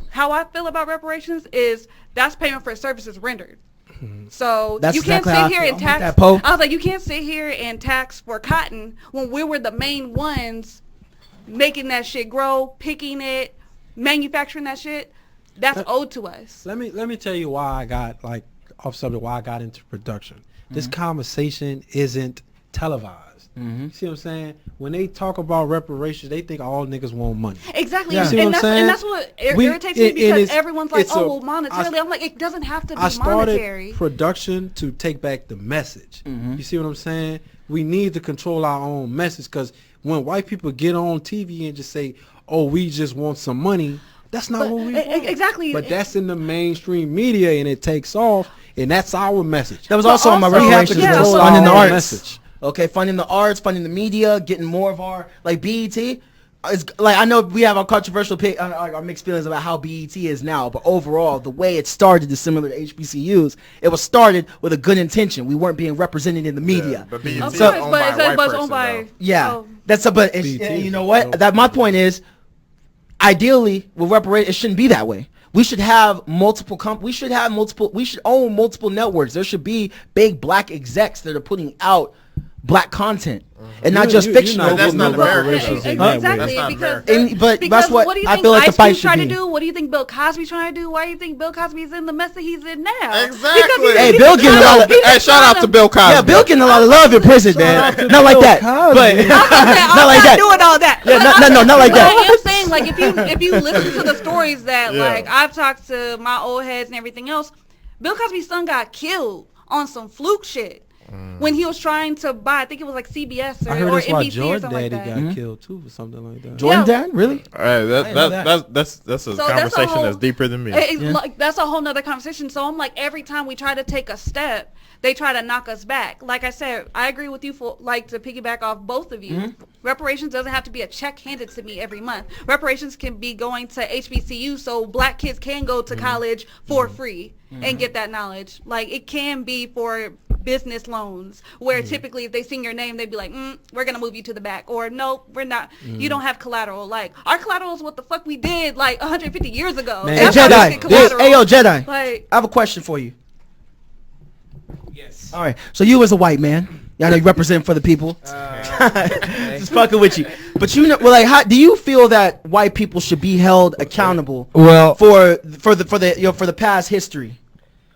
how I feel about reparations is that's payment for services rendered. So That's you can't exactly how I sit here feel. and I'm with tax. that, Poe. I was like, you can't sit here and tax for cotton when we were the main ones making that shit grow, picking it, manufacturing that shit. That's owed to us. Let me tell you why I got off subject. Why I got into production. This conversation isn't televised. You see what I'm saying? When they talk about reparations, they think all niggas want money. Exactly. Yeah. See what I'm saying? And that's what We- irritates me and because it's- everyone's like, it's oh, a- well, monetarily. I'm like, it doesn't have to be I started monetary. production to take back the message. You see what I'm saying? We need to control our own message because when white people get on TV and just say, oh, we just want some money, that's not what we want. Exactly. But that's in the mainstream media and it takes off, and that's our message. That was also on my also- reparations yeah, list, so- funding the our arts. message. Okay, funding the arts, funding the media, getting more of our, like, BET. It's, like, I know we have our controversial our mixed feelings about how BET is now, but overall, the way it started is similar to HBCUs. It was started with a good intention. We weren't being represented in the media. But BET Of is course, owned but by a it's white owned person, by. though. Yeah, Oh. that's a, but BET you know is what? dope. That my point is, ideally, with reparations, it shouldn't be that way. We should have multiple we should own multiple networks. There should be big black execs that are putting out black content and not just fictional. not that's not getting no American. reparations in Exactly. that Exactly, way. That's not because American. But because that's what do you I think feel like the Ice fight Cube should trying be. to do? What do you think Bill Cosby's trying to do? Why do you think Bill Cosby's in the mess that he's in now? Exactly. Hey, Bill getting a lot of Hey, shout out to Bill Cosby. yeah, Bill getting a lot of love in prison, man. Not like that, but not like that. doing all that. Yeah, not like But I that. am saying, like, if you listen to the stories that, Yeah. like, I've talked to my old heads and everything else, Bill Cosby's son got killed on some fluke shit. when he was trying to buy, I think it was like CBS I heard or that's why NBC or Jordan something Daddy like that. got killed too for something like that. Jordan Yeah. Dad, really? That's a So conversation that's deeper than me. Like, that's a whole nother conversation. So I'm like, every time we try to take a step, they try to knock us back. Like I said, I agree with you for like to piggyback off both of you. Reparations doesn't have to be a check handed to me every month. Reparations can be going to HBCU so black kids can go to college for free and get that knowledge. Like it can be for business loans where typically if they sing your name, they'd be like, we're going to move you to the back, or no, we're not. You don't have collateral. Like our collateral is what the fuck we did like 150 years ago. Hey, That's how we Jedi. get collateral. Hey, yo, Jedi. Like, I have a question for you. Yes. All right. So you as a white man, I know you represent for the people. Just fucking with you. But you know, well, like, how do you feel that white people should be held accountable? Well, for the past history.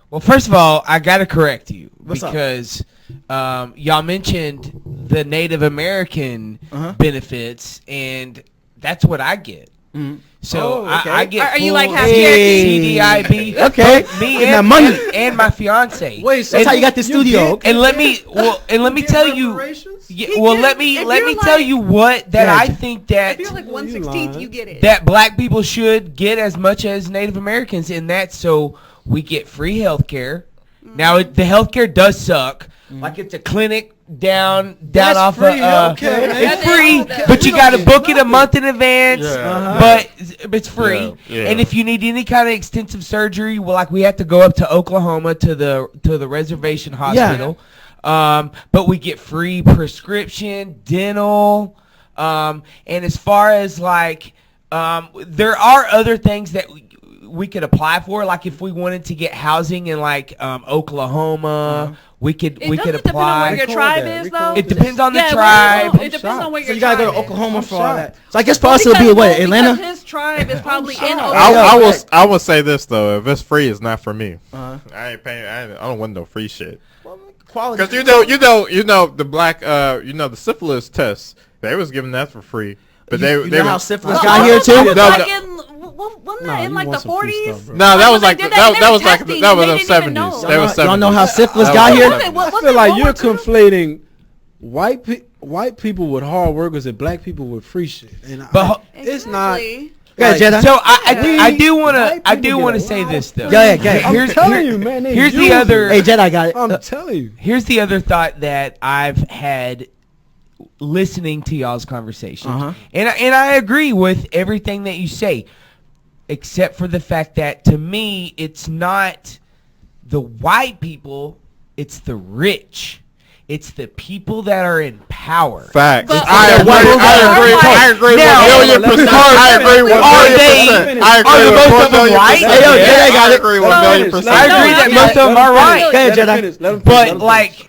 Well, first of all, I gotta correct you What's up? because y'all mentioned the Native American benefits, and that's what I get. So Oh, okay. I get Are you like full half CDIB. Okay. Me Getting that and, money. and my fiance. Wait, so That's how you got the studio. Okay. And let me tell you. Yeah, He well, gets- let me if tell you're you what that Yeah. I think that if you're like 1/16th, you get it. that black people should get as much as Native Americans, and that's so we get free health care. Now the health care does suck. Like it's a clinic down That's off free of healthcare, man. it's Yeah, free, they all but you We got to don't book get it a month in advance. Yeah. But it's free. Yeah, yeah. And if you need any kind of extensive surgery, well, like we have to go up to Oklahoma to the reservation hospital. But we get free prescription, dental, and as far as like, there are other things that we could apply for. Like if we wanted to get housing in like Oklahoma, we could It we doesn't could depend on where apply. your tribe is, though. It depends on the Yeah, tribe. it depends on where So your you gotta go tribe to is. Oklahoma for all shocked. that. So I guess for us it'll be what, Atlanta? Because his tribe is probably in I Oklahoma. I will say this though: if it's free, it's not for me. I ain't paying. I don't want no free shit. Quality. Because you know the black the syphilis tests, they was giving that for free, but they You know how was, syphilis got here too? Was No, like no. wasn't Nah, that in you like want the some free 40s? stuff, bro. no, that was When like they that did that, that was they like were that was testing, the they didn't even 70s. know. They was Y'all know how 70s. syphilis That got was here? the What- 70s. what- I was feel it like World you're War II? conflating white people with hard workers and black people with free shit, and But it's not. Exactly. Yeah, Jedi. So Yeah. I do want White to people get a say lot this of though. Yeah, yeah. I'm telling you, man. they Here's the use other- it. Hey, Jedi got it. I'm telling you. Here's the other thought that I've had listening to y'all's conversation, and I agree with everything that you say, except for the fact that to me it's not the white people, it's the rich. It's the people that are in power. Facts. But- I agree. I agree. Now, 1,000,000%. I agree. 1,000,000%. I are agree. most of them 1,000,000%. right? Hey, yo, Jedi got I it. agree. No, 1,000,000%. I agree that most of them are right. Okay, Jedi. But like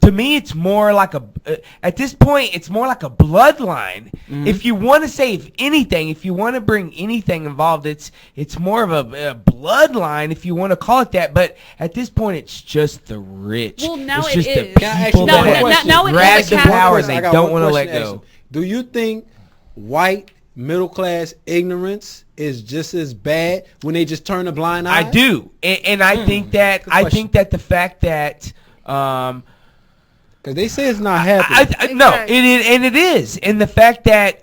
to me, it's more like at this point, it's more like a bloodline. If you want to say if you want to bring anything involved, it's more of a bloodline, if you want to call it that. But at this point, it's just the rich. Well, now it's it just is. the Can I ask people you No, that now- have now it is grabbed a the capital. power and they I got don't one want to let question to ask go. you. Do you think white middle class ignorance is just as bad when they just turn a blind eye? I do, and I think that the fact that. Because they say it's not happening. No, it is, and the fact that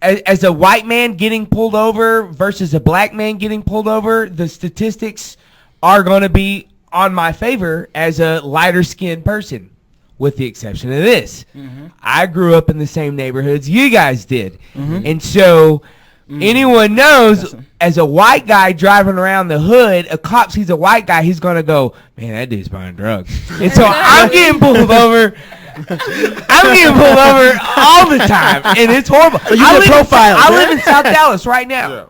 as a white man getting pulled over versus a black man getting pulled over, the statistics are going to be on my favor as a lighter skinned person, with the exception of this. I grew up in the same neighborhoods you guys did, and so. Anyone knows, as a white guy driving around the hood, a cop sees a white guy, he's going to go, man, that dude's buying drugs. And so I'm getting pulled over. I'm getting pulled over all the time, and it's horrible. So you get profiled, I man. live in South Dallas right now. Yeah.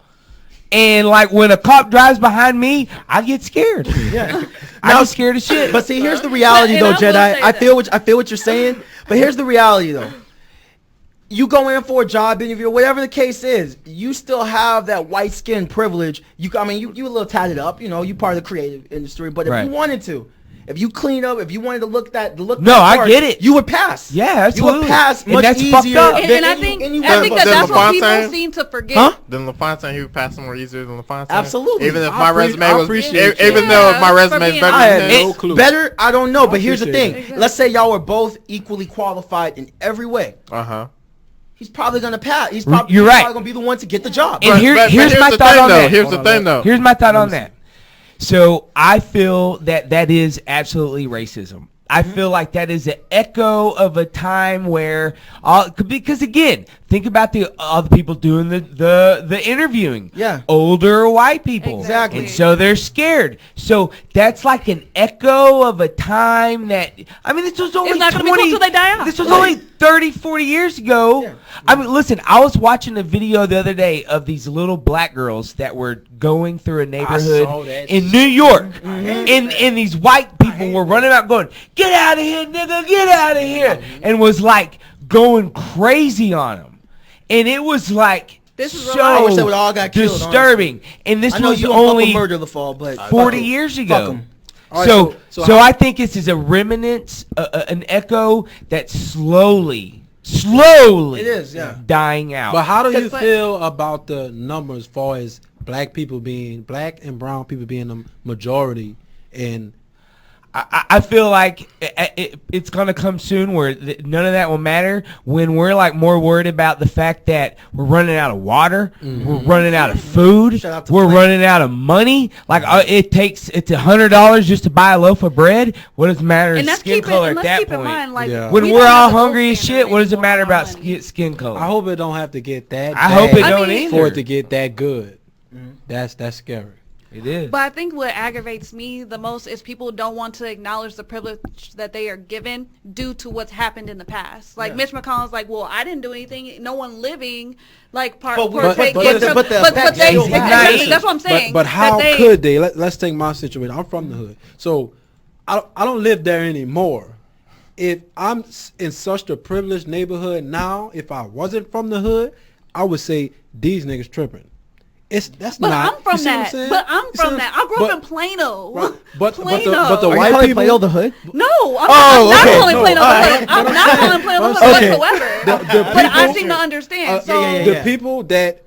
And, like, when a cop drives behind me, I get scared. Yeah. I get scared of shit. But see, here's the reality, And though, I will Jedi. say I that. feel what you're saying, but here's the reality, though. You go in for a job interview, whatever the case is, you still have that white skin privilege. You a little tatted up, you part of the creative industry. But if Right. you wanted to, If you clean up, if you wanted to look that, No, that I hard, get it. You would pass. Yeah, absolutely. You would pass And much that's fucked easier. up. And I think Then that's what people LaFontaine? seem to forget. Huh? Then LaFontaine, he would pass more easier than LaFontaine. Absolutely. Even if I my appre- resume I was, appreciate you. even though if my Yeah, resume for is being better I than had his, no clue. better. I don't know, but here's the appreciate thing. that. Let's say y'all were both equally qualified in every way. He's probably gonna pass. He's probably, You're right. gonna be the one to get the job. And here's my the thought thing, on though. that. Here's the thing, though. Here's my thought on that. So I feel that is absolutely racism. I feel like that is an echo of a time where, because again, think about the other people doing the interviewing. Yeah. Older white people. Exactly. And so they're scared. So that's like an echo of a time that, I mean, this was only It's not gonna be cool till they die out. This was only 30, 40 years ago. Yeah. I mean, listen, I was watching a video the other day of these little black girls that were going through a saw neighborhood that in New York. And these white people were running out going, "Get out of here, nigga, get out of here." And was like going crazy on them. And it was like This is real so life. I wish they would all got killed, disturbing. And this I know was you don't fuck only with murder, LaFall, but 40 fuck 'em. years Fuck ago. 'em. All right, So, so so how- I think this is a remnant, an echo that's slowly It is, yeah. dying out. But how do you But- feel about the numbers as far as black and brown people being the majority? And I feel like it's going to come soon where none of that will matter when we're like more worried about the fact that we're running out of water, we're running out of food, Shout out to we're Flint. running out of money. Like it's $100 just to buy a loaf of bread. What does it matter? And that's Skin color at let's that keep point. in mind, like Yeah. When we we're don't all have a hungry as gold shit, what does it standard matter anymore about on money. skin color? I hope it don't have to get that. I hope it bad don't mean- either. for it to get that good. That's scary. It is. But I think what aggravates me the most is people don't want to acknowledge the privilege that they are given due to what's happened in the past. Like Mitch McConnell's like, well, I didn't do anything. No one living like But partake but in the- some- but the but effects they still exactly, happen. that's what I'm saying. But how that they- could they? Let's take my situation. I'm from the hood, so I don't live there anymore. If I'm in such a privileged neighborhood now, if I wasn't from the hood, I would say these niggas tripping. That's But not. I'm from you see what that. saying? But I'm You see from what that. I grew but- up in Plano. Right. But the Plano. Are you white calling people. Plano the hood? No, I'm Oh, not okay. calling No, Plano the all right. hood. I'm not calling Plano the Okay. hood whatsoever. The But I people- seem to understand. So yeah, The people that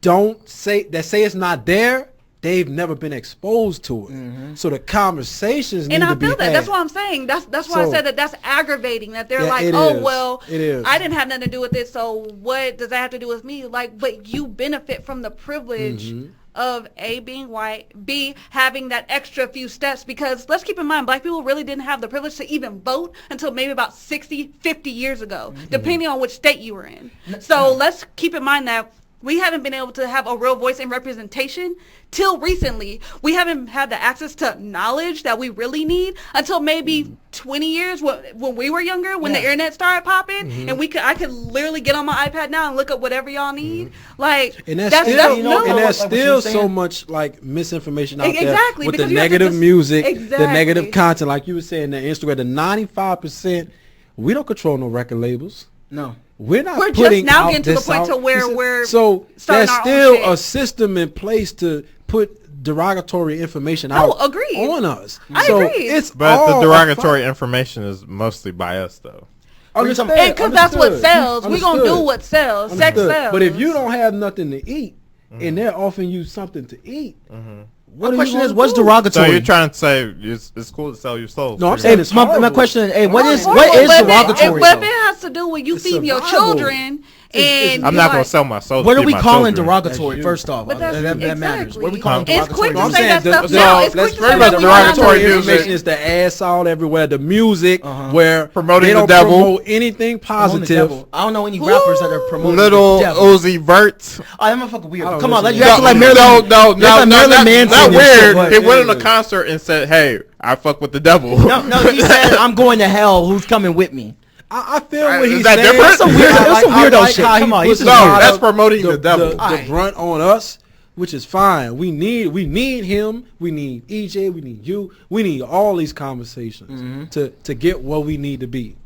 don't say it's not there, they've never been exposed to it. So the conversations need and I to be feel that. had. That's what I'm saying. That's why I So- said that's aggravating. That they're Yeah, like, it oh is. well, It is. I didn't have nothing to do with it. So what does that have to do with me? Like, but you benefit from the privilege of A, being white, B, having that extra few steps, because let's keep in mind, black people really didn't have the privilege to even vote until maybe about 60, 50 years ago, depending on which state you were in. So let's keep in mind that we haven't been able to have a real voice and representation till recently. We haven't had the access to knowledge that we really need until maybe 20 years when we were younger, when the internet started popping, and I could literally get on my iPad now and look up whatever y'all need. Like, And that's that's still, new. and there's like what still you're so saying. much like misinformation out Exactly, there with because the you have to negative just- music, the Exactly. negative content, like you were saying, the Instagram, the 95%. We don't control no record labels. No. We're not We're just putting now out getting to the this point out. to where You see? we're so starting there's our own still shit. a system in place to put derogatory information Oh, out agreed. on us. I so agree. It's But all the derogatory information is mostly by us, though. Understand, And because that's what understood. sells. We're going to do Understood. what sells. Sex Understood. sells. But if you don't have nothing to eat and they're offering you something to eat, My what question are you is, gonna what's do? So derogatory? you're trying to say it's cool to sell your soul? No, I'm Hey, saying it's my horrible. question, hey, what is Horrible, what is but if derogatory? But if though? it has to do with you It's feeding your survival. children, and I'm you're not gonna like- sell my soul. What to are we feed my calling children. derogatory? That's First off, But that's that matters. What are we exactly. calling It's derogatory? quick No, to I'm say saying that stuff the- now. so It's let's quick to say remember that the we derogatory want to- music. Is the ass out everywhere, the music where Promoting they the don't devil. promote anything Promoting the positive. devil. I don't know any rappers that are promoting Little the devil. Uzi Vert. Oh, that motherfucker weird. I don't Come on, listen you to acting like no, Marilyn. no, you acting like Marilyn Manson not and shit, weird. but- He went on a concert and said, "Hey, I fuck with the devil." No, he said, "I'm going to hell. Who's coming with me?" I feel what Is he's that saying. different? That's some weird- that's some weirdo I shit. how Come on, puts he's No, just a weird. lot that's of promoting the devil. The Aight. brunt on us, which is fine. We need him. We need EJ. We need you. We need all these conversations to get where we need to be.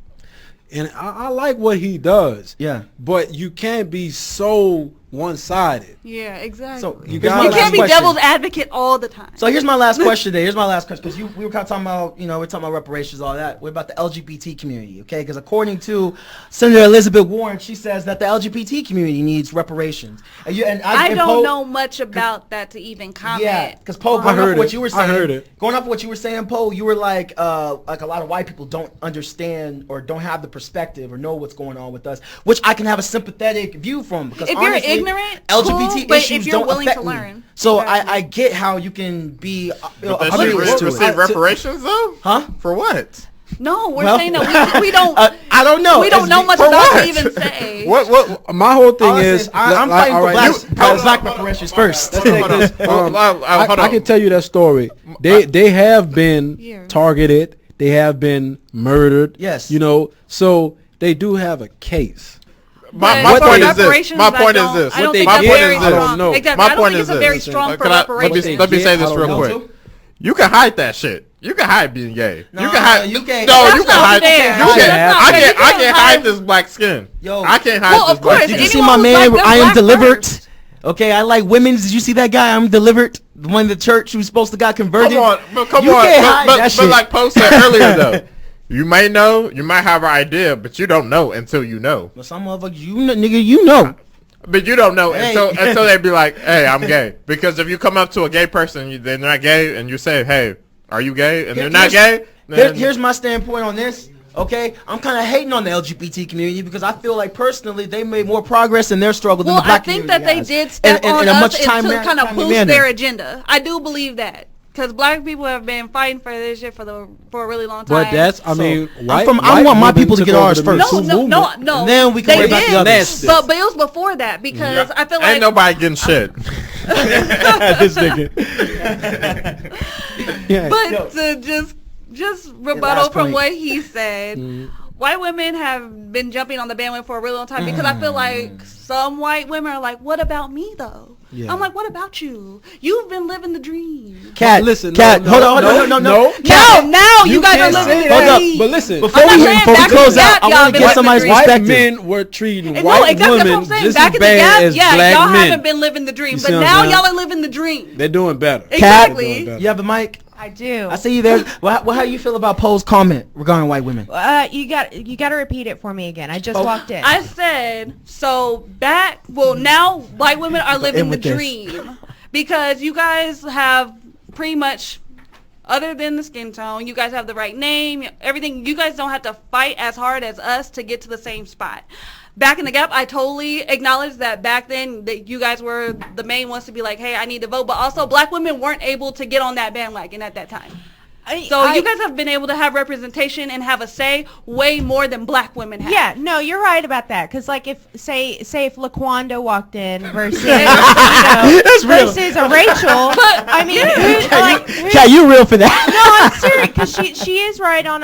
And I like what he does. Yeah. But you can't be so one-sided. Yeah, exactly. So you gotta can't be devil's advocate all the time. So here's my last question. Because we were kind of talking about, we're talking about reparations, all that. What about the LGBT community? Okay, because according to Senator Elizabeth Warren, she says that the LGBT community needs reparations. I don't know much about that to even comment. Yeah, because Poe, going off of what you were saying, going off of what you were saying, Poe, you were like a lot of white people don't understand or don't have the perspective or know what's going on with us, which I can have a sympathetic view from. Because if honestly, you're ignorant, LGBT cool, issues if you're don't willing affect to me. learn. So I get how you can be receive reparations though? Huh? For what? No, we're saying that we don't. I don't know. We don't know much about to even say. What? My whole thing is, I'm fighting for black reparations first. I can tell you that story. They have been targeted. They have been murdered. Yes. So they do have a case. My point is this. My point is this. I don't think that's very strong. Exactly. My point is this. Very strong for reparations. Let me say this real quick. You can hide that shit. You can hide being gay. No, you can hide. You can't. No, That's you can not hide. fair. I can't hide this black skin. Yo. I can't hide this black Did skin. you see my man? I am delivered. Okay, I like women's. Did you see that guy? I'm delivered. The one in the church who's supposed to got converted. Come on. Can't hide that shit. But like Poe said earlier though. You may know, you might have an idea, but you don't know until you know. But some motherfuckers, you know. But you don't know until they be like, hey, I'm gay. Because if you come up to a gay person, they're not gay, and you say, hey, are you gay? And they're not gay. Here's my standpoint on this. Okay, I'm kind of hating on the LGBT community because I feel like personally they made more progress in their struggle than the black community. Well, I think that they did step on us to kind of boost their agenda. I do believe that. Because black people have been fighting for this shit for a really long time. But that's, I want my people to get ours first. No. And then we can worry about the others. But it was before that because I feel like ain't nobody getting shit. This nigga. But to just rebuttal from what he said. White women have been jumping on the bandwagon for a really long time because I feel like some white women are like, what about me though? Yeah. I'm like, what about you? You've been living the dream. Cat, listen, Cat, hold on. Now you guys are living the dream. But listen, before we close out, I want to get somebody's perspective. White men were treating white women just as bad as black men. Y'all haven't been living the dream, but now y'all are living the dream. They're doing better. Exactly. You have the mic? I do. I see you there. Well, how you feel about Poe's comment regarding white women? You got to repeat it for me again. I just walked in. I said now white women are living the dream because you guys have pretty much, other than the skin tone, you guys have the right name, everything. You guys don't have to fight as hard as us to get to the same spot. Back in the gap, I totally acknowledge that back then that you guys were the main ones to be like, hey, I need to vote. But also black women weren't able to get on that bandwagon at that time. So you guys have been able to have representation and have a say way more than black women have. Yeah, no, you're right about that. Because like if say if LaQuanda walked in versus versus a Rachel, but I mean, you real for that? No, I'm serious because she is right on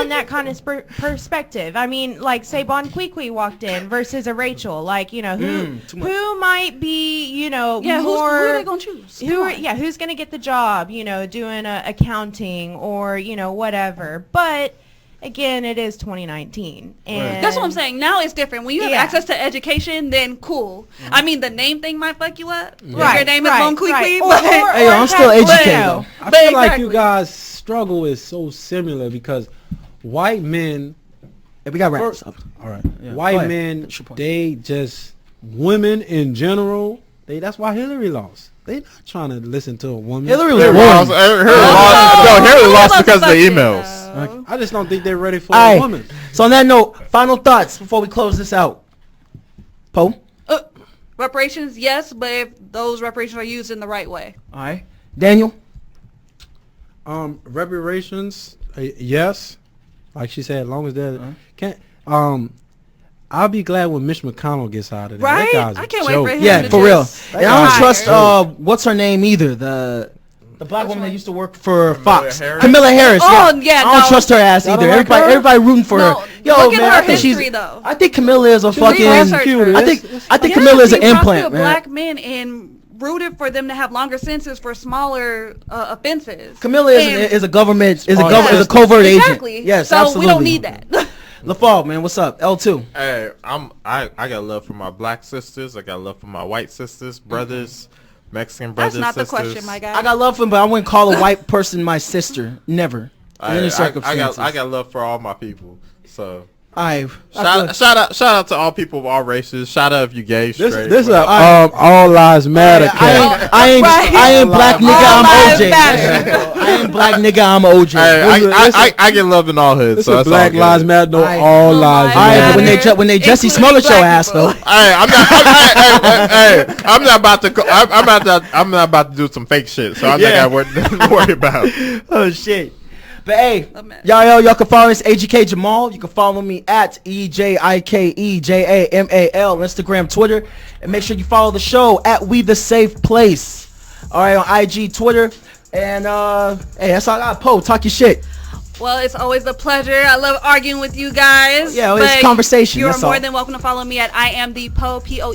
that kind of perspective. I mean, like say Bon Qui walked in versus a Rachel, like who might be more who are they gonna choose? Who's gonna get the job? Doing accounting. Or whatever, but again, it is 2019, and that's what I'm saying. Now it's different. When you have access to education, then cool. I mean, the name thing might fuck you up. Right, your name is Bon Qui. Hey, I'm still educated. I feel like you guys' struggle is so similar because white men. We got wraps up. All right, white men. They just women in general. That's why Hillary lost. They're not trying to listen to a woman. Hillary lost because of the emails. I just don't think they're ready for a woman. So on that note, final thoughts before we close this out. Poe? Reparations, yes, but if those reparations are used in the right way. All right. Daniel? Reparations, yes. Like she said, as long as they're... I'll be glad when Mitch McConnell gets out of there. Right? That guy's I can't wait for him. Yeah, for real. And I don't trust what's her name either. The black woman that used to work for Fox. Camilla Harris. Oh yeah. I don't trust her ass either. Everybody rooting for her. Yo, look man, at her history though. I think Camilla is a fucking. I think Camilla is an implant, man. Black men and rooted for them to have longer sentences for smaller offenses. Camilla is a government is a covert agent. Exactly. Yes, so absolutely. we don't need that. LaFall, man, what's up? L2. Hey, I got love for my black sisters. I got love for my white sisters, brothers, Mexican brothers. That's not sisters. the question, my guy. I got love for him, but I wouldn't call a white person my sister. Never. In any I circumstances. got love for all my people. So Alright. shout out to all people of all races. Shout out if you gay, straight. This is whatever. all lives matter. Cat. I ain't black nigga, All I'm lives OJ. matter. I ain't black nigga, I'm OJ. Hey, I get love in all hoods. This So is that's Black all Lives good. Matter. No, Alright. all All lives lives Alright, matter. but when they Jesse Including Smollett your black ass people. though. Hey, I'm not about to do some fake shit. So I'm not got worry about. Oh shit. But hey, Oh, man. y'all can follow us Ejike Jamal. You can follow me at EJIKE JAMAL Instagram, Twitter, and make sure you follow the show at We the Safe Place. All right, on IG, Twitter, and hey, that's all I got. Poe, talk your shit. Well, it's always a pleasure. I love arguing with you guys. Yeah, well, it's but conversation, You're that's more all. than welcome to follow me at I am the Poe, Poe,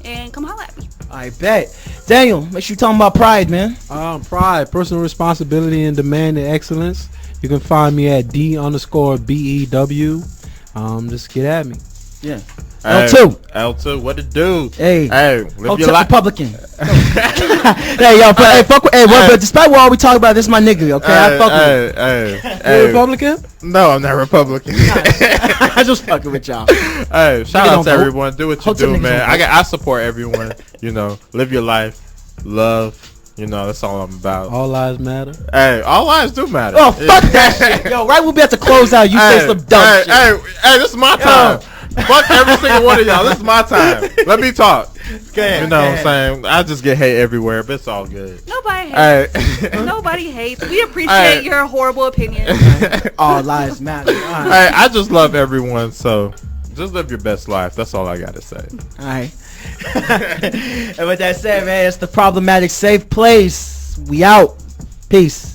and come holla at me. I bet. Daneil, make sure you talking about pride, man. Pride, personal responsibility, and demanding excellence. You can find me at D_BEW. Just get at me. Yeah. Hey, L2. L2, what it do? Hey. Live Hotel your life. Republican. Hey, yo, fuck with, but despite what all we talk about, this my nigga, okay? I fuck with You Republican? No, I'm not Republican. I just fucking with y'all. Hey, shout Nigga out don't to vote. everyone. Do what you Hotel do, niggas man. don't vote. I support everyone. You know, live your life, love. You know, that's all I'm about. All lives matter. Hey, all lives do matter. Oh, fuck that shit. Yo, right when we have to close out, you say some dumb shit. Hey, this is my time. Fuck every single one of y'all. This is my time. Let me talk. You know what I'm saying? I just get hate everywhere, but it's all good. Nobody hates. Hey. Nobody hates. We appreciate Hey. your horrible opinion. All lives matter. All right. Hey, I just love everyone, so just live your best life. That's all I gotta say. All right. And with that said, man, it's the problematic safe place. We out. Peace.